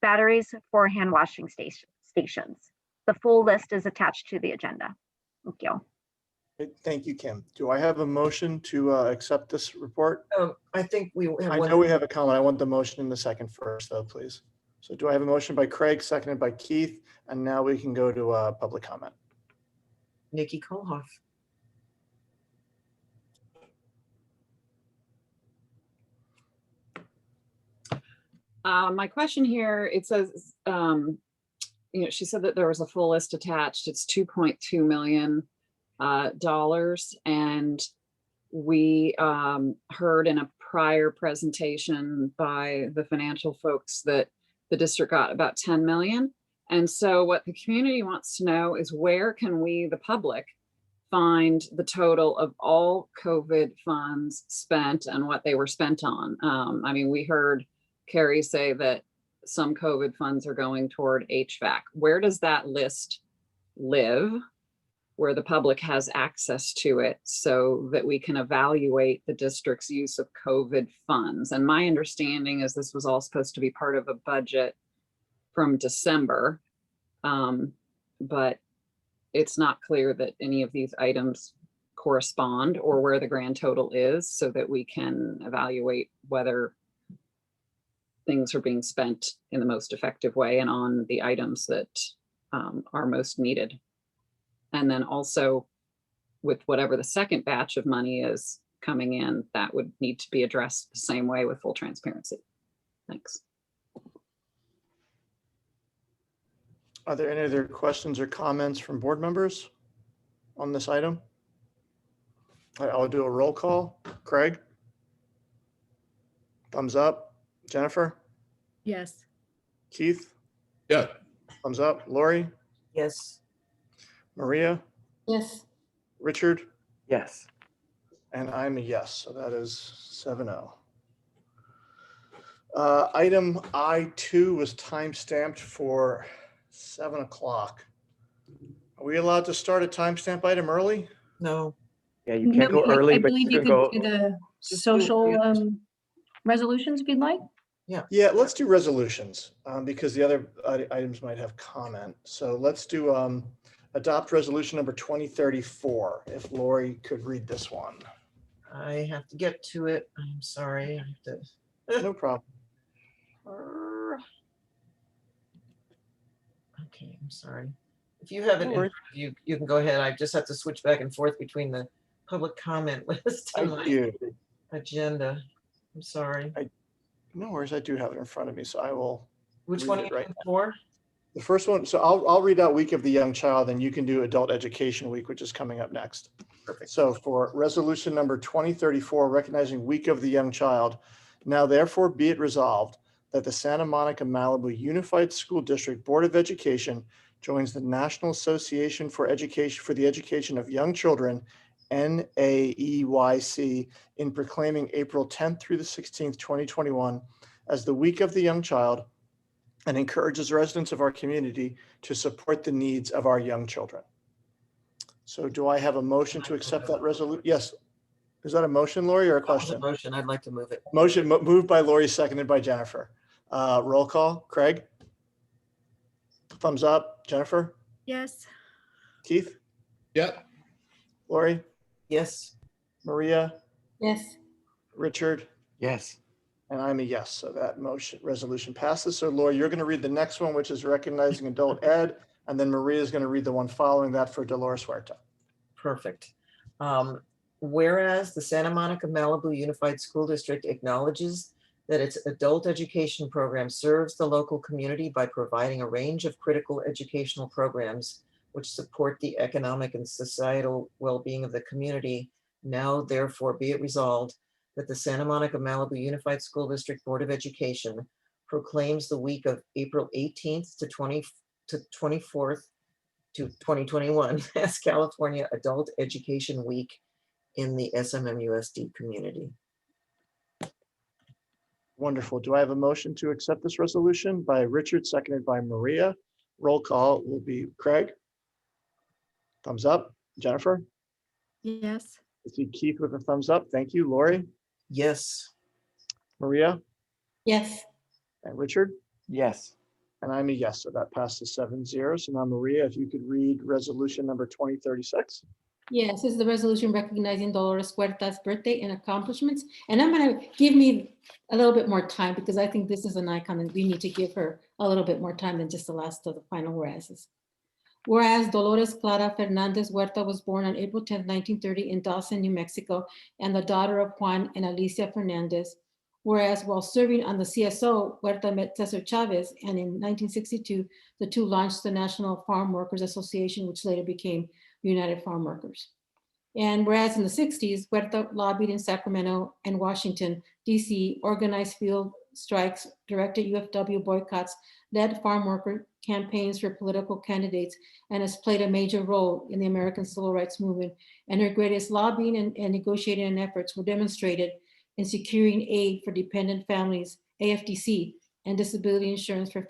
I: batteries for hand washing stations. The full list is attached to the agenda. Thank you.
A: Thank you, Kim. Do I have a motion to accept this report?
D: I think we have
A: I know we have a comment. I want the motion in the second first, though, please. So do I have a motion by Craig, seconded by Keith? And now we can go to public comment.
D: Nikki Kohlhoff.
F: My question here, it says, she said that there was a full list attached. It's $2.2 million. And we heard in a prior presentation by the financial folks that the district got about 10 million. And so what the community wants to know is, where can we, the public, find the total of all COVID funds spent and what they were spent on? I mean, we heard Carrie say that some COVID funds are going toward HVAC. Where does that list live, where the public has access to it, so that we can evaluate the district's use of COVID funds? And my understanding is this was all supposed to be part of a budget from December, but it's not clear that any of these items correspond or where the grand total is, so that we can evaluate whether things are being spent in the most effective way and on the items that are most needed. And then also, with whatever the second batch of money is coming in, that would need to be addressed the same way with full transparency. Thanks.
A: Are there any other questions or comments from board members on this item? I'll do a roll call. Craig? Thumbs up. Jennifer?
U: Yes.
A: Keith?
T: Yeah.
A: Thumbs up. Lori?
D: Yes.
A: Maria?
E: Yes.
A: Richard?
G: Yes.
A: And I'm a yes, so that is 7-0. Item I2 was time-stamped for 7 o'clock. Are we allowed to start a timestamp item early?
D: No.
G: Yeah, you can't go early,
B: I
G: but
B: believe
G: you
B: you
G: can
B: could
G: go.
B: do the social resolutions if you'd like.
A: Yeah, let's do resolutions because the other items might have comment. So let's do adopt resolution number 2034. If Lori could read this one.
D: I have to get to it. I'm sorry. I have to.
A: No problem.
D: Okay, I'm sorry. If you have it,
A: No
D: in
A: worries.
D: front of you, you can go ahead. I just have to switch back and forth between the public comment list and
A: I
D: my
A: do.
D: agenda. I'm sorry.
A: No worries. I do have it in front of me, so I will
D: Which
A: read
D: one are
A: it
D: you
A: right
D: looking
A: now.
D: for?
A: The first one, so I'll read out Week of the Young Child, and you can do Adult Education Week, which is coming up next.
D: Perfect.
A: So for resolution number 2034, recognizing Week of the Young Child, now therefore be it resolved that the Santa Monica Malibu Unified School District Board of Education joins the National Association for the Education of Young Children, NAEYC, in proclaiming April 10th through the 16th, 2021, as the Week of the Young Child, and encourages residents of our community to support the needs of our young children. So do I have a motion to accept that resolution? Yes. Is that a motion, Lori, or a
D: That was a
A: question?
D: motion. I'd like to move it.
A: Motion moved by Lori, seconded by Jennifer. Roll call. Craig? Thumbs up. Jennifer?
U: Yes.
A: Keith?
T: Yep.
A: Lori?
D: Yes.
A: Maria?
E: Yes.
A: Richard?
G: Yes.
A: And I'm a yes. So that resolution passes. So Lori, you're going to read the next one, which is recognizing adult ed. And then Maria is going to read the one following that for Dolores Huerta.
D: Perfect. Whereas the Santa Monica Malibu Unified School District acknowledges that its adult education program serves the local community by providing a range of critical educational programs which support the economic and societal well-being of the community, now therefore be it resolved that the Santa Monica Malibu Unified School District Board of Education proclaims the week of April 18th to 24th to 2021 as California Adult Education Week in the SMMUSD community.
A: Wonderful. Do I have a motion to accept this resolution by Richard, seconded by Maria? Roll call will be Craig. Thumbs up. Jennifer?
U: Yes.
A: I see Keith with a thumbs up. Thank you. Lori?
D: Yes.
A: Maria?
E: Yes.
A: And Richard?
G: Yes.
A: And I'm a yes. So that passes 7-0. So now Maria, if you could read resolution number 2036.
E: Yes, this is the resolution recognizing Dolores Huerta's birthday and accomplishments. And I'm going to give me a little bit more time because I think this is an icon and we need to give her a little bit more time than just the last of the final whereases. Whereas Dolores Clara Fernandez Huerta was born on April 10, 1930 in Dawson, New Mexico, and the daughter of Juan and Alicia Fernandez. Whereas while serving on the CSO, Huerta met Cesar Chavez, and in 1962, the two launched the National Farm Workers Association, which later became United Farm Workers. And whereas in the 60s, Huerta lobbied in Sacramento and Washington, DC, organized field strikes, directed UFW boycotts, led farm worker campaigns for political candidates, and has played a major role in the American Civil Rights Movement. And her greatest lobbying and negotiating efforts were demonstrated in securing aid for dependent families, AFDC, and disability insurance for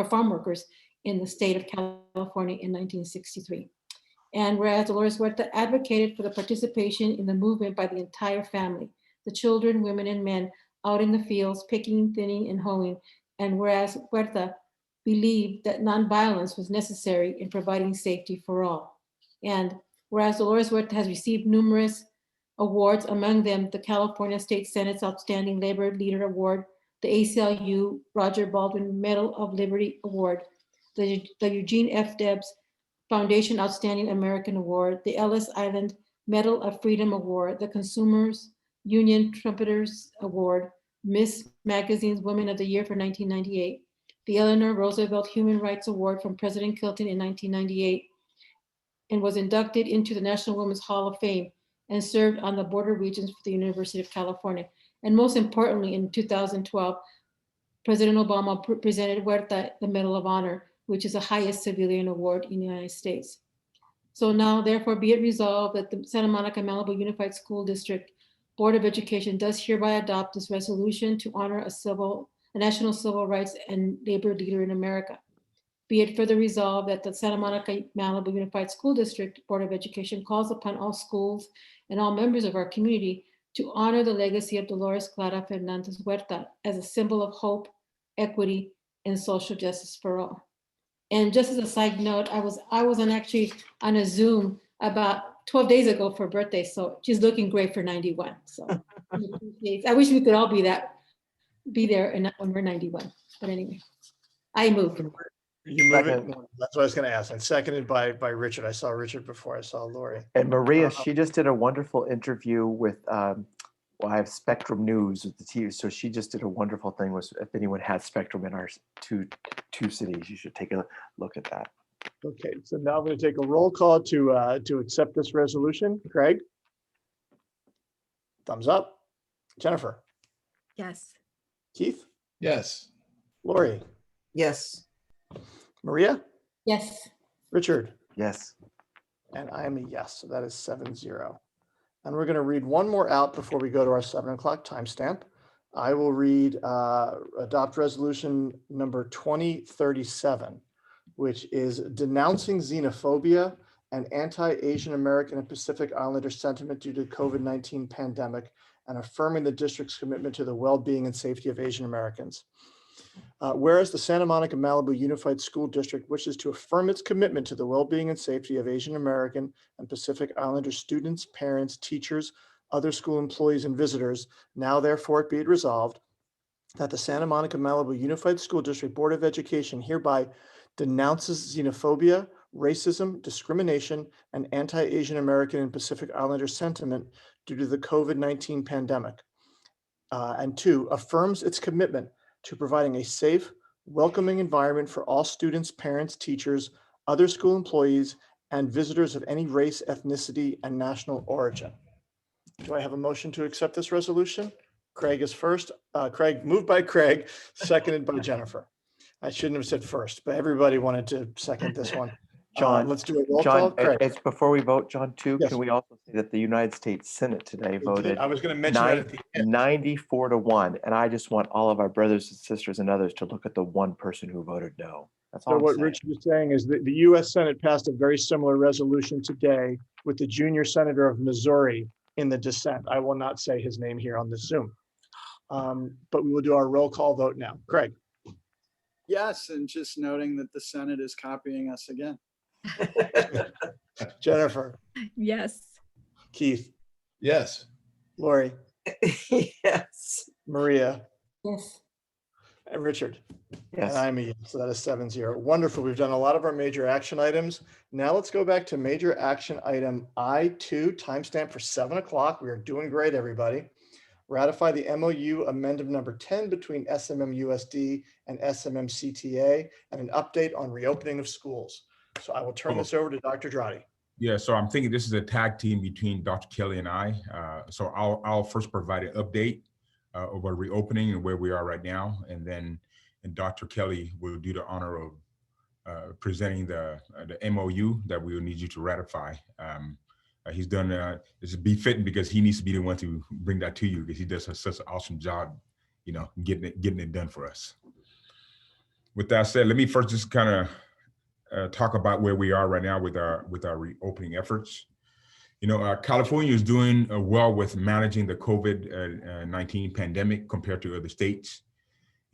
E: farm workers in the state of California in 1963. And whereas Dolores Huerta advocated for the participation in the movement by the entire family, the children, women, and men out in the fields, picking, thinning, and hoeing. And whereas Huerta believed that nonviolence was necessary in providing safety for all. And whereas Dolores Huerta has received numerous awards, among them the California State Senate's Outstanding Labor Leader Award, the ACLU Roger Baldwin Medal of Liberty Award, the Eugene F. Debs Foundation Outstanding American Award, the Ellis Island Medal of Freedom Award, the Consumers Union Trumpeters Award, Miss Magazine's Woman of the Year for 1998, the Eleanor Roosevelt Human Rights Award from President Clinton in 1998, and was inducted into the National Women's Hall of Fame and served on the Board of Regents for the University of California. And most importantly, in 2012, President Obama presented Huerta the Medal of Honor, which is the highest civilian award in the United States. So now, therefore, be it resolved that the Santa Monica Malibu Unified School District Board of Education does hereby adopt this resolution to honor a national civil rights and labor leader in America. Be it further resolved that the Santa Monica Malibu Unified School District Board of Education calls upon all schools and all members of our community to honor the legacy of Dolores Clara Fernandez Huerta as a symbol of hope, equity, and social justice for all. And just as a side note, I was actually on a Zoom about 12 days ago for her birthday, so she's looking great for 91. So I wish we could all be there when we're 91. But anyway, I moved.
A: You move it?
S: Second.
A: That's what I was going to ask. And seconded by Richard. I saw Richard before I saw Lori.
S: And Maria, she just did a wonderful interview with, well, I have Spectrum News with the TV. So she just did a wonderful thing with, if anyone has Spectrum in our two cities, you should take a look at that.
A: Okay, so now I'm going to take a roll call to accept this resolution. Craig? Thumbs up. Jennifer?
U: Yes.
A: Keith?
T: Yes.
A: Lori?
D: Yes.
A: Maria?
E: Yes.
A: Richard?
G: Yes.
A: And I am a yes, so that is 7-0. And we're going to read one more out before we go to our 7 o'clock timestamp. I will read adopt resolution number 2037, which is denouncing xenophobia and anti-Asian American and Pacific Islander sentiment due to COVID-19 pandemic and affirming the district's commitment to the well-being and safety of Asian Americans. Whereas the Santa Monica Malibu Unified School District wishes to affirm its commitment to the well-being and safety of Asian American and Pacific Islander students, parents, teachers, other school employees, and visitors, now therefore be it resolved that the Santa Monica Malibu Unified School District Board of Education hereby denounces xenophobia, racism, discrimination, and anti-Asian American and Pacific Islander sentiment due to the COVID-19 pandemic. And 2, affirms its commitment to providing a safe, welcoming environment for all students, parents, teachers, other school employees, and visitors of any race, ethnicity, and national origin. Do I have a motion to accept this resolution? Craig is first. Craig, moved by Craig, seconded by Jennifer. I shouldn't have said first, but everybody wanted to second this one.
G: John,
A: let's do a roll call. Craig.
G: It's before we vote, John, too,
A: Yes.
G: can we also say that the United States Senate today voted
A: I was going to mention that at the end.
G: 94-1, and I just want all of our brothers and sisters and others to look at the one person who voted no. That's all
A: So
G: I'm
A: what
G: saying.
A: Richard is saying is that the US Senate passed a very similar resolution today with the junior senator of Missouri in the dissent. I will not say his name here on the Zoom. But we will do our roll call vote now. Craig?
C: Yes, and just noting that the Senate is copying us again.
A: Jennifer?
U: Yes.
A: Keith?
T: Yes.
A: Lori?
D: Yes.
A: Maria?
E: Yes.
A: And Richard?
G: Yes.
A: And I'm a yes, so that is 7-0. Wonderful. We've done a lot of our major action items. Now let's go back to major action item I2, timestamp for 7 o'clock. We are doing great, everybody. Ratify the MOU amendment number 10 between SMMUSD and SMMCTA and an update on reopening of schools. So I will turn this over to Dr. Drotti.
K: Yeah, so I'm thinking this is a tag team between Dr. Kelly and I. So I'll first provide an update of our reopening and where we are right now, and Dr. Kelly will do the honor of presenting the MOU that we will need you to ratify. He's done this is befitting because he needs to be the one to bring that to you because he does such an awesome job, you know, getting it done for us. With that said, let me first just kind of talk about where we are right now with our reopening efforts. You know, California is doing well with managing the COVID-19 pandemic compared to other states.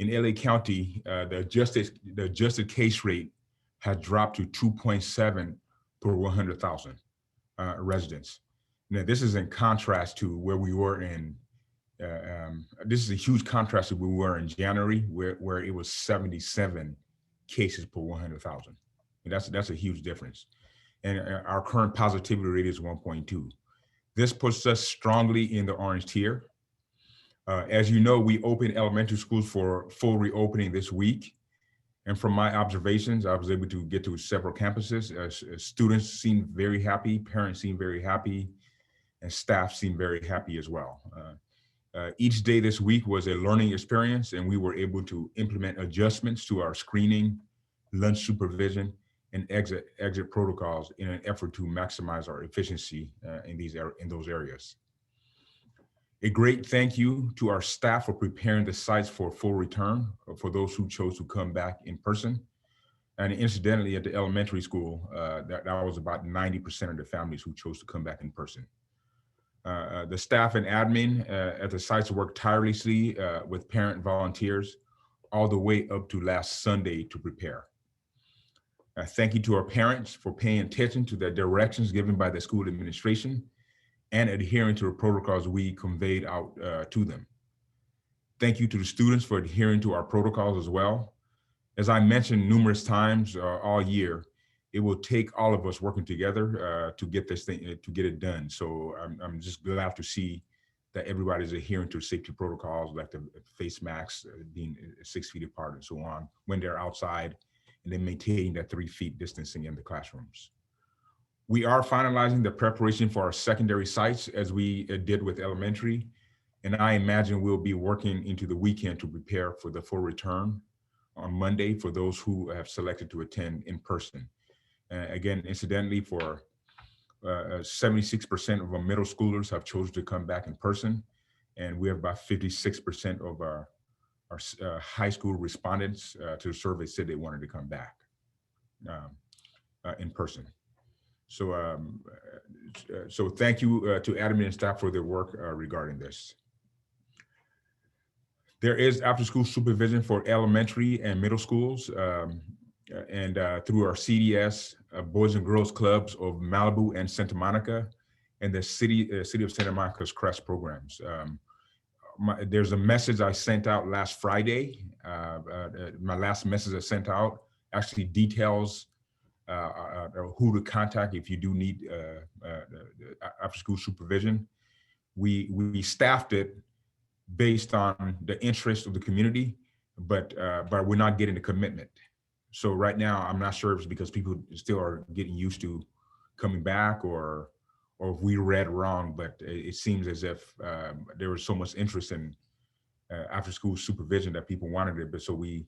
K: In LA County, the adjusted case rate has dropped to 2.7 per 100,000 residents. Now, this is in contrast to where we were in. This is a huge contrast to where we were in January, where it was 77 cases per 100,000. And that's a huge difference. And our current positivity rate is 1.2. This puts us strongly in the orange tier. As you know, we opened elementary schools for full reopening this week. And from my observations, I was able to get to several campuses. Students seem very happy, parents seem very happy, and staff seem very happy as well. Each day this week was a learning experience, and we were able to implement adjustments to our screening, lunch supervision, and exit protocols in an effort to maximize our efficiency in those areas. A great thank you to our staff for preparing the sites for full return for those who chose to come back in person. And incidentally, at the elementary school, that was about 90% of the families who chose to come back in person. The staff and admin at the sites worked tirelessly with parent volunteers all the way up to last Sunday to prepare. Thank you to our parents for paying attention to the directions given by the school administration and adhering to the protocols we conveyed out to them. Thank you to the students for adhering to our protocols as well. As I mentioned numerous times all year, it will take all of us working together to get this thing, to get it done. So I'm just glad to see that everybody's adhering to safety protocols like the face masks, being 6 feet apart and so on when they're outside, and then maintaining that 3 feet distancing in the classrooms. We are finalizing the preparation for our secondary sites as we did with elementary. And I imagine we'll be working into the weekend to prepare for the full return on Monday for those who have selected to attend in person. Again, incidentally, for 76% of our middle schoolers have chosen to come back in person. And we have about 56% of our high school respondents to the survey said they wanted to come back in person. So, so thank you to admin and staff for their work regarding this. There is after-school supervision for elementary and middle schools, and through our CDS, Boys and Girls Clubs of Malibu and Santa Monica, and the City of Santa Monica's CREST programs. There's a message I sent out last Friday. My last message I sent out actually details who to contact if you do need after-school supervision. We staffed it based on the interest of the community, but we're not getting the commitment. So right now, I'm not sure if it's because people still are getting used to coming back, or if we read wrong, but it seems as if there was so much interest in after-school supervision that people wanted it. But so we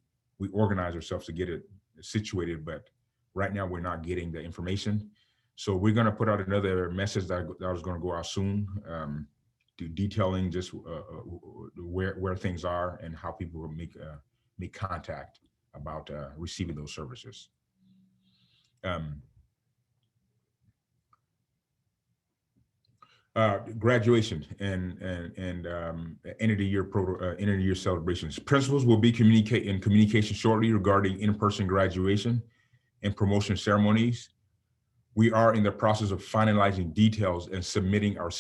K: organized ourselves to get it situated, but right now we're not getting the information. So we're going to put out another message that was going to go out soon, detailing just where things are and how people will make contact about receiving those services. Graduation and end of the year celebrations. Principals will be in communication shortly regarding in-person graduation and promotion ceremonies. We are in the process of finalizing details and submitting our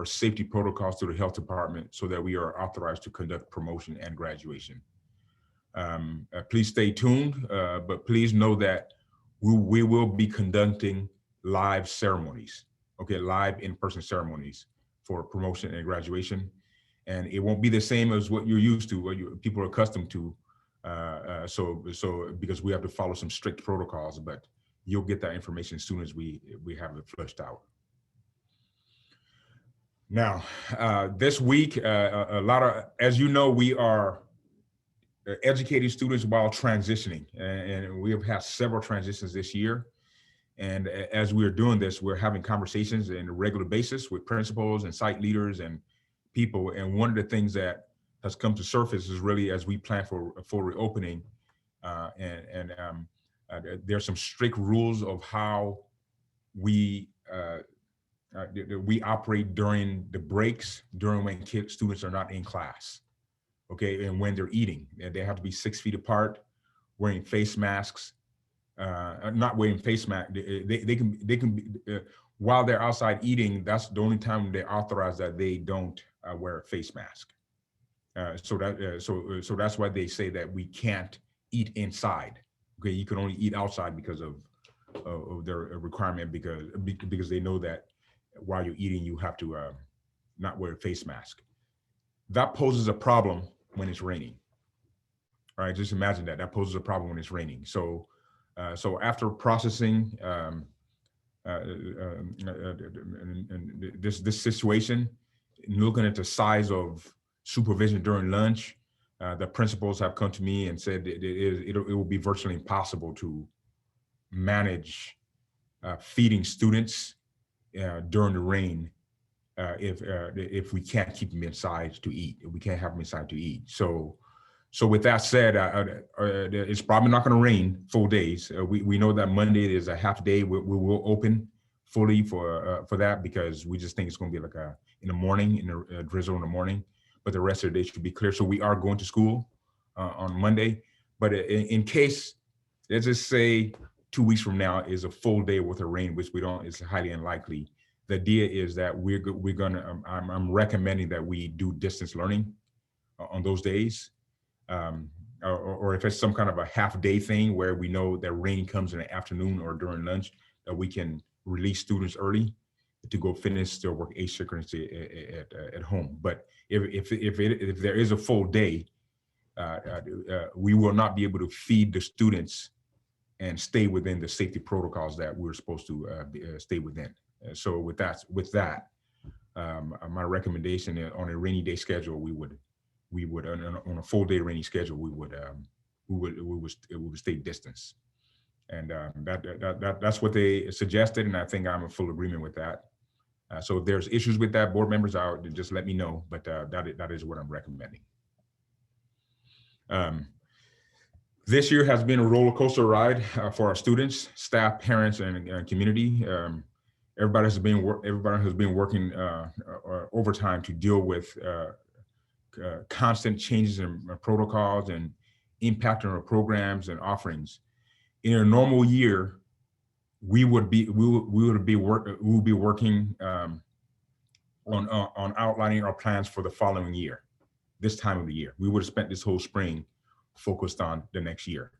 K: safety protocols to the health department so that we are authorized to conduct promotion and graduation. Please stay tuned, but please know that we will be conducting live ceremonies, okay, live in-person ceremonies for promotion and graduation. And it won't be the same as what you're used to, what people are accustomed to. So because we have to follow some strict protocols, but you'll get that information as soon as we have it fleshed out. Now, this week, a lot of, as you know, we are educating students while transitioning, and we have had several transitions this year. And as we're doing this, we're having conversations on a regular basis with principals and site leaders and people. And one of the things that has come to surface is really as we plan for a full reopening, there's some strict rules of how we operate during the breaks, during when students are not in class, okay, and when they're eating. They have to be 6 feet apart, wearing face masks, not wearing face masks. They can be, while they're outside eating, that's the only time they authorize that they don't wear a face mask. So that's why they say that we can't eat inside. Okay, you can only eat outside because of their requirement, because they know that while you're eating, you have to not wear a face mask. That poses a problem when it's raining. All right, just imagine that poses a problem when it's raining. So after processing this situation, looking at the size of supervision during lunch, the principals have come to me and said it will be virtually impossible to manage feeding students during the rain if we can't keep them inside to eat. If we can't have them inside to eat. So with that said, it's probably not going to rain full days. We know that Monday is a half day. We will open fully for that, because we just think it's going to be like in the morning, in a drizzle in the morning, but the rest of the day should be clear. So we are going to school on Monday, but in case, let's just say 2 weeks from now is a full day worth of rain, which it's highly unlikely. The idea is that we're gonna, I'm recommending that we do distance learning on those days. or if it's some kind of a half-day thing where we know that rain comes in the afternoon or during lunch, that we can release students early to go finish their work asynchronously at home. But if there is a full day, we will not be able to feed the students and stay within the safety protocols that we're supposed to stay within. So with that, my recommendation on a rainy day schedule, we would on a full day rainy schedule, we would stay distance. And that's what they suggested, and I think I'm in full agreement with that. So if there's issues with that, board members, just let me know, but that is what I'm recommending. This year has been a roller coaster ride for our students, staff, parents, and community. Everybody has been working overtime to deal with constant changes in protocols and impact on our programs and offerings. In a normal year, we would be working on outlining our plans for the following year. This time of the year, we would have spent this whole spring focused on the next year,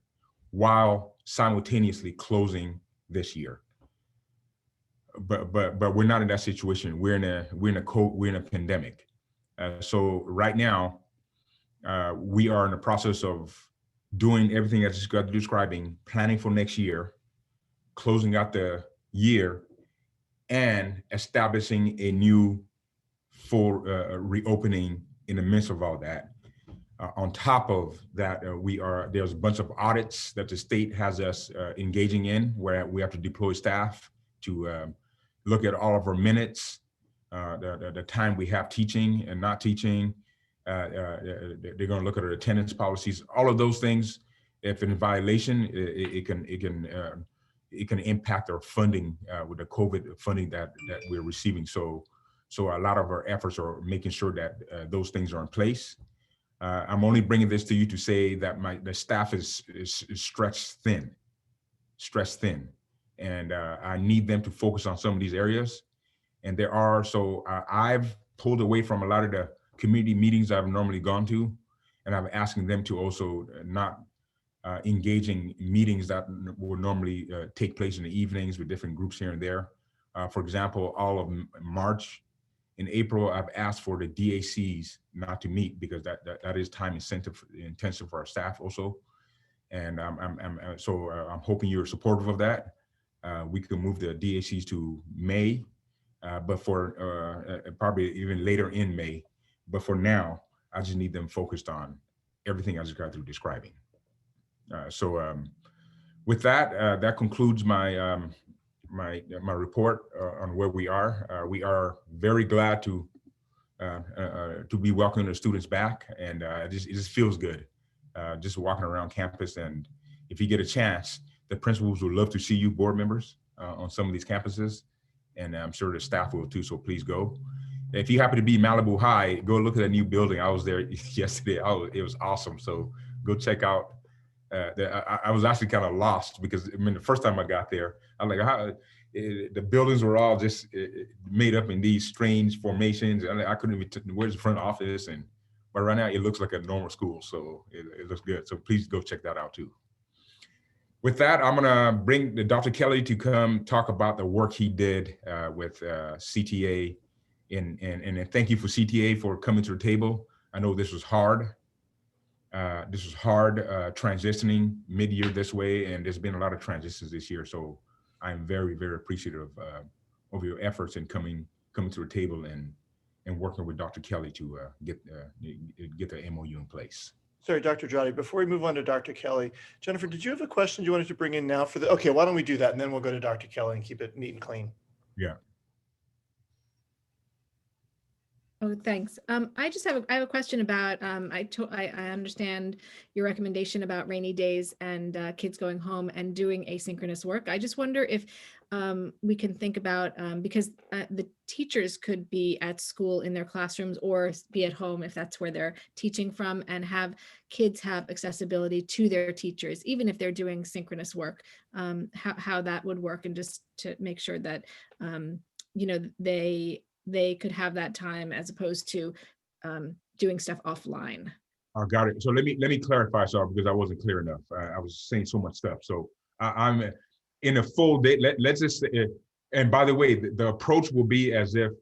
K: while simultaneously closing this year. But we're not in that situation. We're in a pandemic. So right now, we are in the process of doing everything I just got describing, planning for next year, closing out the year, and establishing a new full reopening in the midst of all that. On top of that, there's a bunch of audits that the state has us engaging in, where we have to deploy staff to look at all of our minutes, the time we have teaching and not teaching. They're going to look at our attendance policies. All of those things, if in violation, it can impact our funding with the COVID funding that we're receiving. So a lot of our efforts are making sure that those things are in place. I'm only bringing this to you to say that the staff is stretched thin, and I need them to focus on some of these areas. And I've pulled away from a lot of the community meetings I've normally gone to, and I'm asking them to also not engaging meetings that would normally take place in the evenings with different groups here and there. For example, all of March. In April, I've asked for the DACs not to meet because that is time intensive for our staff also. And I'm hoping you're supportive of that. We can move the DACs to May, but for probably even later in May. But for now, I just need them focused on everything I just got through describing. With that, that concludes my my report on where we are. We are very glad to be welcoming the students back, and it just feels good just walking around campus. And if you get a chance, the principals would love to see you, board members, on some of these campuses, and I'm sure the staff will too. So please go. If you happen to be Malibu High, go look at a new building. I was there yesterday. It was awesome. So go check out. I was actually kind of lost because the first time I got there, I'm like, the buildings were all just made up in these strange formations. And I couldn't even where's the front office? But right now it looks like a normal school. So it looks good. So please go check that out too. With that, I'm gonna bring Dr. Kelly to come talk about the work he did with CTA. And thank you for CTA for coming to the table. I know this was hard. Transitioning mid-year this way, and there's been a lot of transitions this year. So I'm very, very appreciative of your efforts in coming to the table and working with Dr. Kelly to get the MOU in place.
A: Sorry, Dr. Drotti, before we move on to Dr. Kelly, Jennifer, did you have a question you wanted to bring in now for the, okay, why don't we do that? And then we'll go to Dr. Kelly and keep it neat and clean.
K: Yeah.
H: Oh, thanks. I have a question about, I understand your recommendation about rainy days and kids going home and doing asynchronous work. I just wonder if we can think about, because the teachers could be at school in their classrooms or be at home if that's where they're teaching from, and have kids have accessibility to their teachers, even if they're doing synchronous work, how that would work, and just to make sure that, they could have that time as opposed to doing stuff offline.
K: I got it. So let me clarify, sorry, because I wasn't clear enough. I was saying so much stuff. So I'm in a full day. Let's just, and by the way, the approach will be as if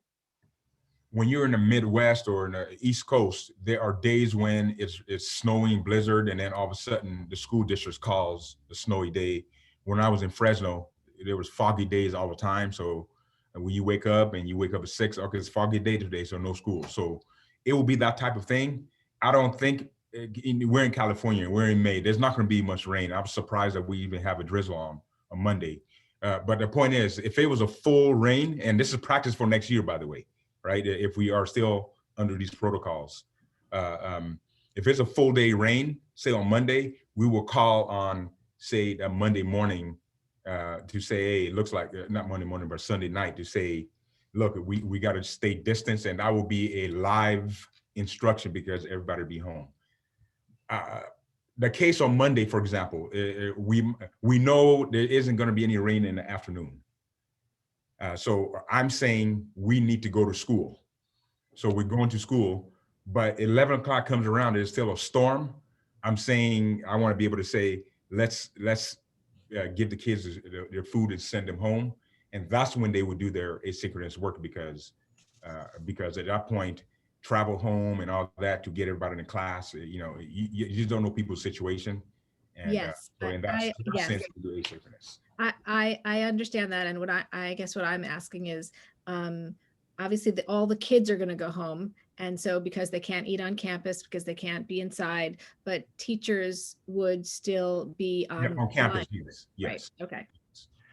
K: when you're in the Midwest or in the East Coast, there are days when it's snowing, blizzard, and then all of a sudden the school district calls the snowy day. When I was in Fresno, there was foggy days all the time. So when you wake up at 6, okay, it's foggy day today, so no school. So it will be that type of thing. I don't think we're in California, we're in May. There's not going to be much rain. I was surprised that we even have a drizzle on Monday. But the point is, if it was a full rain, and this is practice for next year, by the way, right? If we are still under these protocols, if it's a full day rain, say on Monday, we will call on, say, a Monday morning to say, hey, it looks like, not Monday morning, but Sunday night to say, look, we got to stay distance, and that will be a live instruction because everybody will be home. The case on Monday, for example, we know there isn't going to be any rain in the afternoon. So I'm saying we need to go to school. So we're going to school, but 11 o'clock comes around, there's still a storm. I'm saying I want to be able to say, let's give the kids their food and send them home. And that's when they would do their asynchronous work because at that point, travel home and all that to get everybody in the class, you just don't know people's situation. And
H: Yes,
K: so in that
H: yes.
K: sense, we do asynchronous.
H: I understand that. And what I guess what I'm asking is, obviously all the kids are going to go home. And so because they can't eat on campus, because they can't be inside, but teachers would still be
K: on campus, yes.
H: Right. Okay.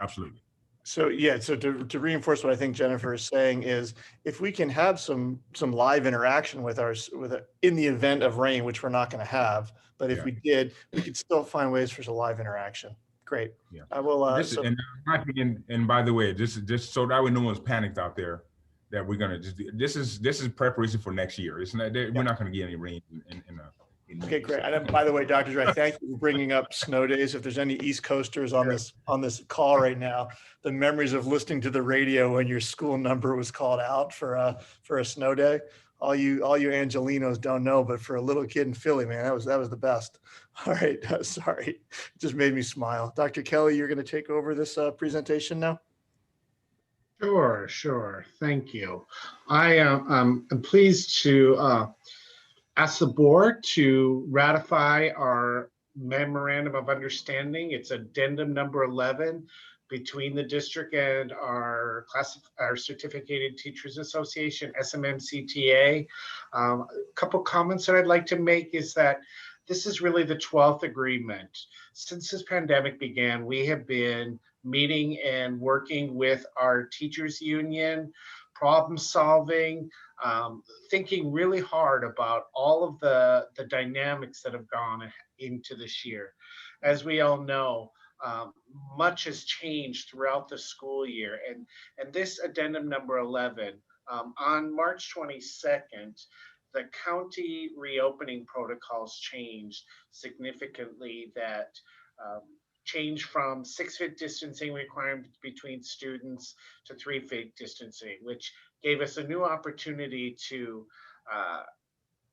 K: Absolutely.
A: So yeah, so to reinforce what I think Jennifer is saying is, if we can have some live interaction in the event of rain, which we're not going to have, but if we did, we could still find ways for some live interaction. Great.
K: Yeah.
A: I will.
K: And my opinion, and by the way, just so that way no one's panicked out there, that we're gonna this is preparation for next year. It's not we're not going to get any rain in
A: Okay, great. And by the way, Dr. Dre, thank you for bringing up snow days. If there's any East Coasters on this call right now, the memories of listening to the radio when your school number was called out for a snow day. All you Angelinos don't know, but for a little kid in Philly, man, that was the best. All right, sorry, it just made me smile. Dr. Kelly, you're going to take over this presentation now.
J: Sure. Thank you. I am pleased to ask the board to ratify our memorandum of understanding. It's addendum number 11 between the district and our Certificated Teachers Association, SMMCTA. A couple comments that I'd like to make is that this is really the 12th agreement. Since this pandemic began, we have been meeting and working with our teachers union, problem solving, thinking really hard about all of the dynamics that have gone into this year. As we all know, much has changed throughout the school year. And this addendum number 11, on March 22nd, the county reopening protocols changed significantly, that changed from 6-foot distancing requirements between students to 3-foot distancing, which gave us a new opportunity to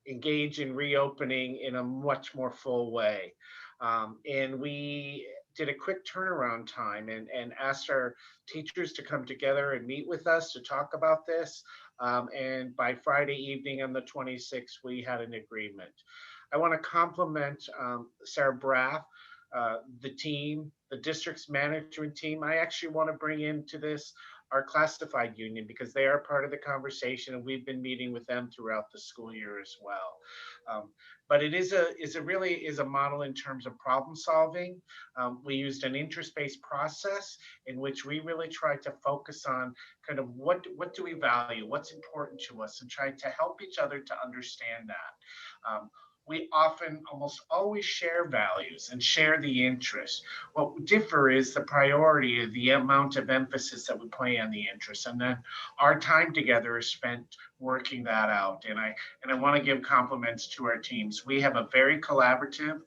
J: engage in reopening in a much more full way. And we did a quick turnaround time and asked our teachers to come together and meet with us to talk about this. And by Friday evening on the 26th, we had an agreement. I want to compliment Sarah Braff, the team, the district's management team. I actually want to bring into this our classified union because they are part of the conversation, and we've been meeting with them throughout the school year as well. But it really is a model in terms of problem solving. We used an interest-based process in which we really tried to focus on kind of what do we value, what's important to us, and try to help each other to understand that. We often almost always share values and share the interests. What differ is the priority of the amount of emphasis that we play on the interests. And then our time together is spent working that out. And I want to give compliments to our teams. We have a very collaborative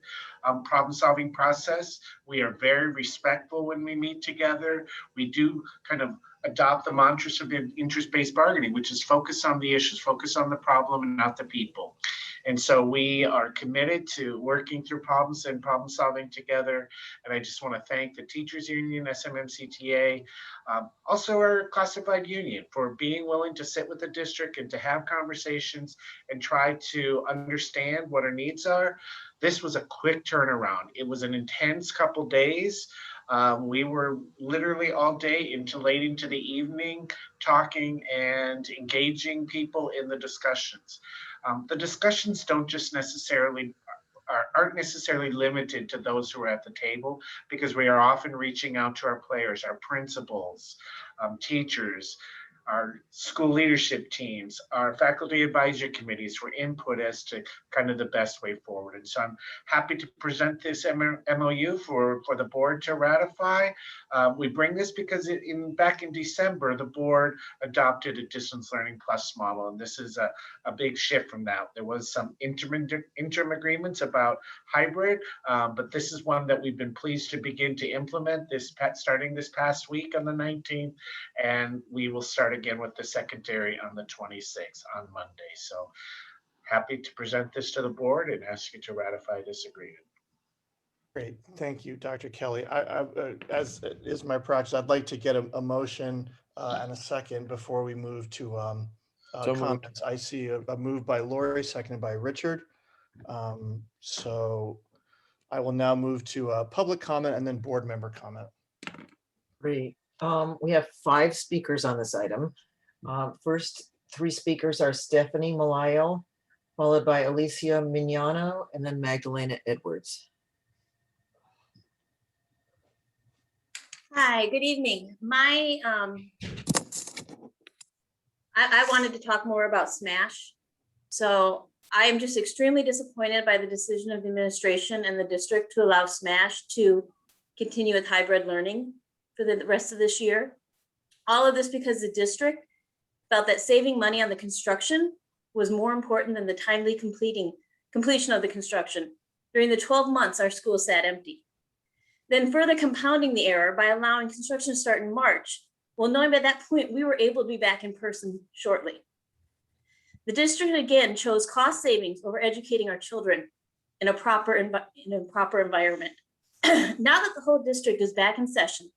J: problem solving process. We are very respectful when we meet together. We do kind of adopt the mantras of interest-based bargaining, which is focus on the issues, focus on the problem and not the people. And so we are committed to working through problems and problem solving together. And I just want to thank the Teachers Union, SMMCTA, also our classified union, for being willing to sit with the district and to have conversations and try to understand what our needs are. This was a quick turnaround. It was an intense couple days. We were literally all day into late into the evening talking and engaging people in the discussions. The discussions don't just necessarily aren't necessarily limited to those who are at the table, because we are often reaching out to our players, our principals, teachers, our school leadership teams, our faculty advisory committees for input as to kind of the best way forward. And so I'm happy to present this MOU for the board to ratify. We bring this because back in December, the board adopted a distance learning plus model, and this is a big shift from that. There was some interim agreements about hybrid, but this is one that we've been pleased to begin to implement starting this past week on the 19th, and we will start again with the secondary on the 26th on Monday. So happy to present this to the board and ask you to ratify this agreement.
A: Great, thank you, Dr. Kelly. As is my practice, I'd like to get a motion and a second before we move to comments. I see a move by Lori, seconded by Richard. So I will now move to public comment and then board member comment.
D: Great. We have 5 speakers on this item. First 3 speakers are Stephanie Malayo, followed by Alicia Mignano, and then Magdalena Edwards.
O: Hi, good evening. I wanted to talk more about SMASH. So I am just extremely disappointed by the decision of the administration and the district to allow SMASH to continue with hybrid learning for the rest of this year. All of this because the district felt that saving money on the construction was more important than the timely completion of the construction. During the 12 months, our school sat empty. Then further compounding the error by allowing construction to start in March, well, knowing by that point we were able to be back in person shortly. The district again chose cost savings over educating our children in a proper environment. Now that the whole district is back in session,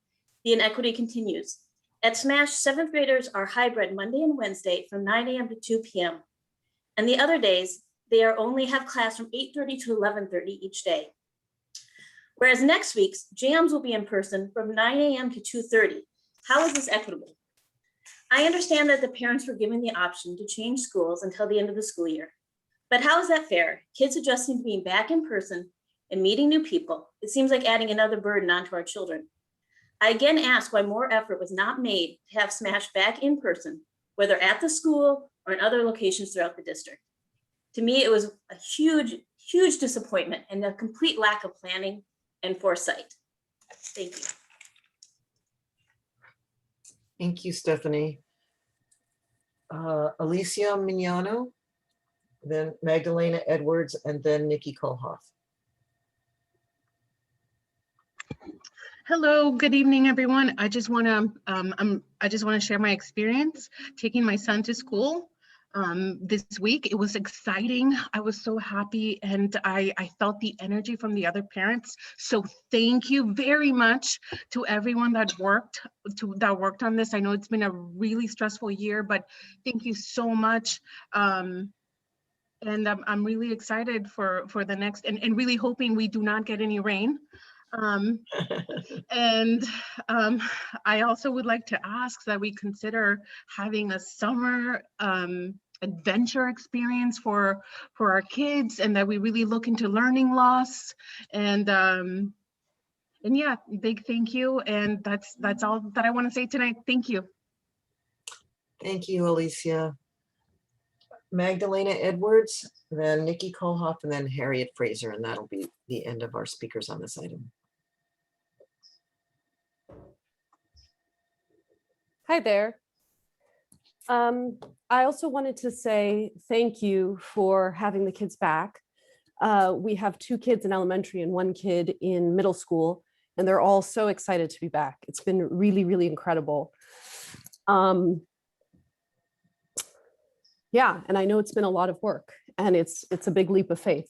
O: the inequity continues. At SMASH, 7th graders are hybrid Monday and Wednesday from 9 a.m. to 2 p.m. And the other days, they only have class from 8:30 to 11:30 each day. Whereas next week's jams will be in person from 9 a.m. to 2:30. How is this equitable? I understand that the parents were given the option to change schools until the end of the school year. But how is that fair? Kids adjusting to being back in person and meeting new people. It seems like adding another burden onto our children. I again ask why more effort was not made to have SMASH back in person, whether at the school or in other locations throughout the district. To me, it was a huge, huge disappointment and a complete lack of planning and foresight. Thank you.
D: Thank you, Stephanie. Alicia Mignano, then Magdalena Edwards, and then Nikki Kohlhoff.
V: Hello, good evening, everyone. I just want to share my experience taking my son to school this week. It was exciting. I was so happy, and I felt the energy from the other parents. So thank you very much to everyone that worked on this. I know it's been a really stressful year, but thank you so much. And I'm really excited for the next, and really hoping we do not get any rain. I also would like to ask that we consider having a summer adventure experience for our kids, and that we really look into learning loss. And yeah, big thank you. And that's all that I want to say tonight. Thank you.
D: Thank you, Alicia. Magdalena Edwards, then Nikki Kohlhoff, and then Harriet Fraser, and that'll be the end of our speakers on this item.
W: Hi there. I also wanted to say thank you for having the kids back. We have 2 kids in elementary and 1 kid in middle school, and they're all so excited to be back. It's been really, really incredible. Yeah, and I know it's been a lot of work. and it's a big leap of faith.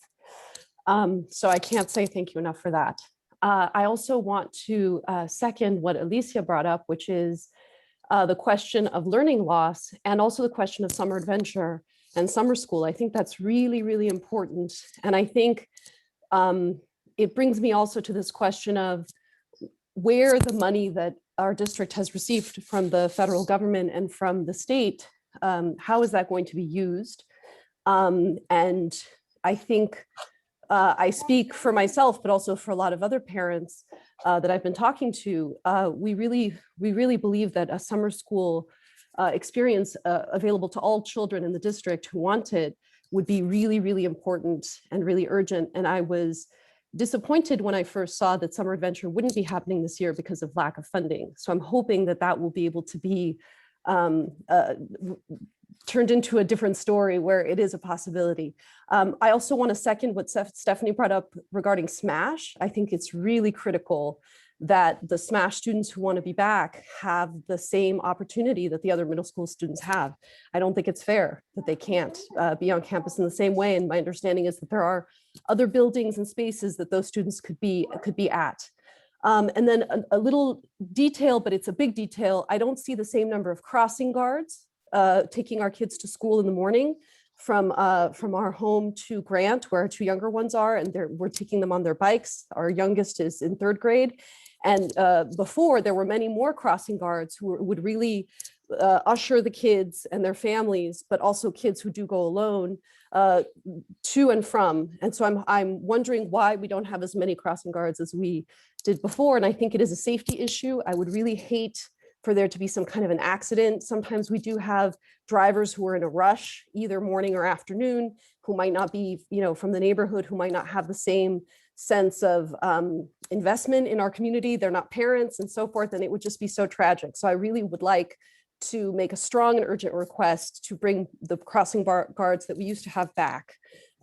W: So I can't say thank you enough for that. I also want to second what Alicia brought up, which is the question of learning loss and also the question of summer adventure and summer school. I think that's really, really important. And I think it brings me also to this question of where the money that our district has received from the federal government and from the state, how is that going to be used? And I think I speak for myself, but also for a lot of other parents that I've been talking to. We really believe that a summer school experience available to all children in the district who want it would be really, really important and really urgent. And I was disappointed when I first saw that summer adventure wouldn't be happening this year because of lack of funding. So I'm hoping that that will be able to be turned into a different story where it is a possibility. I also want to second what Stephanie brought up regarding SMASH. I think it's really critical that the SMASH students who want to be back have the same opportunity that the other middle school students have. I don't think it's fair that they can't be on campus in the same way. And my understanding is that there are other buildings and spaces that those students could be at. And then a little detail, but it's a big detail. I don't see the same number of crossing guards taking our kids to school in the morning from our home to Grant, where our two younger ones are, and we're taking them on their bikes. Our youngest is in 3rd grade. And before, there were many more crossing guards who would really usher the kids and their families, but also kids who do go alone to and from. And so I'm wondering why we don't have as many crossing guards as we did before. And I think it is a safety issue. I would really hate for there to be some kind of an accident. Sometimes we do have drivers who are in a rush, either morning or afternoon, who might not be, from the neighborhood, who might not have the same sense of investment in our community. They're not parents and so forth, and it would just be so tragic. So I really would like to make a strong and urgent request to bring the crossing guards that we used to have back.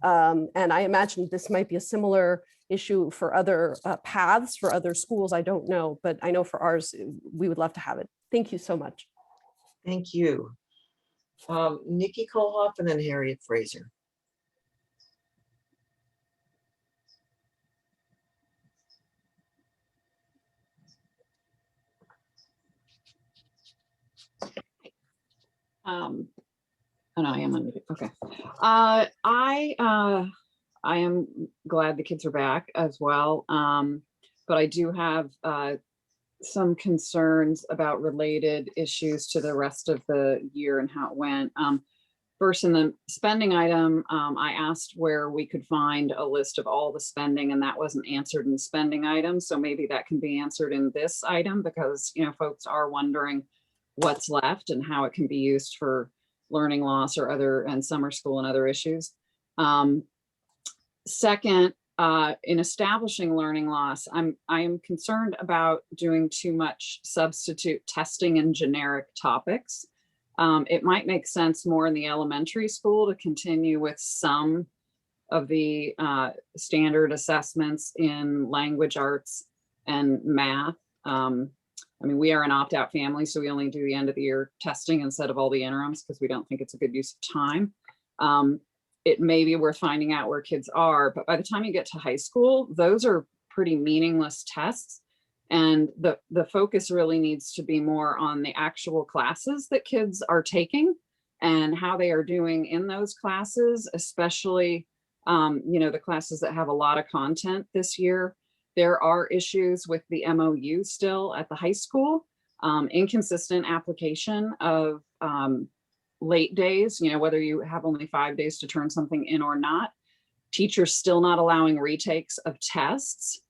W: And I imagine this might be a similar issue for other paths, for other schools. I don't know, but I know for ours, we would love to have it. Thank you so much.
D: Thank you. Nikki Kohlhoff and then Harriet Fraser.
F: Oh, no, I am unmuted. Okay. I am glad the kids are back as well. But I do have some concerns about related issues to the rest of the year and how it went. First, in the spending item, I asked where we could find a list of all the spending, and that wasn't answered in the spending item. So maybe that can be answered in this item, because folks are wondering what's left and how it can be used for learning loss or and summer school and other issues. Second, in establishing learning loss, I am concerned about doing too much substitute testing in generic topics. It might make sense more in the elementary school to continue with some of the standard assessments in language arts and math. We are an opt-out family, so we only do the end of the year testing instead of all the interims because we don't think it's a good use of time. It may be worth finding out where kids are, but by the time you get to high school, those are pretty meaningless tests. And the focus really needs to be more on the actual classes that kids are taking and how they are doing in those classes, especially, the classes that have a lot of content this year. There are issues with the MOU still at the high school, inconsistent application of late days, whether you have only 5 days to turn something in or not. Teachers still not allowing retakes of tests,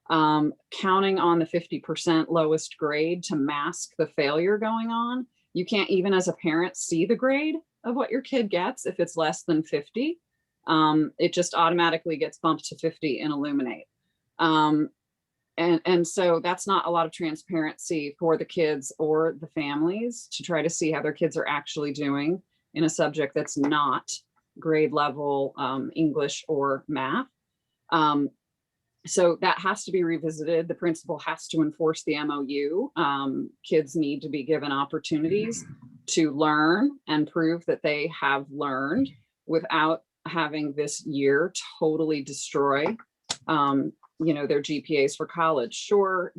F: counting on the 50% lowest grade to mask the failure going on. You can't even as a parent see the grade of what your kid gets if it's less than 50. It just automatically gets bumped to 50 in Illuminate. And so that's not a lot of transparency for the kids or the families to try to see how their kids are actually doing in a subject that's not grade level English or math. So that has to be revisited. The principal has to enforce the MOU. Kids need to be given opportunities to learn and prove that they have learned without having this year totally destroy, their GPAs for college. Sure,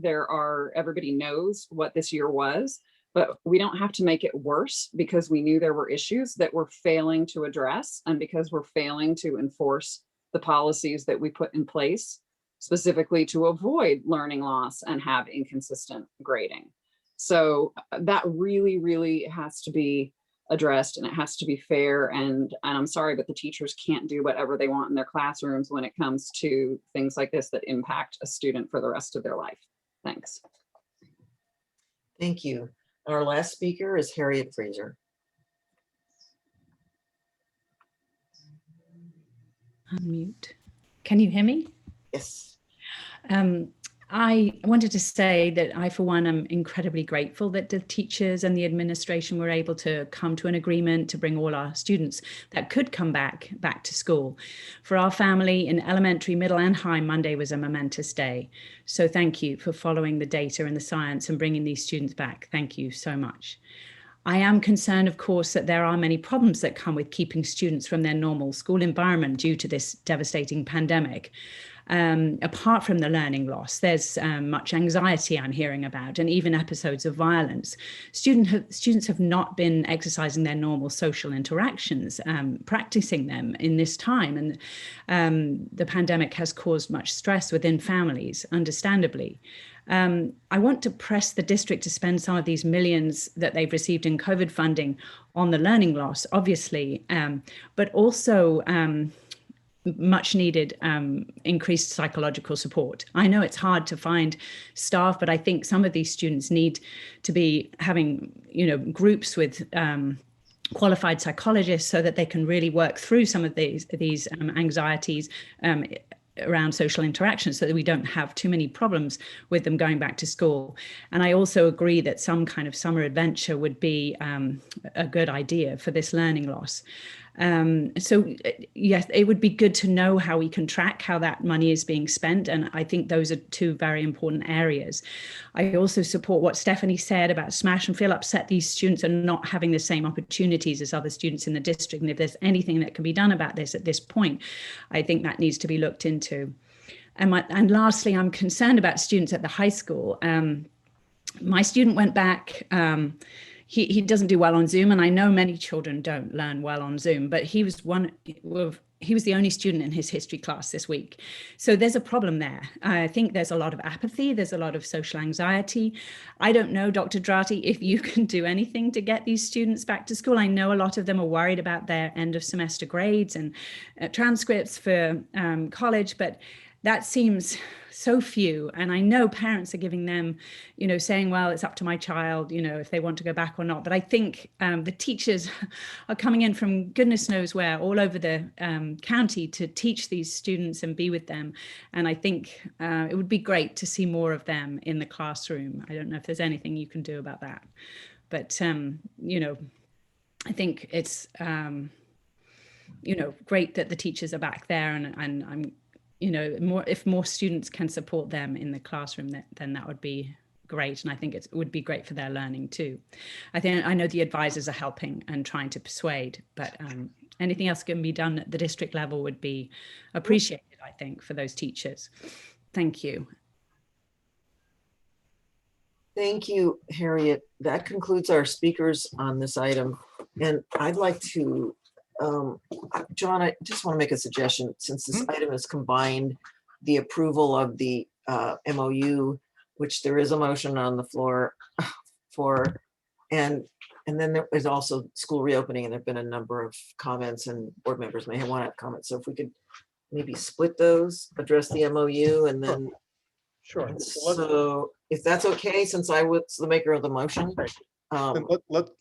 F: everybody knows what this year was, but we don't have to make it worse because we knew there were issues that we're failing to address and because we're failing to enforce the policies that we put in place specifically to avoid learning loss and have inconsistent grading. So that really, really has to be addressed, and it has to be fair. And I'm sorry, but the teachers can't do whatever they want in their classrooms when it comes to things like this that impact a student for the rest of their life. Thanks.
D: Thank you. Our last speaker is Harriet Fraser.
M: Unmute. Can you hear me?
D: Yes.
M: I wanted to say that I, for one, am incredibly grateful that the teachers and the administration were able to come to an agreement to bring all our students that could come back to school. For our family in elementary, middle and high, Monday was a momentous day. So thank you for following the data and the science and bringing these students back. Thank you so much. I am concerned, of course, that there are many problems that come with keeping students from their normal school environment due to this devastating pandemic. Apart from the learning loss, there's much anxiety I'm hearing about, and even episodes of violence. Students have not been exercising their normal social interactions, practicing them in this time, and the pandemic has caused much stress within families, understandably. I want to press the district to spend some of these millions that they've received in COVID funding on the learning loss, obviously, but also much needed increased psychological support. I know it's hard to find staff, but I think some of these students need to be having, groups with qualified psychologists so that they can really work through some of these anxieties around social interaction, so that we don't have too many problems with them going back to school. And I also agree that some kind of summer adventure would be a good idea for this learning loss. So yes, it would be good to know how we can track how that money is being spent. And I think those are two very important areas. I also support what Stephanie said about SMASH and feel upset these students are not having the same opportunities as other students in the district. And if there's anything that can be done about this at this point, I think that needs to be looked into. And lastly, I'm concerned about students at the high school. My student went back. He doesn't do well on Zoom, and I know many children don't learn well on Zoom, but he was the only student in his history class this week. So there's a problem there. I think there's a lot of apathy. There's a lot of social anxiety. I don't know, Dr. Drati, if you can do anything to get these students back to school. I know a lot of them are worried about their end of semester grades and transcripts for college, but that seems so few. And I know parents are giving them, saying, well, it's up to my child, if they want to go back or not. But I think the teachers are coming in from goodness knows where, all over the county, to teach these students and be with them. And I think it would be great to see more of them in the classroom. I don't know if there's anything you can do about that. But, I think it's, great that the teachers are back there, and I'm, if more students can support them in the classroom, then that would be great. And I think it would be great for their learning too. I know the advisors are helping and trying to persuade, but anything else can be done at the district level would be appreciated, I think, for those teachers. Thank you.
D: Thank you, Harriet. That concludes our speakers on this item. And I'd like to John, I just want to make a suggestion, since this item is combined, the approval of the MOU, which there is a motion on the floor for, and then there is also school reopening, and there've been a number of comments, and board members may want to have comments. So if we could maybe split those, address the MOU, and then
A: Sure.
D: So if that's okay, since I was the maker of the motion.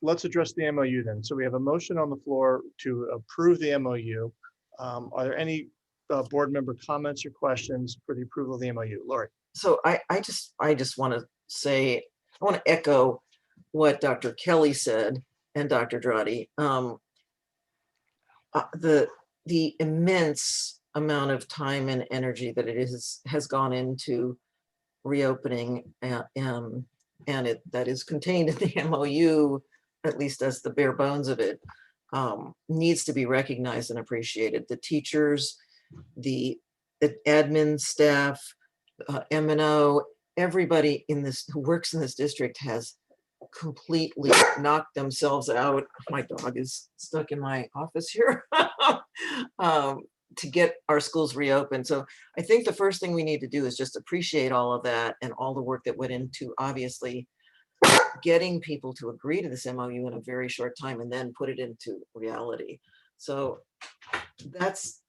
A: Let's address the MOU then. So we have a motion on the floor to approve the MOU. Are there any board member comments or questions for the approval of the MOU? Lori.
D: So I just want to say, I want to echo what Dr. Kelly said and Dr. Drati. The immense amount of time and energy that has gone into reopening, and that is contained in the MOU, at least as the bare bones of it. needs to be recognized and appreciated. The teachers, the admin staff, M&O, everybody in this who works in this district has completely knocked themselves out. My dog is stuck in my office here. To get our schools reopened. So I think the first thing we need to do is just appreciate all of that and all the work that went into obviously getting people to agree to this MOU in a very short time and then put it into reality. So that's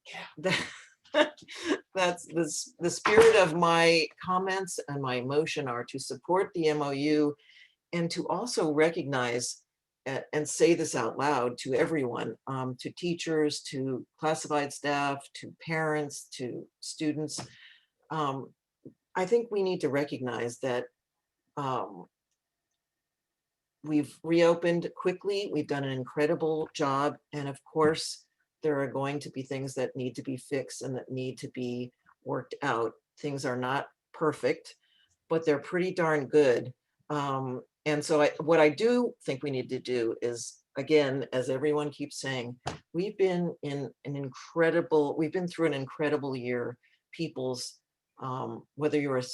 D: that's the spirit of my comments and my motion are to support the MOU and to also recognize and say this out loud to everyone, to teachers, to classified staff, to parents, to students. I think we need to recognize that we've reopened quickly. We've done an incredible job. And of course, there are going to be things that need to be fixed and that need to be worked out. Things are not perfect, but they're pretty darn good. And so what I do think we need to do is, again, as everyone keeps saying, we've been through an incredible year. People's, whether you're a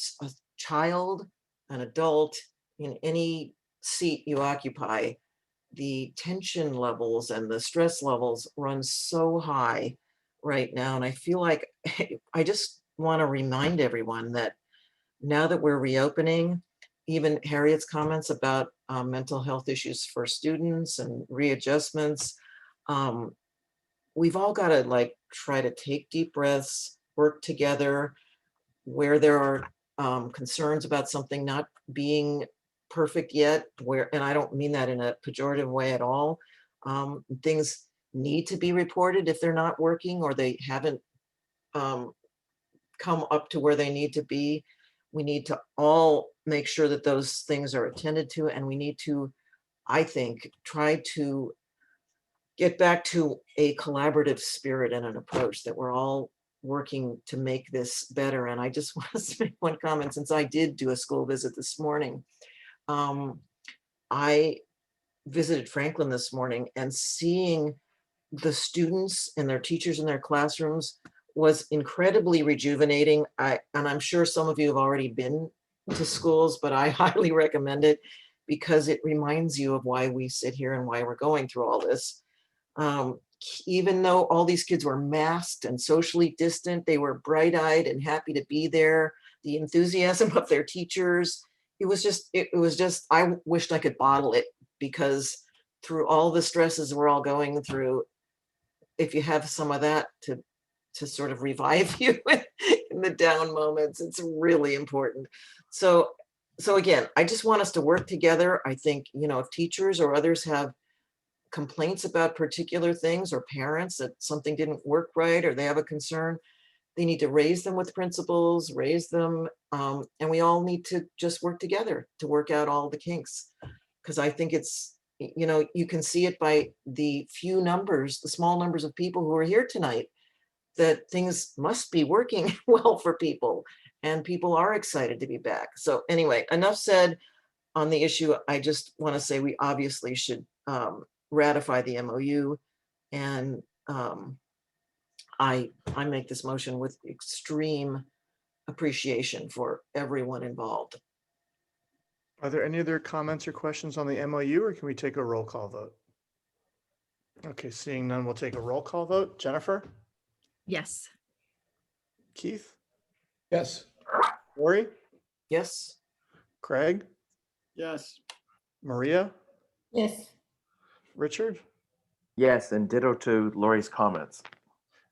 D: child, an adult, in any seat you occupy, the tension levels and the stress levels run so high right now. And I feel like I just want to remind everyone that now that we're reopening, even Harriet's comments about mental health issues for students and readjustments, we've all got to try to take deep breaths, work together. Where there are concerns about something not being perfect yet, and I don't mean that in a pejorative way at all, things need to be reported if they're not working or they haven't come up to where they need to be. We need to all make sure that those things are attended to, and we need to, I think, try to get back to a collaborative spirit and an approach that we're all working to make this better. And I just want to make one comment, since I did do a school visit this morning. I visited Franklin this morning, and seeing the students and their teachers in their classrooms was incredibly rejuvenating. And I'm sure some of you have already been to schools, but I highly recommend it because it reminds you of why we sit here and why we're going through all this. Even though all these kids were masked and socially distant, they were bright-eyed and happy to be there. The enthusiasm of their teachers, it was just, I wished I could bottle it, because through all the stresses we're all going through, if you have some of that to sort of revive you in the down moments, it's really important. So again, I just want us to work together. I think, if teachers or others have complaints about particular things, or parents that something didn't work right, or they have a concern, they need to raise them with principals, raise them, and we all need to just work together to work out all the kinks. Because I think it's, you can see it by the small numbers of people who are here tonight, that things must be working well for people, and people are excited to be back. So anyway, enough said on the issue. I just want to say we obviously should ratify the MOU, and I make this motion with extreme appreciation for everyone involved.
A: Are there any other comments or questions on the MOU, or can we take a roll call vote? Okay, seeing none, we'll take a roll call vote. Jennifer?
H: Yes.
A: Keith?
T: Yes.
A: Lori?
D: Yes.
A: Craig?
C: Yes.
A: Maria?
E: Yes.
A: Richard?
S: Yes, and ditto to Lori's comments.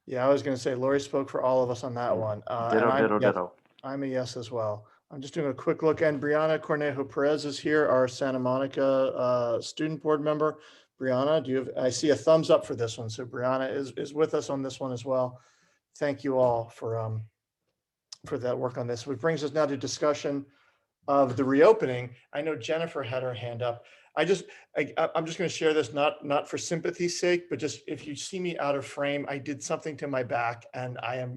A: Yeah, I was going to say Lori spoke for all of us on that one.
S: Ditto.
A: I'm a yes as well. I'm just doing a quick look, and Brianna Cornejo Perez is here, our Santa Monica student board member. Brianna, I see a thumbs up for this one. So Brianna is with us on this one as well. Thank you all for that work on this, which brings us now to discussion of the reopening. I know Jennifer had her hand up. I'm just going to share this, not for sympathy's sake, but just if you see me out of frame, I did something to my back and I am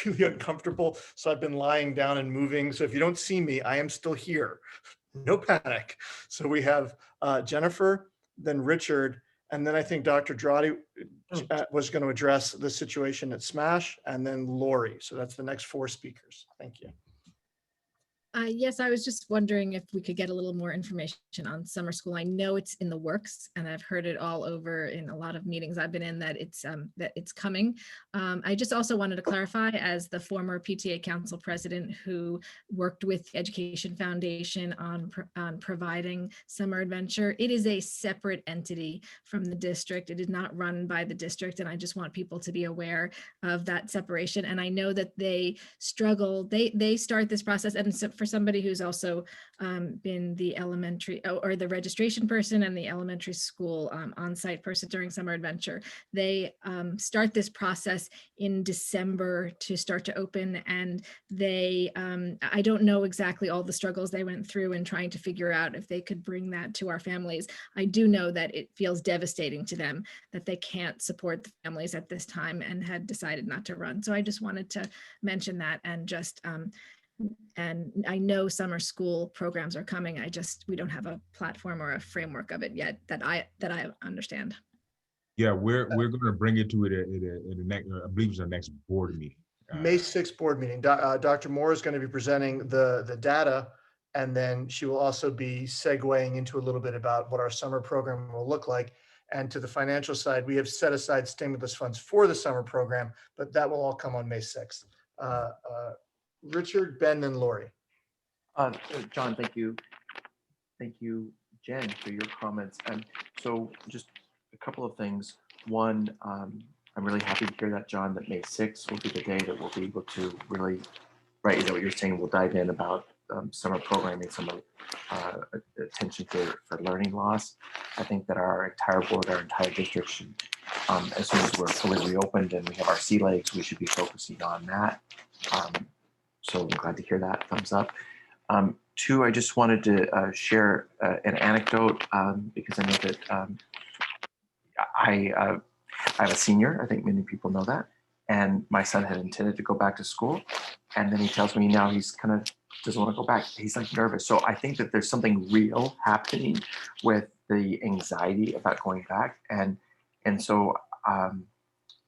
A: really uncomfortable. So I've been lying down and moving. So if you don't see me, I am still here. No panic. So we have Jennifer, then Richard, And then I think Dr. Drotti was going to address the situation at Smash, and then Lori. So that's the next 4 speakers. Thank you.
H: Yes, I was just wondering if we could get a little more information on summer school. I know it's in the works, and I've heard it all over in a lot of meetings I've been in that it's coming. I just also wanted to clarify, as the former PTA Council president who worked with the Education Foundation on providing summer adventure, it is a separate entity from the district. It is not run by the district, and I just want people to be aware of that separation. And I know that they struggle. They start this process, and so for somebody who's also been the elementary or the registration person and the elementary school on-site person during summer adventure, they start this process in December to start to open, and they I don't know exactly all the struggles they went through in trying to figure out if they could bring that to our families. I do know that it feels devastating to them that they can't support the families at this time and had decided not to run. So I just wanted to mention that, and just and I know summer school programs are coming. We don't have a platform or a framework of it yet that I understand.
K: Yeah, we're going to bring it to it at the next, I believe it's our next board meeting.
A: May 6th board meeting. Dr. Moore is going to be presenting the data, and then she will also be segueing into a little bit about what our summer program will look like. And to the financial side, we have set aside stimulus funds for the summer program, but that will all come on May 6th. Richard, Ben, and Lori.
S: John, thank you. Thank you, Jen, for your comments. And so just a couple of things. One, I'm really happy to hear that, John, that May 6th will be the day that we'll be able to really, right, is that what you're saying? We'll dive in about summer programming, some attention for learning loss. I think that our entire board, our entire district should, as soon as we're fully reopened and we have our sea legs, we should be focusing on that. So I'm glad to hear that. Thumbs up. 2, I just wanted to share an anecdote because I know that I have a senior. I think many people know that. And my son had intended to go back to school. And then he tells me now he's kind of doesn't want to go back. He's like nervous. So I think that there's something real happening with the anxiety about going back. And so I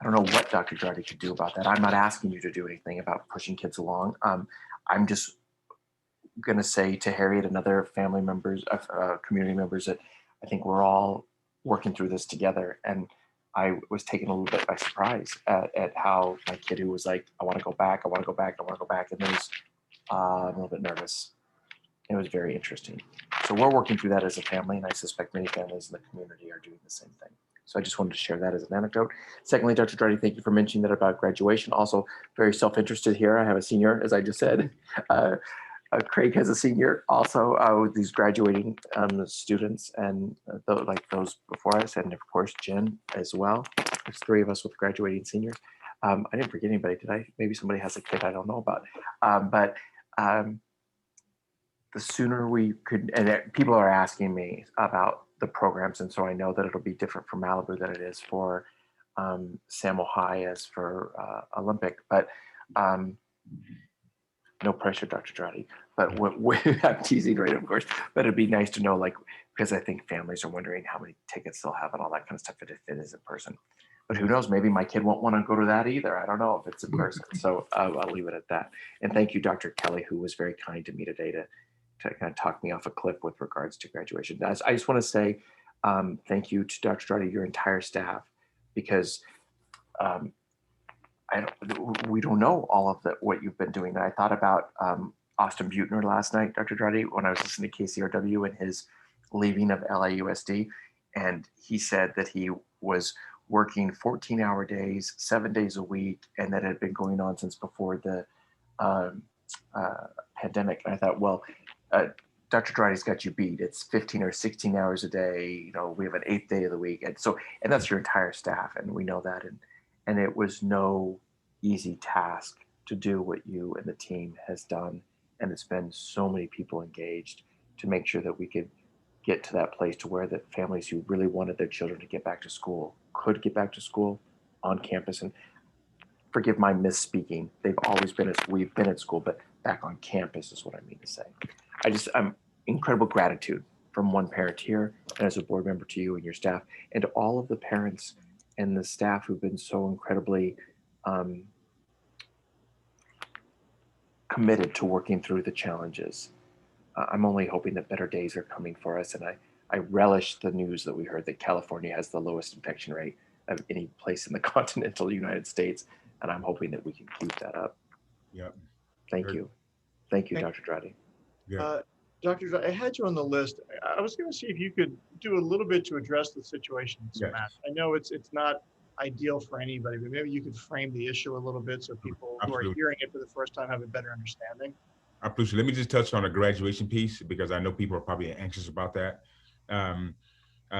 S: don't know what Dr. Jardy could do about that. I'm not asking you to do anything about pushing kids along. I'm just going to say to Harriet and other family members, community members, that I think we're all working through this together. And I was taken a little bit by surprise at how my kid, who was like, I want to go back, I want to go back, I want to go back. And then he's a little bit nervous. It was very interesting. So we're working through that as a family, and I suspect many families in the community are doing the same thing. So I just wanted to share that as an anecdote. Secondly, Dr. Jardy, thank you for mentioning that about graduation. Also very self-interested here. I have a senior, as I just said. Craig has a senior also with these graduating students, and like those before us, and of course, Jen as well. There's 3 of us with graduating seniors. I didn't forget anybody, did I? Maybe somebody has a kid I don't know about. But the sooner we could, and people are asking me about the programs, and so I know that it'll be different for Malibu than it is for Samo High as for Olympic, but no pressure, Dr. Jardy. But I'm teasing, right, of course, but it'd be nice to know, like, because I think families are wondering how many tickets they'll have and all that kind of stuff if it is in person. But who knows, maybe my kid won't want to go to that either. I don't know if it's in person. So I'll leave it at that. And thank you, Dr. Kelly, who was very kind to me today to kind of talk me off a cliff with regards to graduation. I just want to say thank you to Dr. Jardy, your entire staff, because we don't know all of what you've been doing. And I thought about Austin Butner last night, Dr. Jardy, when I was listening to KCRW and his leaving of LAUSD. And he said that he was working 14-hour days, 7 days a week, and that had been going on since before the pandemic. And I thought, well, Dr. Jardy's got you beat. It's 15 or 16 hours a day. You know, we have an 8th day of the week. And so, and that's your entire staff. And we know that. And it was no easy task to do what you and the team has done. And it's been so many people engaged to make sure that we could get to that place to where the families who really wanted their children to get back to school could get back to school on campus. And forgive my misspeaking. They've always been we've been at school, but back on campus is what I mean to say. I'm incredible gratitude from one parent here, and as a board member to you and your staff, and to all of the parents and the staff who've been so incredibly committed to working through the challenges. I'm only hoping that better days are coming for us, and I relish the news that we heard that California has the lowest infection rate of any place in the continental United States, and I'm hoping that we can keep that up.
K: Yep.
S: Thank
K: Good.
S: you. Thank you, Dr. Dradi.
A: Dr. Dradi, I had you on the list. I was going to see if you could do a little bit to address the situation in
K: Yes.
A: Smash. I know it's not ideal for anybody, but maybe you could frame the issue a little bit so people who are
K: Absolutely.
A: hearing it for the first time have a better understanding.
K: Absolutely. Let me just touch on the graduation piece because I know people are probably anxious about that.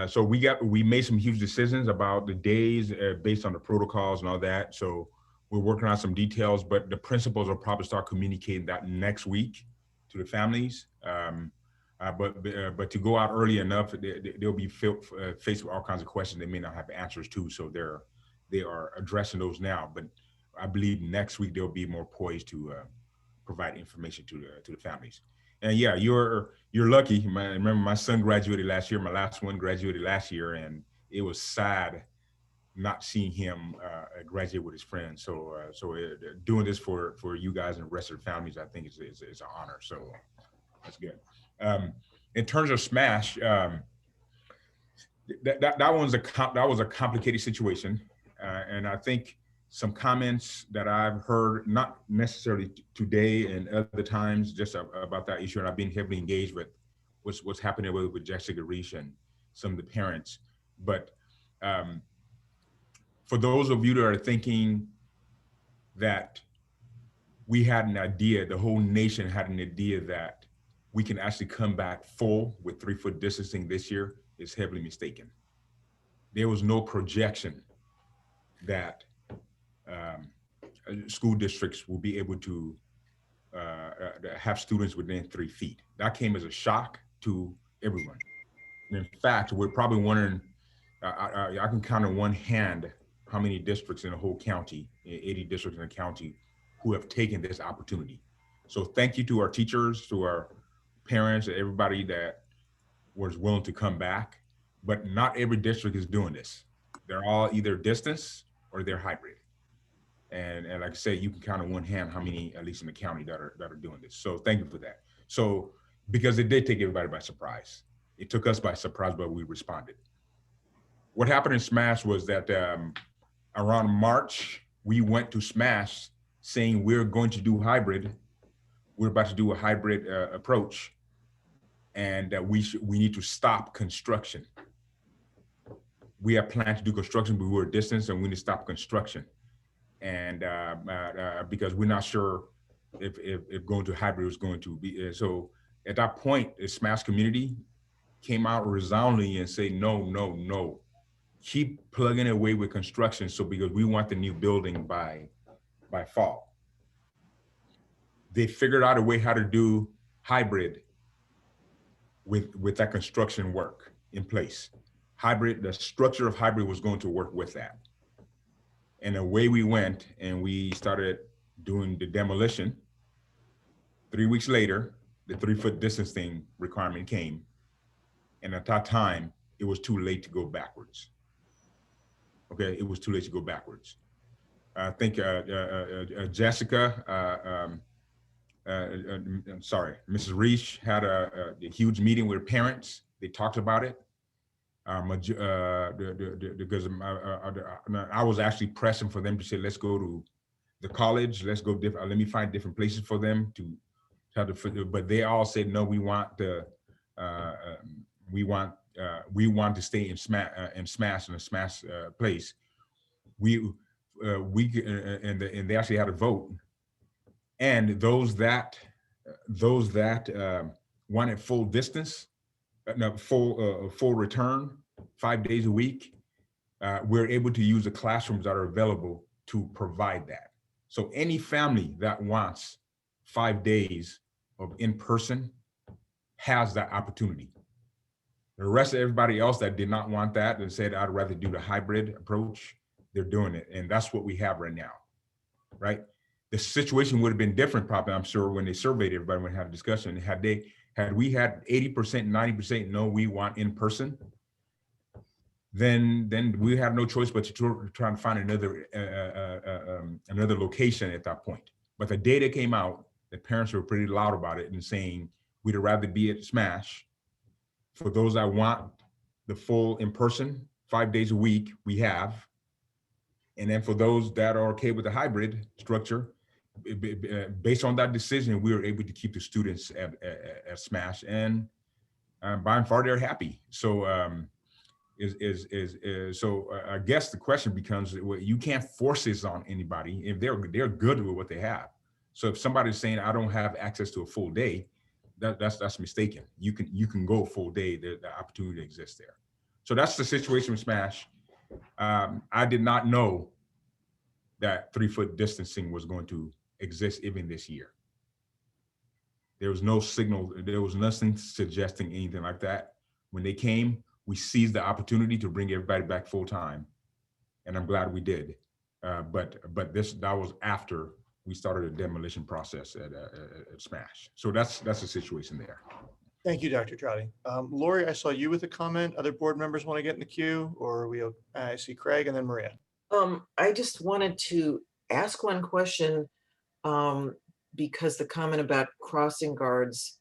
K: So we made some huge decisions about the days based on the protocols and all that. So we're working on some details, but the principals will probably start communicating that next week to the families. But to go out early enough, they'll be faced with all kinds of questions they may not have answers to. So they are addressing those now. But I believe next week they'll be more poised to provide information to the families. And yeah, you're lucky. Remember, my son graduated last year. My last one graduated last year, and it was sad not seeing him graduate with his friends. So doing this for you guys and the rest of the families, I think is an honor. So that's good. In terms of Smash, that was a complicated situation, and I think some comments that I've heard, not necessarily today and other times, just about that issue, and I've been heavily engaged with what's happening with Jessica Reich and some of the parents. But for those of you that are thinking that we had an idea, the whole nation had an idea that we can actually come back full with 3-foot distancing this year, is heavily mistaken. There was no projection that school districts will be able to have students within 3 feet. That came as a shock to everyone. And in fact, we're probably wondering, I can count on one hand how many districts in the whole county, 80 districts in the county, who have taken this opportunity. So thank you to our teachers, to our parents, everybody that was willing to come back, but not every district is doing this. They're all either distance or they're hybrid. And like I said, you can count on one hand how many, at least in the county, that are doing this. So thank you for that. So, because it did take everybody by surprise. It took us by surprise, but we responded. What happened in Smash was that around March, we went to Smash saying we're going to do hybrid. We're about to do a hybrid approach, and that we need to stop construction. We have planned to do construction, but we're distance, and we need to stop construction. And because we're not sure if going to hybrid was going to be. So at that point, the Smash community came out resoundingly and say, no, no, no. Keep plugging away with construction. So because we want the new building by fall. They figured out a way how to do hybrid with that construction work in place. Hybrid, the structure of hybrid was going to work with that. And away we went, and we started doing the demolition. 3 weeks later, the 3-foot distancing requirement came. And at that time, it was too late to go backwards. Okay, it was too late to go backwards. I think Jessica, sorry, Mrs. Reich had a huge meeting with parents. They talked about it. Because I was actually pressing for them to say, let's go to the college, let's go different, let me find different places for them to try to, but they all said, no, we want to stay in Smash in a Smash place. And they actually had a vote, and those that wanted full distance, full return, 5 days a week, we're able to use the classrooms that are available to provide that. So any family that wants 5 days of in-person has that opportunity. The rest of everybody else that did not want that and said, I'd rather do the hybrid approach, they're doing it. And that's what we have right now, right? the situation would have been different probably, I'm sure, when they surveyed everybody, when they had a discussion. Had we had 80%, 90% no, we want in person, then we have no choice but to try and find another location at that point. But the data came out, the parents were pretty loud about it and saying, we'd rather be at Smash. For those that want the full in person, 5 days a week, we have. And then for those that are okay with the hybrid structure, based on that decision, we were able to keep the students at Smash, and by and far they're happy. So I guess the question becomes, well, you can't force this on anybody if they're good with what they have. So if somebody's saying I don't have access to a full day, that's mistaken. You can go a full day. The opportunity exists there. So that's the situation with Smash. I did not know that 3-foot distancing was going to exist even this year. There was no signal. There was nothing suggesting anything like that. When they came, we seized the opportunity to bring everybody back full time, and I'm glad we did. But that was after we started a demolition process at Smash. So that's the situation there.
A: Thank you, Dr. Trotti. Lori, I saw you with a comment. Other board members want to get in the queue, or I see Craig and then Maria.
D: I just wanted to ask one question, because the comment about crossing guards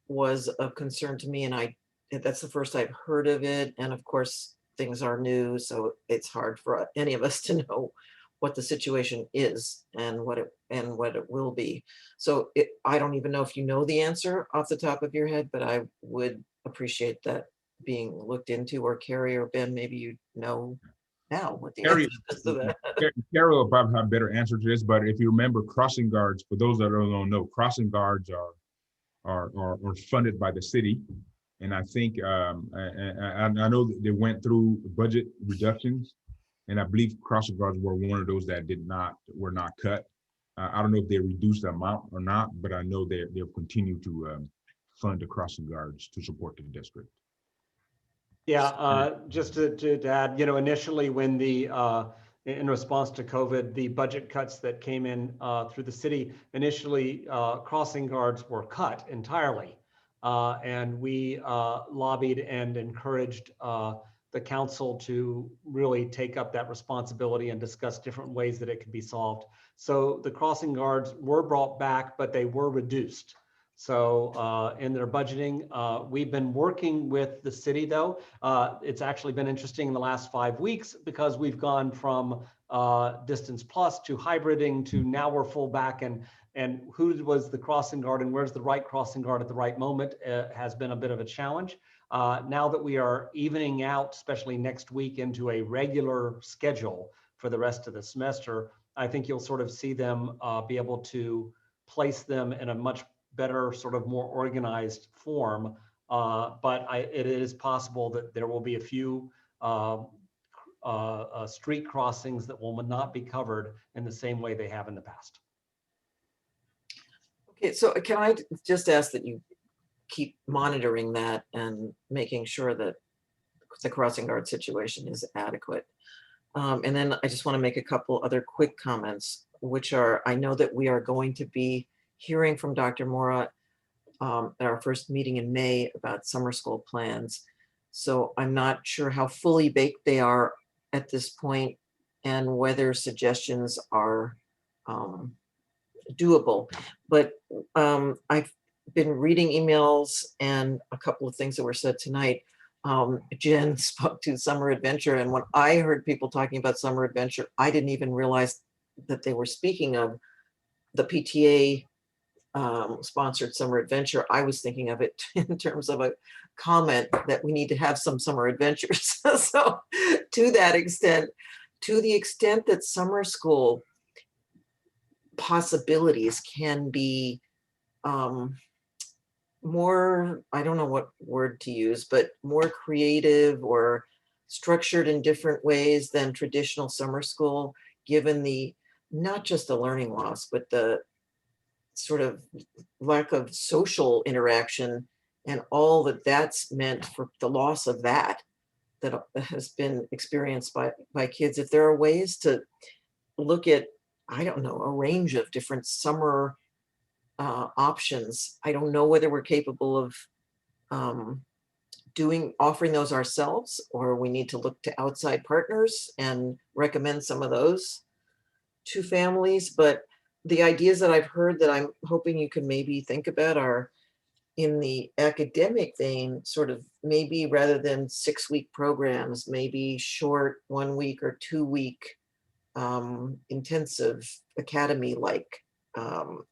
D: was of concern to me, and that's the first I've heard of it. And of course, things are new, so it's hard for any of us to know what the situation is and what it will be. So I don't even know if you know the answer off the top of your head, but I would appreciate that being looked into, or Carrie or Ben, maybe you know now what the answer is to that.
K: Carrie will probably have a better answer to this, but if you remember, crossing guards, for those that don't know, crossing guards are funded by the city. And I think, I know that they went through budget reductions, and I believe crossing guards were one of those that were not cut. I don't know if they reduced the amount or not, but I know they'll continue to fund the crossing guards to support the district.
N: Yeah, just to add, initially when in response to COVID, the budget cuts that came in through the city, initially crossing guards were cut entirely. And we lobbied and encouraged the council to really take up that responsibility and discuss different ways that it could be solved. So the crossing guards were brought back, but they were reduced. So in their budgeting, we've been working with the city though. It's actually been interesting in the last 5 weeks, because we've gone from distance plus to hybriding to now we're full back, and who was the crossing guard and where's the right crossing guard at the right moment has been a bit of a challenge. Now that we are evening out, especially next week, into a regular schedule for the rest of the semester, I think you'll sort of see them be able to place them in a much better, sort of more organized form. But it is possible that there will be a few street crossings that will not be covered in the same way they have in the past.
D: Okay, so can I just ask that you keep monitoring that and making sure that the crossing guard situation is adequate? And then I just want to make a couple other quick comments, which are, I know that we are going to be hearing from Dr. Mora at our first meeting in May about summer school plans. So I'm not sure how fully baked they are at this point and whether suggestions are doable. But I've been reading emails and a couple of things that were said tonight. Jen spoke to summer adventure, and when I heard people talking about summer adventure, I didn't even realize that they were speaking of the PTA sponsored summer adventure. I was thinking of it in terms of a comment that we need to have some summer adventures. So to that extent, to the extent that summer school possibilities can be more, I don't know what word to use, but more creative or structured in different ways than traditional summer school, given the, not just the learning loss, but the sort of lack of social interaction and all that that's meant for the loss of that has been experienced by kids. If there are ways to look at I don't know, a range of different summer options. I don't know whether we're capable of offering those ourselves, or we need to look to outside partners and recommend some of those to families. But the ideas that I've heard that I'm hoping you can maybe think about are in the academic vein, sort of maybe rather than 6-week programs, maybe short 1 week or 2-week intensive academy-like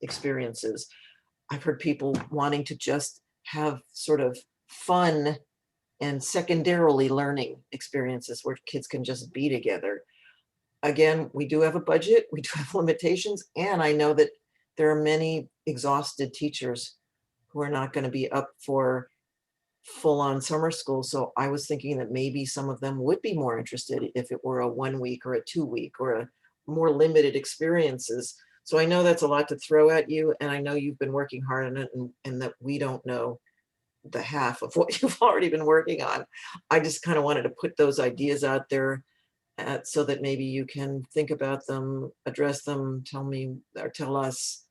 D: experiences. I've heard people wanting to just have sort of fun and secondarily learning experiences where kids can just be together. Again, we do have a budget, we do have limitations, and I know that there are many exhausted teachers who are not going to be up for full-on summer school. So I was thinking that maybe some of them would be more interested if it were a 1 week or a 2 week or a more limited experiences. So I know that's a lot to throw at you, and I know you've been working hard on it, and that we don't know the half of what you've already been working on. I just kind of wanted to put those ideas out there so that maybe you can think about them, address them, tell me or tell us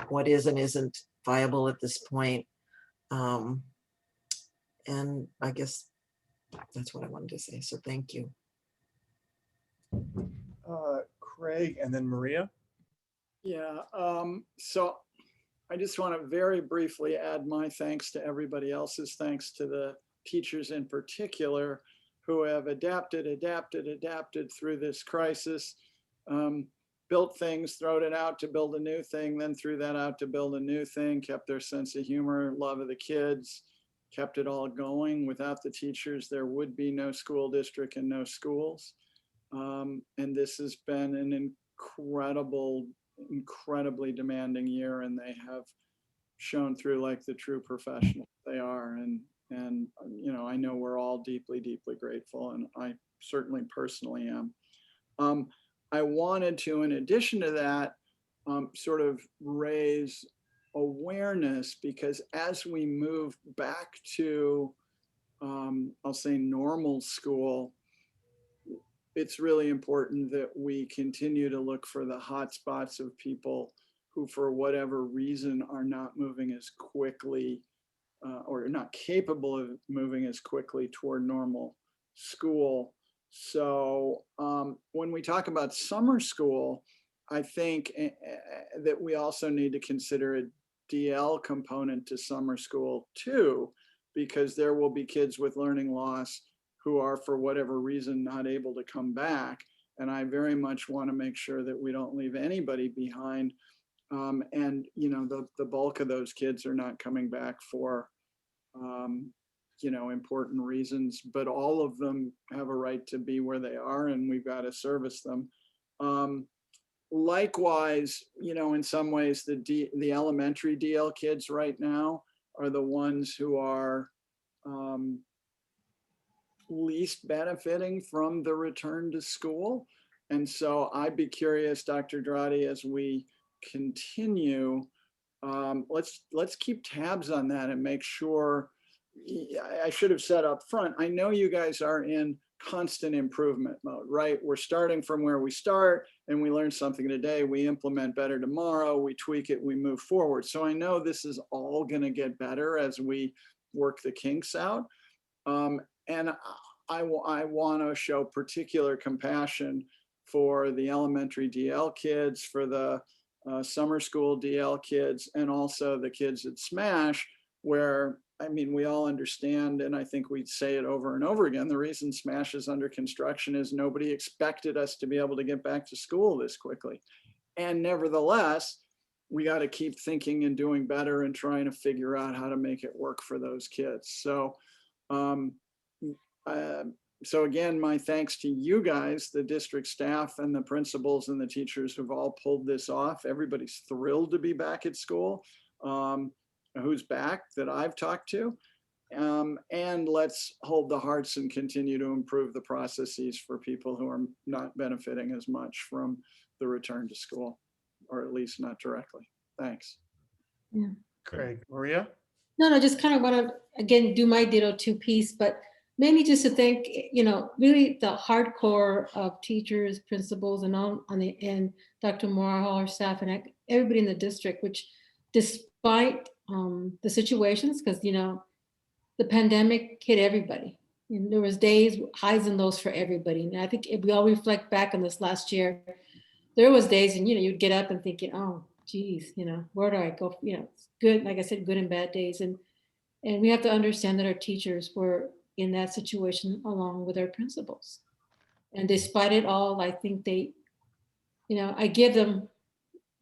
D: what is and isn't viable at this point. And I guess that's what I wanted to say. So thank you.
A: Craig and then Maria.
C: Yeah, so I just want to very briefly add my thanks to everybody else's thanks to the teachers in particular who have adapted through this crisis, built things, thrown it out to build a new thing, then threw that out to build a new thing, kept their sense of humor, love of the kids, kept it all going. Without the teachers, there would be no school district and no schools. And this has been an incredibly demanding year, and they have shown through like the true professionals they are. And you know, I know we're all deeply grateful, and I certainly personally am. I wanted to, in addition to that, sort of raise awareness, because as we move back to, I'll say, normal school, it's really important that we continue to look for the hot spots of people who, for whatever reason, are not moving as quickly or not capable of moving as quickly toward normal school. So when we talk about summer school, I think that we also need to consider a DL component to summer school too, because there will be kids with learning loss who are, for whatever reason, not able to come back. And I very much want to make sure that we don't leave anybody behind. And, you know, the bulk of those kids are not coming back for, you know, important reasons, but all of them have a right to be where they are, and we've got to service them. Likewise, you know, in some ways, the elementary DL kids right now are the ones who are least benefiting from the return to school. And so I'd be curious, Dr. Dradi, as we continue, let's keep tabs on that and make sure. I should have said up front, I know you guys are in constant improvement mode, right? We're starting from where we start, and we learn something today, we implement better tomorrow, we tweak it, we move forward. So I know this is all going to get better as we work the kinks out. And I want to show particular compassion for the elementary DL kids, for the summer school DL kids, and also the kids at SMASH, where, I mean, we all understand, and I think we say it over and over again, the reason SMASH is under construction is nobody expected us to be able to get back to school this quickly. And nevertheless, we got to keep thinking and doing better and trying to figure out how to make it work for those kids. So again, my thanks to you guys, the district staff and the principals and the teachers who've all pulled this off. Everybody's thrilled to be back at school, who's back that I've talked to. And let's hold the hearts and continue to improve the processes for people who are not benefiting as much from the return to school, or at least not directly. Thanks.
E: Yeah.
A: Craig. Maria?
E: No, just kind of want to, again, do my ditto two piece, but mainly just to thank, really the hardcore of teachers, principals, and and Dr. Moore, all our staff, and everybody in the district, which despite the situations, because, the pandemic hit everybody. And there was days, highs and lows for everybody. And I think if we all reflect back on this last year, there was days and, you'd get up and thinking, oh, geez, where do I go? It's good, like I said, good and bad days. And we have to understand that our teachers were in that situation along with our principals. And despite it all, I think they, I give them,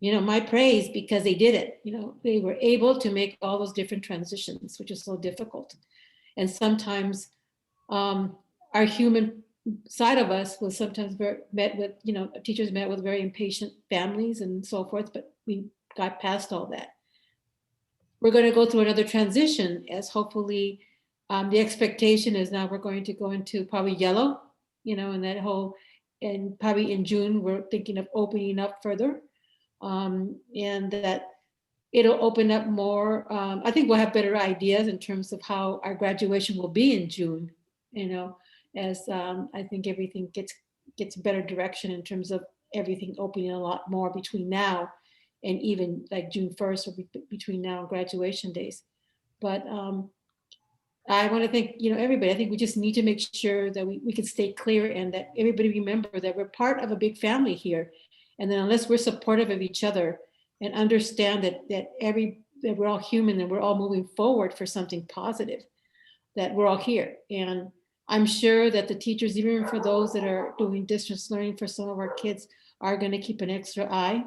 E: my praise because they did it. They were able to make all those different transitions, which is so difficult. And sometimes our human side of us was sometimes met with, teachers met with very impatient families and so forth, but we got past all that. We're going to go through another transition as hopefully the expectation is now we're going to go into probably yellow, and that whole, and probably in June, we're thinking of opening up further, and that it'll open up more. I think we'll have better ideas in terms of how our graduation will be in June, as I think everything gets better direction in terms of everything opening a lot more between now and even like June 1st or between now and graduation days. But I want to thank, everybody. I think we just need to make sure that we can stay clear and that everybody remember that we're part of a big family here. And then unless we're supportive of each other and understand that we're all human and we're all moving forward for something positive, that we're all here. And I'm sure that the teachers, even for those that are doing distance learning for some of our kids, are going to keep an extra eye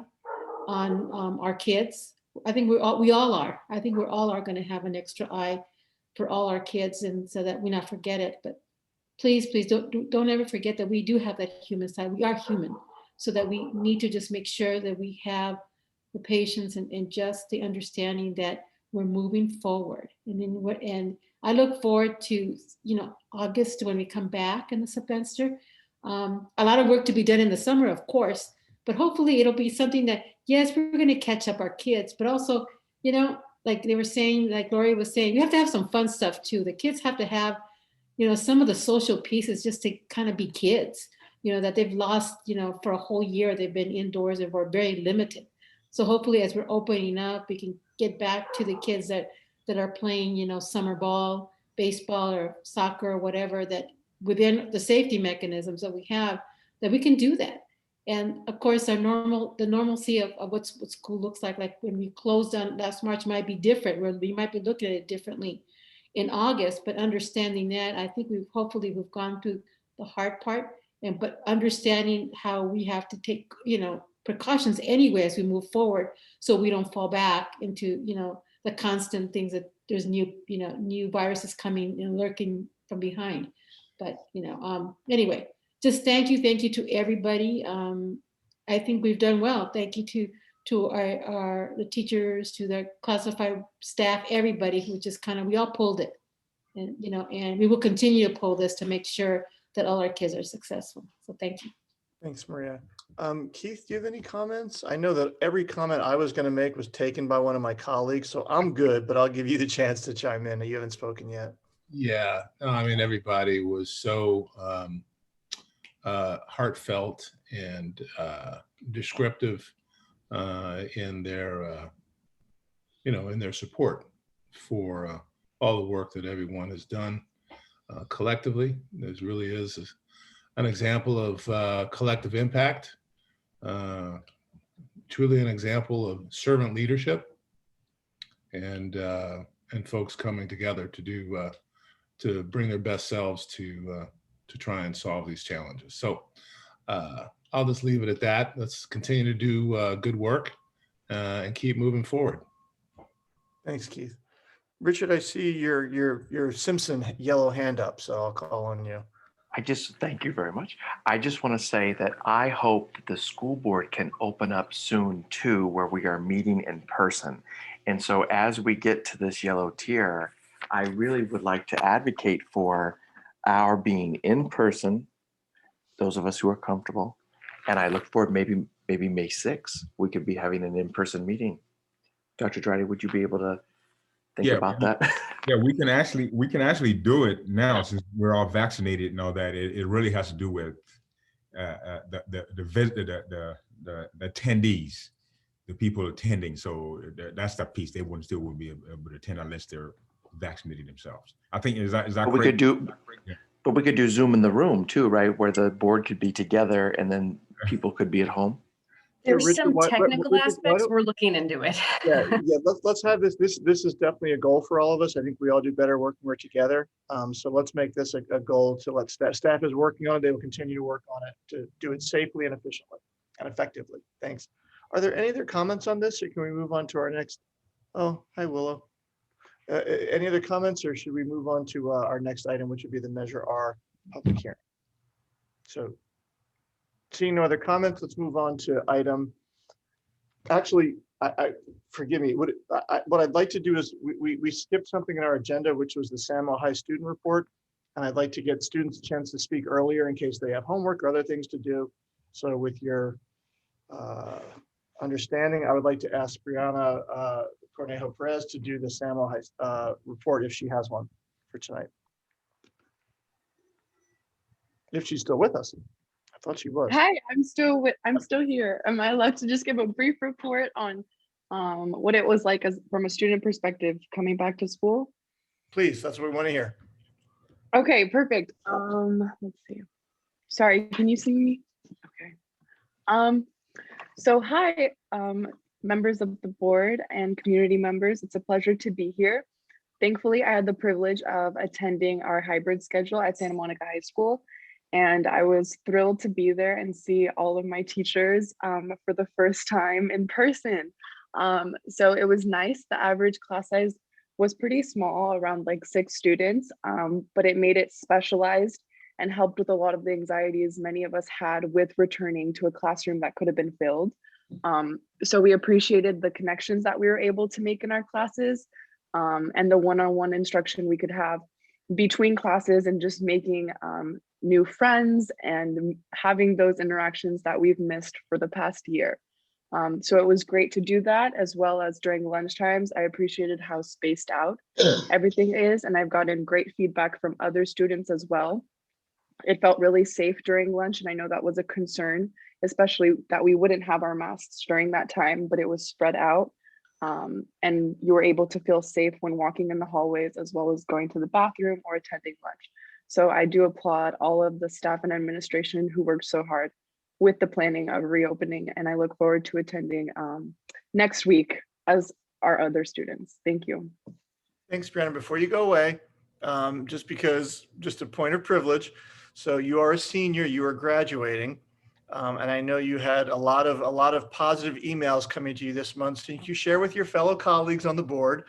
E: on our kids. I think we all are. I think we're all are going to have an extra eye for all our kids, and so that we not forget it. But please don't ever forget that we do have that human side. We are human, so that we need to just make sure that we have the patience and just the understanding that we're moving forward. And I look forward to August when we come back in the semester. A lot of work to be done in the summer, of course, but hopefully it'll be something that, yes, we're going to catch up our kids, but also, like they were saying, like Lori was saying, you have to have some fun stuff too. The kids have to have, some of the social pieces just to kind of be kids, that they've lost, for a whole year, they've been indoors and were very limited. So hopefully as we're opening up, we can get back to the kids that are playing, summer ball, baseball or soccer or whatever, that within the safety mechanisms that we have, that we can do that. And of course, the normalcy of what school looks like when we closed on last March might be different, where we might be looking at it differently in August, but understanding that, I think we've gone through the hard part, but understanding how we have to take, precautions anyway as we move forward, so we don't fall back into, the constant things that there's new viruses coming and lurking from behind. But, anyway, just thank you to everybody. I think we've done well. Thank you to the teachers, to the classified staff, everybody who just we all pulled it. And, and we will continue to pull this to make sure that all our kids are successful. So thank you.
A: Thanks, Maria. Keith, do you have any comments? I know that every comment I was going to make was taken by one of my colleagues, so I'm good, but I'll give you the chance to chime in. You haven't spoken yet.
T: Yeah, no, I mean, everybody was so heartfelt and descriptive in their, in their support for all the work that everyone has done collectively. There really is an example of collective impact, truly an example of servant leadership, and folks coming together to bring their best selves to try and solve these challenges. So I'll just leave it at that. Let's continue to do good work and keep moving forward.
A: Thanks, Keith. Richard, I see your Simpson yellow hand up, so I'll call on you.
S: Thank you very much. I just want to say that I hope that the school board can open up soon too, where we are meeting in person. And so as we get to this yellow tier, I really would like to advocate for our being in person, those of us who are comfortable. And I look forward, maybe May 6th, we could be having an in-person meeting. Dr. Drady, would you be able to think about that.
K: Yeah, we can actually do it now since we're all vaccinated and all that. It really has to do with the attendees, the people attending. So that's the piece. They wouldn't be able to attend unless they're vaccinated themselves. I think is that
S: But we
K: correct?
S: but we could do Zoom in the room too, right? Where the board could be together and then people could be at home.
B: There's
A: Richard,
B: some technical
A: Richard,
B: aspects. We're looking into it.
A: yeah. Let's have this. This is definitely a goal for all of us. I think we all do better working we're together. So let's make this a goal to let staff is working on it. They will continue to work on it to do it safely and efficiently and effectively. Thanks. Are there any other comments on this, or can we move on to our next? Oh, hi Willow. Any other comments, or should we move on to our next item, which would be the Measure R public hearing? So seeing no other comments, let's move on to item. Actually, I forgive me. What I'd like to do is we skipped something in our agenda, which was the Samuel High student report. And I'd like to get students a chance to speak earlier in case they have homework or other things to do. So with your understanding, I would like to ask Brianna Cornejo Perez to do the Samuel High report if she has one for tonight. If she's still with us. I thought she was.
P: Hi, I'm still here. Am I allowed to just give a brief report on what it was like from a student perspective coming back to school?
A: Please, that's what we want to hear.
P: Okay, perfect. Let's see. Sorry, can you see me? Okay. So hi, members of the board and community members. It's a pleasure to be here. Thankfully, I had the privilege of attending our hybrid schedule at Santa Monica High School. And I was thrilled to be there and see all of my teachers for the first time in person. So it was nice. The average class size was pretty small, around like 6 students, but it made it specialized and helped with a lot of the anxieties many of us had with returning to a classroom that could have been filled. So we appreciated the connections that we were able to make in our classes and the one-on-one instruction we could have between classes and just making new friends and having those interactions that we've missed for the past year. So it was great to do that, as well as during lunch times. I appreciated how spaced out everything is, and I've gotten great feedback from other students as well. It felt really safe during lunch, and I know that was a concern, especially that we wouldn't have our masks during that time, but it was spread out. And you were able to feel safe when walking in the hallways, as well as going to the bathroom or attending lunch. So I do applaud all of the staff and administration who worked so hard with the planning of reopening, and I look forward to attending next week as our other students. Thank you.
A: Thanks, Brianna. Before you go away, just a point of privilege. So you are a senior, you are graduating. And I know you had a lot of positive emails coming to you this month. So can you share with your fellow colleagues on the board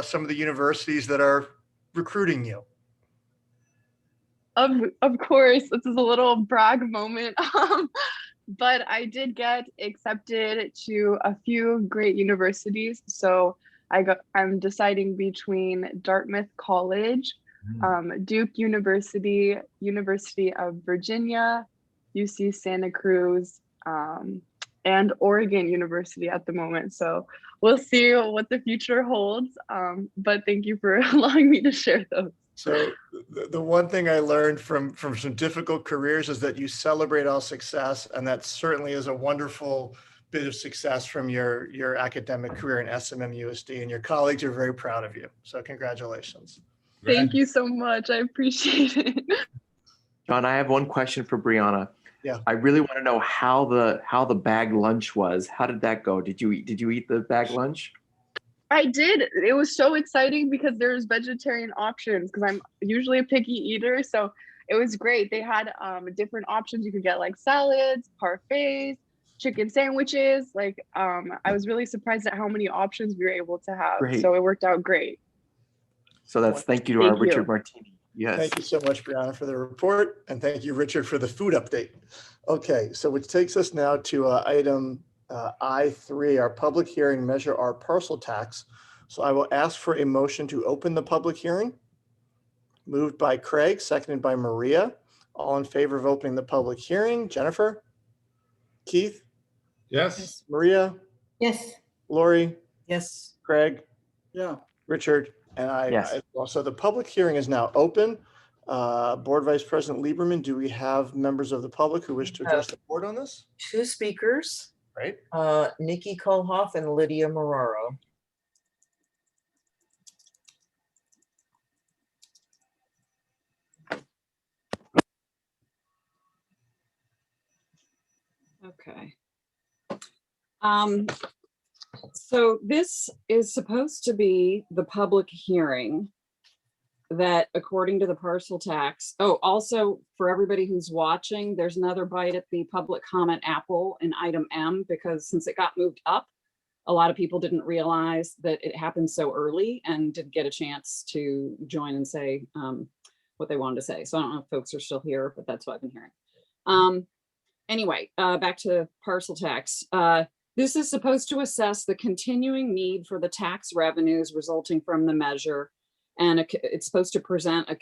A: some of the universities that are recruiting you?
P: Of course, this is a little brag moment, but I did get accepted to a few great universities. So I'm deciding between Dartmouth College, Duke University, University of Virginia, UC Santa Cruz, and Oregon University at the moment. So we'll see what the future holds. But thank you for allowing me to share those.
A: So the one thing I learned from some difficult careers is that you celebrate all success, and that certainly is a wonderful bit of success from your academic career in SMMUSD, and your colleagues are very proud of you. So congratulations.
P: Thank you so much. I appreciate it.
S: John, I have one question for Brianna.
A: Yeah.
S: I really want to know how the bag lunch was. How did that go? Did you eat the bag lunch?
P: I did. It was so exciting because there's vegetarian options, because I'm usually a picky eater. So it was great. They had different options. You could get like salads, parfaits, chicken sandwiches. Like I was really surprised at how many options we were able to have.
S: Great.
P: So it worked out great.
S: So that's thank you to our Richard Martini. Yes.
A: Thank you so much, Brianna, for the report. And thank you, Richard, for the food update. Okay, so which takes us now to item I3, our public hearing, Measure R parcel tax. So I will ask for a motion to open the public hearing. Moved by Craig, seconded by Maria. All in favor of opening the public hearing? Jennifer? Keith?
T: Yes.
A: Maria?
E: Yes.
A: Lori?
D: Yes.
A: Craig?
C: Yeah.
A: Richard, and
S: Yes.
A: so the public hearing is now open. Board Vice President Lieberman, do we have members of the public who wish to address the board on this?
D: 2 speakers,
A: Right.
D: Nikki Kohlhoff and Lydia Marraro.
F: Okay. So this is supposed to be the public hearing that, according to the parcel tax. Oh, also for everybody who's watching, there's another bite at the public comment apple in item M, because since it got moved up, a lot of people didn't realize that it happened so early and did get a chance to join and say what they wanted to say. So I don't know if folks are still here, but that's what I've been hearing. Anyway, back to parcel tax. This is supposed to assess the continuing need for the tax revenues resulting from the measure. And it's supposed to present a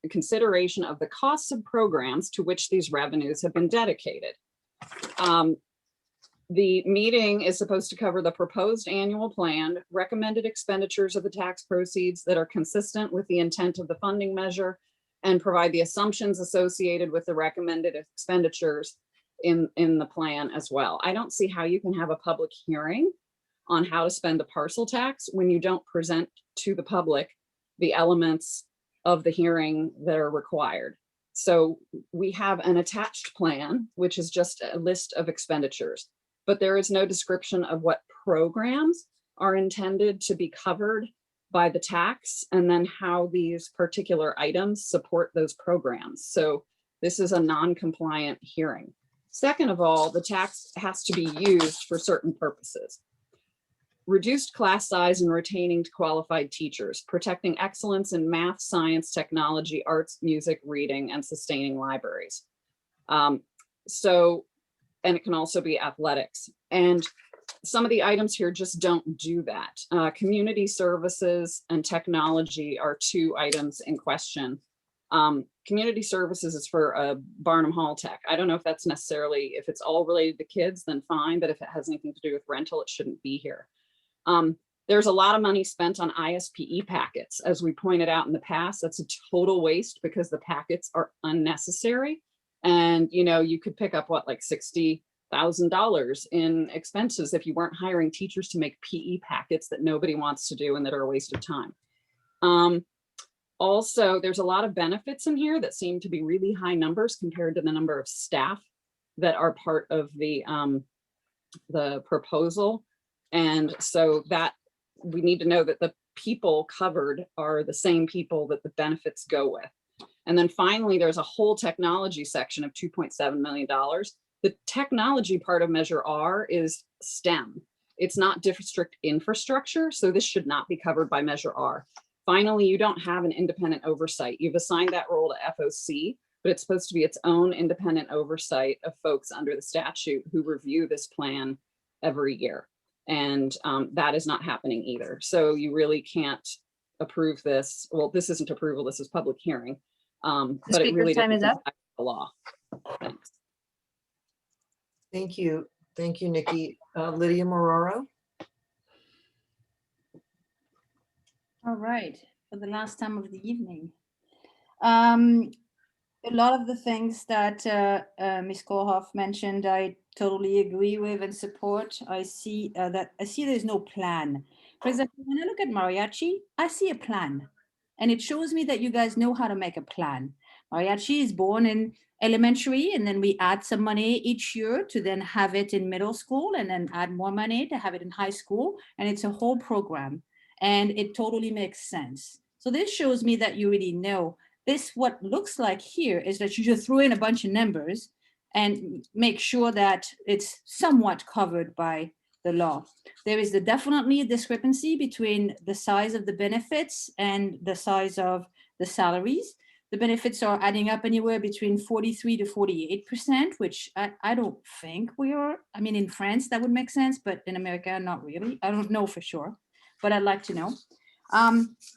F: consideration of the costs of programs to which these revenues have been dedicated. The meeting is supposed to cover the proposed annual plan, recommended expenditures of the tax proceeds that are consistent with the intent of the funding measure, and provide the assumptions associated with the recommended expenditures in the plan as well. I don't see how you can have a public hearing on how to spend the parcel tax when you don't present to the public the elements of the hearing that are required. So we have an attached plan, which is just a list of expenditures, but there is no description of what programs are intended to be covered by the tax, and then how these particular items support those programs. So this is a non-compliant hearing. Second of all, the tax has to be used for certain purposes. Reduced class size and retaining qualified teachers, protecting excellence in math, science, technology, arts, music, reading, and sustaining libraries. And it can also be athletics. And some of the items here just don't do that. Community services and technology are 2 items in question. Community services is for Barnum Hall Tech. I don't know if that's necessarily, if it's all related to kids, then fine, but if it has anything to do with rental, it shouldn't be here. There's a lot of money spent on ISPE packets. As we pointed out in the past, that's a total waste because the packets are unnecessary. And you could pick up what, like $60,000 in expenses if you weren't hiring teachers to make PE packets that nobody wants to do and that are a waste of time. Also, there's a lot of benefits in here that seem to be really high numbers compared to the number of staff that are part of the proposal. And so that we need to know that the people covered are the same people that the benefits go with. And then finally, there's a whole technology section of $2.7 million. The technology part of Measure R is STEM. It's not district infrastructure, so this should not be covered by Measure R. Finally, you don't have an independent oversight. You've assigned that role to FOC, but it's supposed to be its own independent oversight of folks under the statute who review this plan every year. And that is not happening either. So you really can't approve this. Well, this isn't approval, this is public hearing. But it really
B: time is
F: doesn't
B: up.
F: affect the law. Thanks.
D: Thank you. Thank you, Nikki. Lydia Marraro.
L: All right, for the last time of the evening. A lot of the things that Ms. Kohlhoff mentioned, I totally agree with and support. I see there's no plan. For example, when I look at mariachi, I see a plan, and it shows me that you guys know how to make a plan. Mariachi is born in elementary, and then we add some money each year to then have it in middle school, and then add more money to have it in high school, and it's a whole program, and it totally makes sense. So this shows me that you really know. This, what looks like here, is that you just throw in a bunch of numbers and make sure that it's somewhat covered by the law. There is definitely a discrepancy between the size of the benefits and the size of the salaries. The benefits are adding up anywhere between 43 to 48%, which I don't think we are. I mean, in France, that would make sense, but in America, not really. I don't know for sure, but I'd like to know.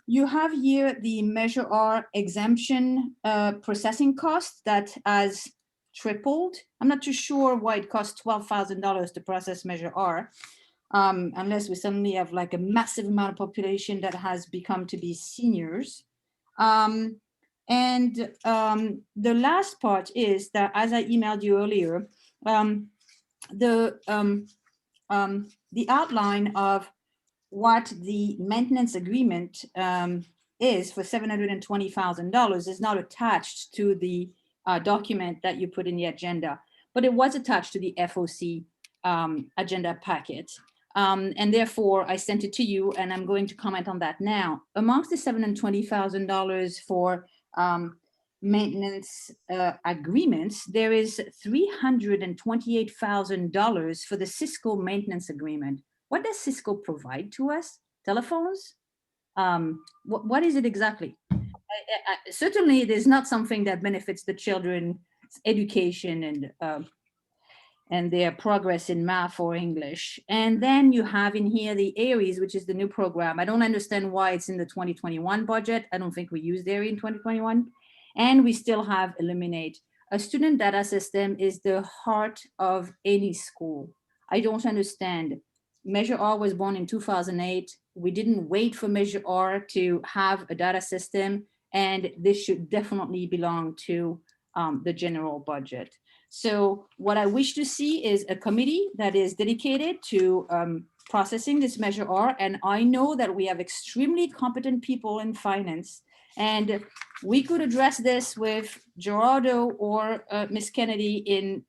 L: You have here the Measure R exemption processing cost that has tripled. I'm not too sure why it costs $12,000 to process Measure R. unless we suddenly have like a massive amount of population that has become to be seniors. The last part is that, as I emailed you earlier, the outline of what the maintenance agreement is for $720,000 is not attached to the document that you put in the agenda, but it was attached to the FOC agenda packet. And therefore, I sent it to you, and I'm going to comment on that now. Amongst the $720,000 for maintenance agreements, there is $328,000 for the Cisco maintenance agreement. What does Cisco provide to us? Telephones? What is it exactly? Certainly, it is not something that benefits the children's education and their progress in math or English. And then you have in here the ARIES, which is the new program. I don't understand why it's in the 2021 budget. I don't think we used ARIES in 2021. And we still have Eliminate. A student data system is the heart of any school. I don't understand. Measure R was born in 2008. We didn't wait for Measure R to have a data system, and this should definitely belong to the general budget. So what I wish to see is a committee that is dedicated to processing this Measure R. And I know that we have extremely competent people in finance, and we could address this with Gerardo or Ms. Kennedy in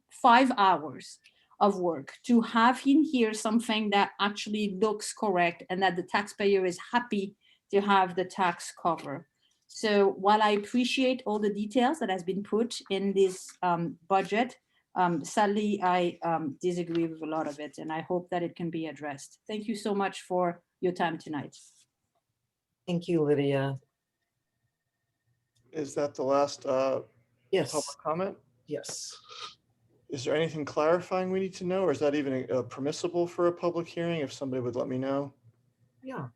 L: 5 hours of work to have in here something that actually looks correct and that the taxpayer is happy to have the tax cover. So while I appreciate all the details that has been put in this budget, sadly, I disagree with a lot of it, and I hope that it can be addressed. Thank you so much for your time tonight.
D: Thank you, Lydia.
A: Is that the last
D: Yes.
A: public comment?
D: Yes.
A: Is there anything clarifying we need to know, or is that even permissible for a public hearing? If somebody would let me know.
D: Yeah.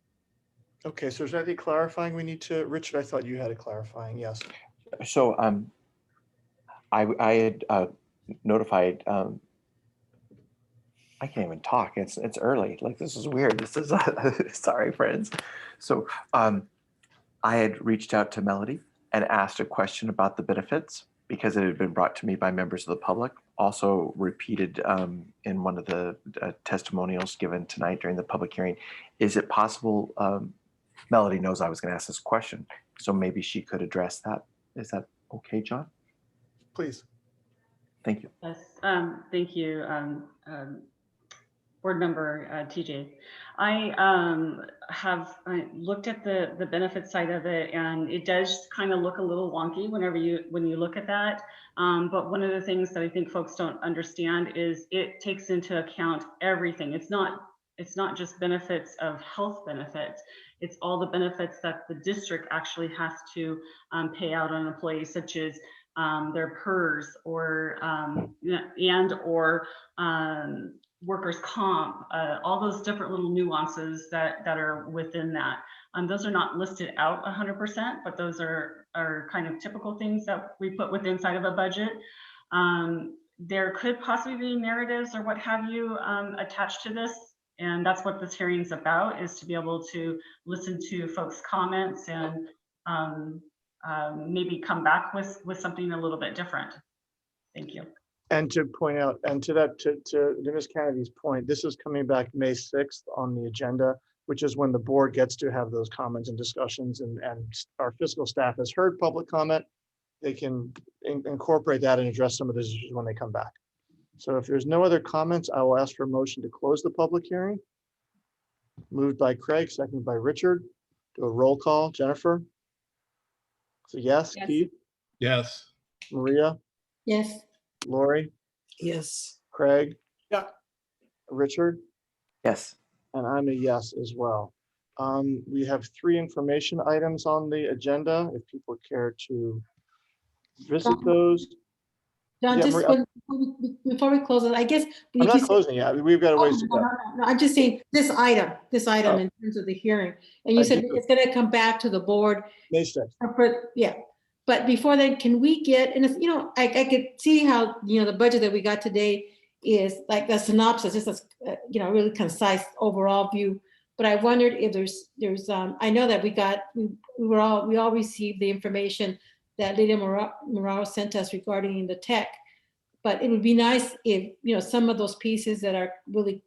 A: Okay, so is there anything clarifying we need to, Richard? I thought you had a clarifying, yes.
G: So I had notified, I can't even talk. It's early. Like, this is weird. This is, sorry, friends. So I had reached out to Melody and asked a question about the benefits because it had been brought to me by members of the public. Also repeated in one of the testimonials given tonight during the public hearing. Is it possible, Melody knows I was going to ask this question, so maybe she could address that. Is that okay, John?
A: Please.
I: Thank you.
Q: Yes, thank you, Board Member TJ. I have looked at the benefit side of it, and it does kind of look a little wonky when you look at that. But one of the things that I think folks don't understand is it takes into account everything. It's not just benefits of health benefits. It's all the benefits that the district actually has to pay out on employees, such as their PERS or workers' comp, all those different little nuances that are within that. Those are not listed out 100%, but those are kind of typical things that we put within inside of a budget. There could possibly be narratives or what have you attached to this. And that's what this hearing is about, is to be able to listen to folks' comments and maybe come back with something a little bit different. Thank you.
A: And to point out, and to Ms. Kennedy's point, this is coming back May 6th on the agenda, which is when the board gets to have those comments and discussions, and our fiscal staff has heard public comment. They can incorporate that and address some of those issues when they come back. So if there's no other comments, I will ask for a motion to close the public hearing. Moved by Craig, seconded by Richard. Do a roll call. Jennifer? So yes. Keith?
T: Yes.
A: Maria?
E: Yes.
A: Lori?
D: Yes.
A: Craig?
C: Yeah.
A: Richard?
G: Yes.
A: And I'm a yes as well. We have 3 information items on the agenda. If people care to visit those.
E: John,
A: Yeah,
E: just
A: Maria,
E: before we close it, I guess.
A: I'm not closing yet. We've got a ways to go.
E: No, I'm just saying this item
A: Oh.
E: in terms of the hearing. And you said it's going to come back to the board.
A: May 6th.
E: Yeah. But before then, can we get, and it's, I could see how, the budget that we got today is like the synopsis, just a really concise overall view. But I wondered if there's I know that we all received the information that Lydia Moraro sent us regarding the tech, but it would be nice if some of those pieces that are really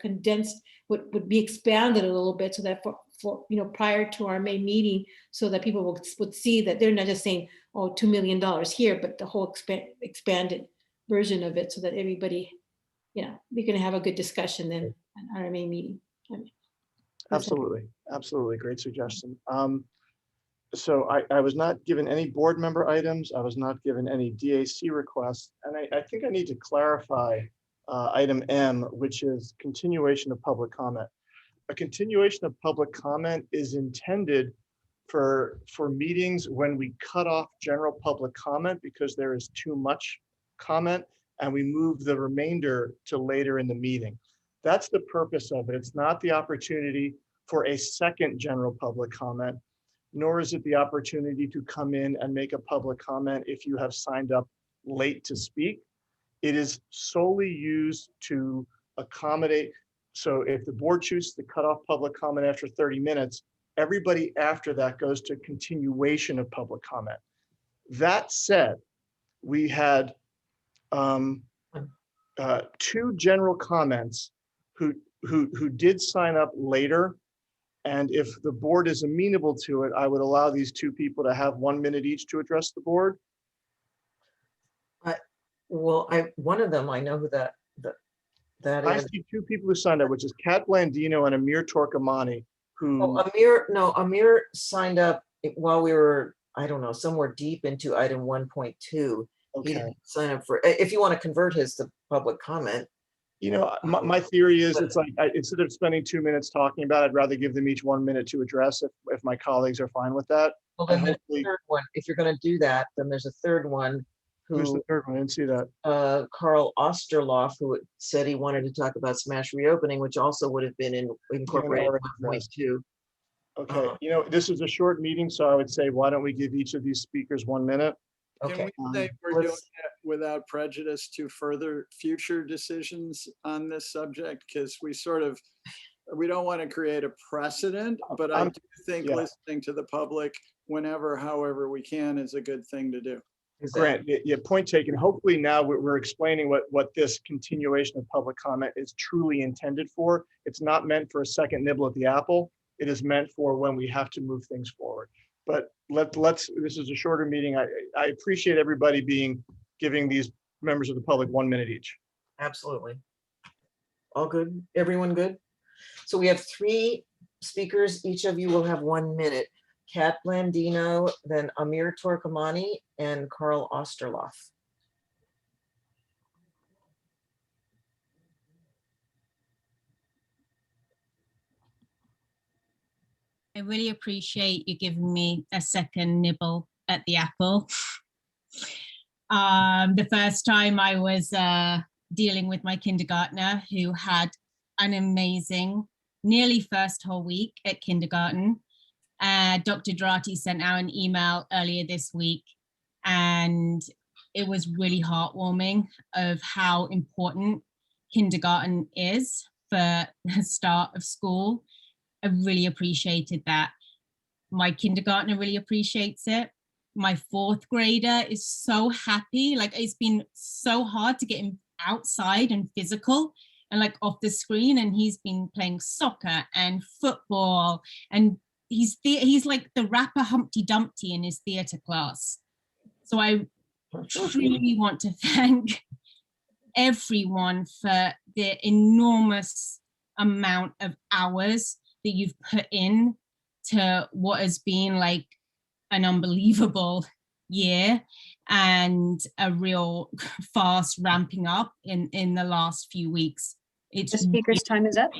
E: condensed would be expanded a little bit, so that for prior to our May meeting, so that people would see that they're not just saying, oh, $2 million here, but the whole expanded version of it, so that everybody, we're going to have a good discussion then at our May meeting.
A: Absolutely. Absolutely. Great suggestion. So I was not given any board member items. I was not given any DAC requests. And I think I need to clarify item M, which is continuation of public comment. A continuation of public comment is intended for meetings when we cut off general public comment because there is too much comment, and we move the remainder to later in the meeting. That's the purpose of it. It's not the opportunity for a second general public comment, nor is it the opportunity to come in and make a public comment if you have signed up late to speak. It is solely used to accommodate. So if the board chooses to cut off public comment after 30 minutes, everybody after that goes to continuation of public comment. That said, we had two general comments who did sign up later. And if the board is amenable to it, I would allow these two people to have 1 minute each to address the board.
D: Well, one of them, I know who that
A: I
D: is.
A: see two people who signed up, which is Kat Blandino and Amir Torkamani, who.
D: Oh, Amir signed up while we were, I don't know, somewhere deep into item 1.2.
A: Okay.
D: He didn't sign up for, if you want to convert his to public comment.
A: My theory is it's like, instead of spending 2 minutes talking about it, I'd rather give them each 1 minute to address if my colleagues are fine with that.
D: Well, then there's a third one. If you're going to do that, then there's a third one.
A: Who's the third one? I didn't see that.
D: Carl Osterloff, who said he wanted to talk about smash reopening, which also would have been incorporated in 1.2.
A: Okay, this is a short meeting, so I would say, why don't we give each of these speakers 1 minute?
C: Can we say we're doing it without prejudice to further future decisions on this subject? Because we don't want to create a precedent, but I do think listening to the public whenever, however we can is a good thing to do.
A: Grant, yeah, point taken. Hopefully now we're explaining what this continuation of public comment is truly intended for. It's not meant for a second nibble at the apple. It is meant for when we have to move things forward. But this is a shorter meeting. I appreciate everybody giving these members of the public 1 minute each.
D: Absolutely. All good? Everyone good? So we have 3 speakers. Each of you will have 1 minute. Kat Blandino, then Amir Torkamani, and Carl Osterloff.
I: I really appreciate you giving me a second nibble at the apple. The first time I was dealing with my kindergartner who had an amazing, nearly first whole week at kindergarten. Dr. Drati sent out an email earlier this week, and it was really heartwarming of how important kindergarten is for the start of school. I really appreciated that. My kindergartner really appreciates it. My 4th grader is so happy. Like, it's been so hard to get him outside and physical and like off the screen, and he's been playing soccer and football, and he's like the rapper Humpty Dumpty in his theater class. So I truly want to thank everyone for the enormous amount of hours that you've put in to what has been like an unbelievable year and a real fast ramping up in the last few weeks.
B: The speaker's time is up.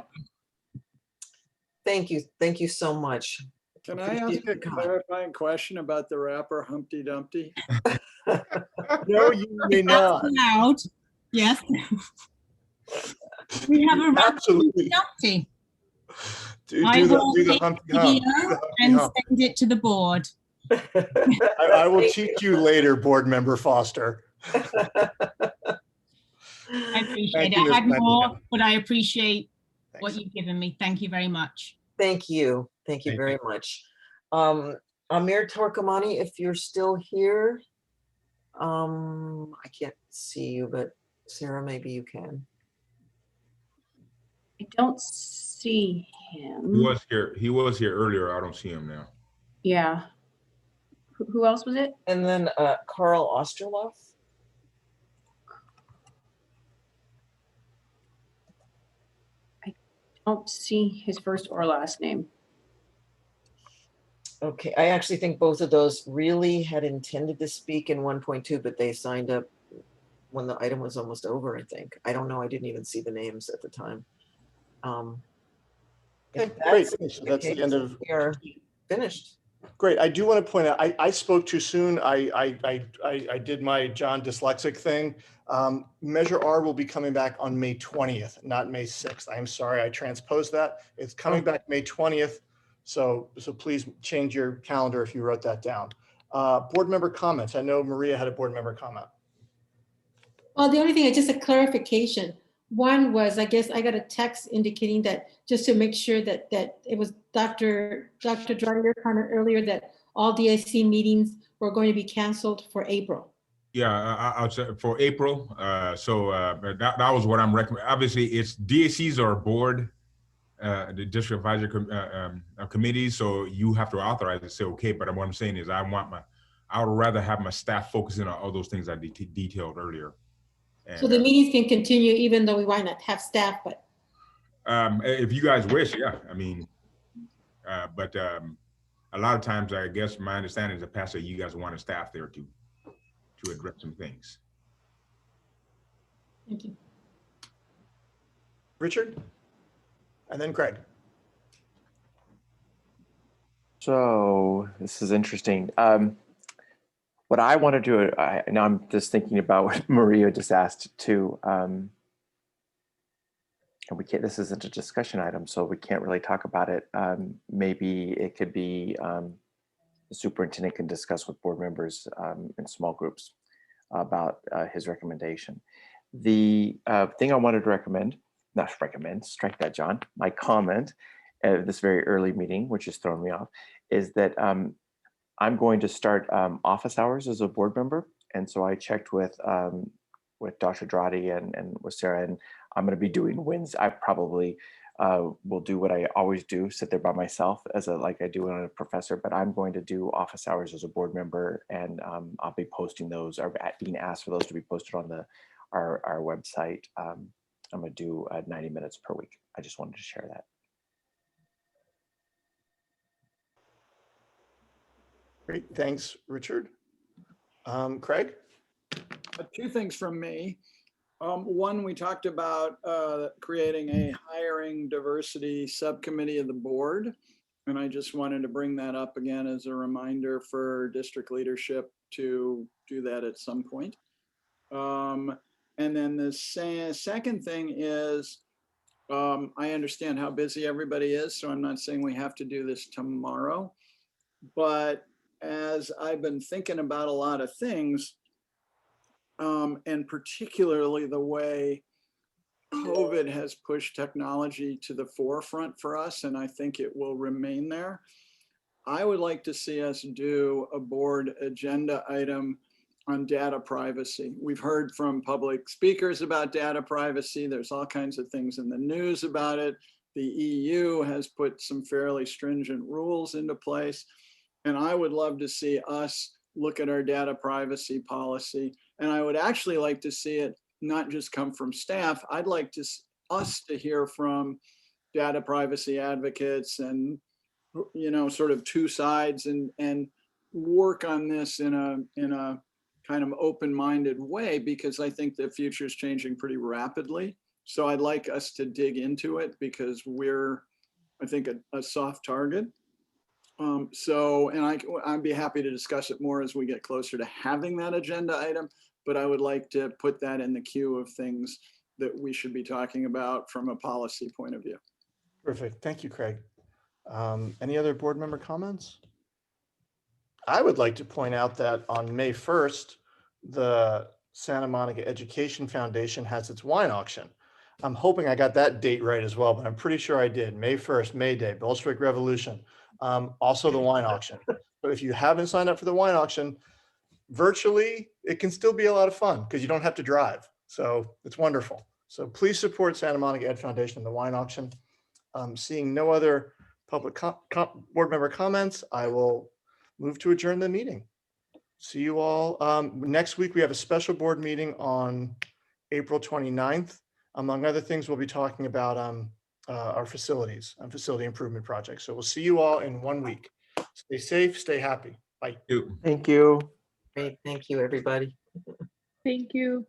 D: Thank you so much.
C: Can I ask a clarifying question about the rapper Humpty Dumpty?
A: No, you may not.
I: Loud. Yes. We have a rapper Humpty Dumpty.
A: Do the Humpty Hump.
I: And send it to the board.
A: I will teach you later, board member Foster.
I: I appreciate
A: Thank
I: it.
A: you,
I: I
A: Ms.
I: had
A: Cunningham.
I: more, but I appreciate what
A: Thanks.
I: you've given me. Thank you very much.
D: Thank you. Thank you
K: Thank
D: very much. Amir Torkamani, if you're still here, I can't see you, but Sarah, maybe you can.
B: I don't see him.
K: He was here. He was here earlier. I don't see him now.
B: Yeah. Who else was it?
D: And then Carl Osterloff.
B: I don't see his first or last name.
D: Okay, I actually think both of those really had intended to speak in 1.2, but they signed up when the item was almost over, I think. I don't know. I didn't even see the names at the time.
A: Okay, great. So that's the end of.
D: We are finished.
A: Great. I do want to point out, I spoke too soon. I did my John dyslexic thing. Measure R will be coming back on May 20th, not May 6th. I am sorry, I transposed that. It's coming back May 20th. So please change your calendar if you wrote that down. Board member comments. I know Maria had a board member comment.
E: Well, the only thing is just a clarification. One was, I guess I got a text indicating that, just to make sure that it was Dr. Dreyer comment earlier that all DIC meetings were going to be canceled for April.
K: Yeah, I'll say for April. That was what I'm recommending. Obviously, it's DACs are board, the district advisory committee, so you have to authorize it. Say okay, but what I'm saying is, I would rather have my staff focusing on all those things I detailed earlier. And,
E: So the meetings can continue even though we might not have staff, but.
K: If you guys wish, yeah. I mean, but a lot of times, I guess my understanding is, a pastor, you guys want a staff there to address some things.
E: Thank you.
A: Richard? And then Craig.
G: So this is interesting. What I want to do, now I'm just thinking about what Maria just asked too. And we can't, this isn't a discussion item, so we can't really talk about it. Maybe it could be the superintendent can discuss with board members in small groups about his recommendation. The thing I wanted to strike that, John, my comment at this very early meeting, which has thrown me off, is that I'm going to start office hours as a board member. And so I checked with Dr. Drati and with Sarah, and I'm going to be doing Wednesday. I probably will do what I always do, sit there by myself like I do when I'm a professor, but I'm going to do office hours as a board member, and I'll be posting those, or being asked for those to be posted on our website. I'm going to do 90 minutes per week. I just wanted to share that.
A: Great, thanks, Richard. Craig?
C: Two things from me. One, we talked about creating a hiring diversity subcommittee of the board. And I just wanted to bring that up again as a reminder for district leadership to do that at some point. And then the second thing is, I understand how busy everybody is, so I'm not saying we have to do this tomorrow. But as I've been thinking about a lot of things, and particularly the way COVID has pushed technology to the forefront for us, and I think it will remain there, I would like to see us do a board agenda item on data privacy. We've heard from public speakers about data privacy. There's all kinds of things in the news about it. The EU has put some fairly stringent rules into place. And I would love to see us look at our data privacy policy. And I would actually like to see it not just come from staff. I'd like us to hear from data privacy advocates and, sort of two sides, and work on this in a kind of open-minded way, because I think the future is changing pretty rapidly. So I'd like us to dig into it, because we're, I think, a soft target. I'd be happy to discuss it more as we get closer to having that agenda item, but I would like to put that in the queue of things that we should be talking about from a policy point of view.
A: Perfect. Thank you, Craig. Any other board member comments? I would like to point out that on May 1st, the Santa Monica Education Foundation has its wine auction. I'm hoping I got that date right as well, but I'm pretty sure I did. May 1st, May Day, Bolshevik Revolution. Also the wine auction. But if you haven't signed up for the wine auction, virtually, it can still be a lot of fun because you don't have to drive. So it's wonderful. So please support Santa Monica Ed Foundation in the wine auction. Seeing no other public board member comments, I will move to adjourn the meeting. See you all. Next week, we have a special board meeting on April 29th. Among other things, we'll be talking about our facilities and facility improvement projects. So we'll see you all in 1 week. Stay safe, stay happy. Bye.
S: Thank you.
D: Great, thank you, everybody.
P: Thank you.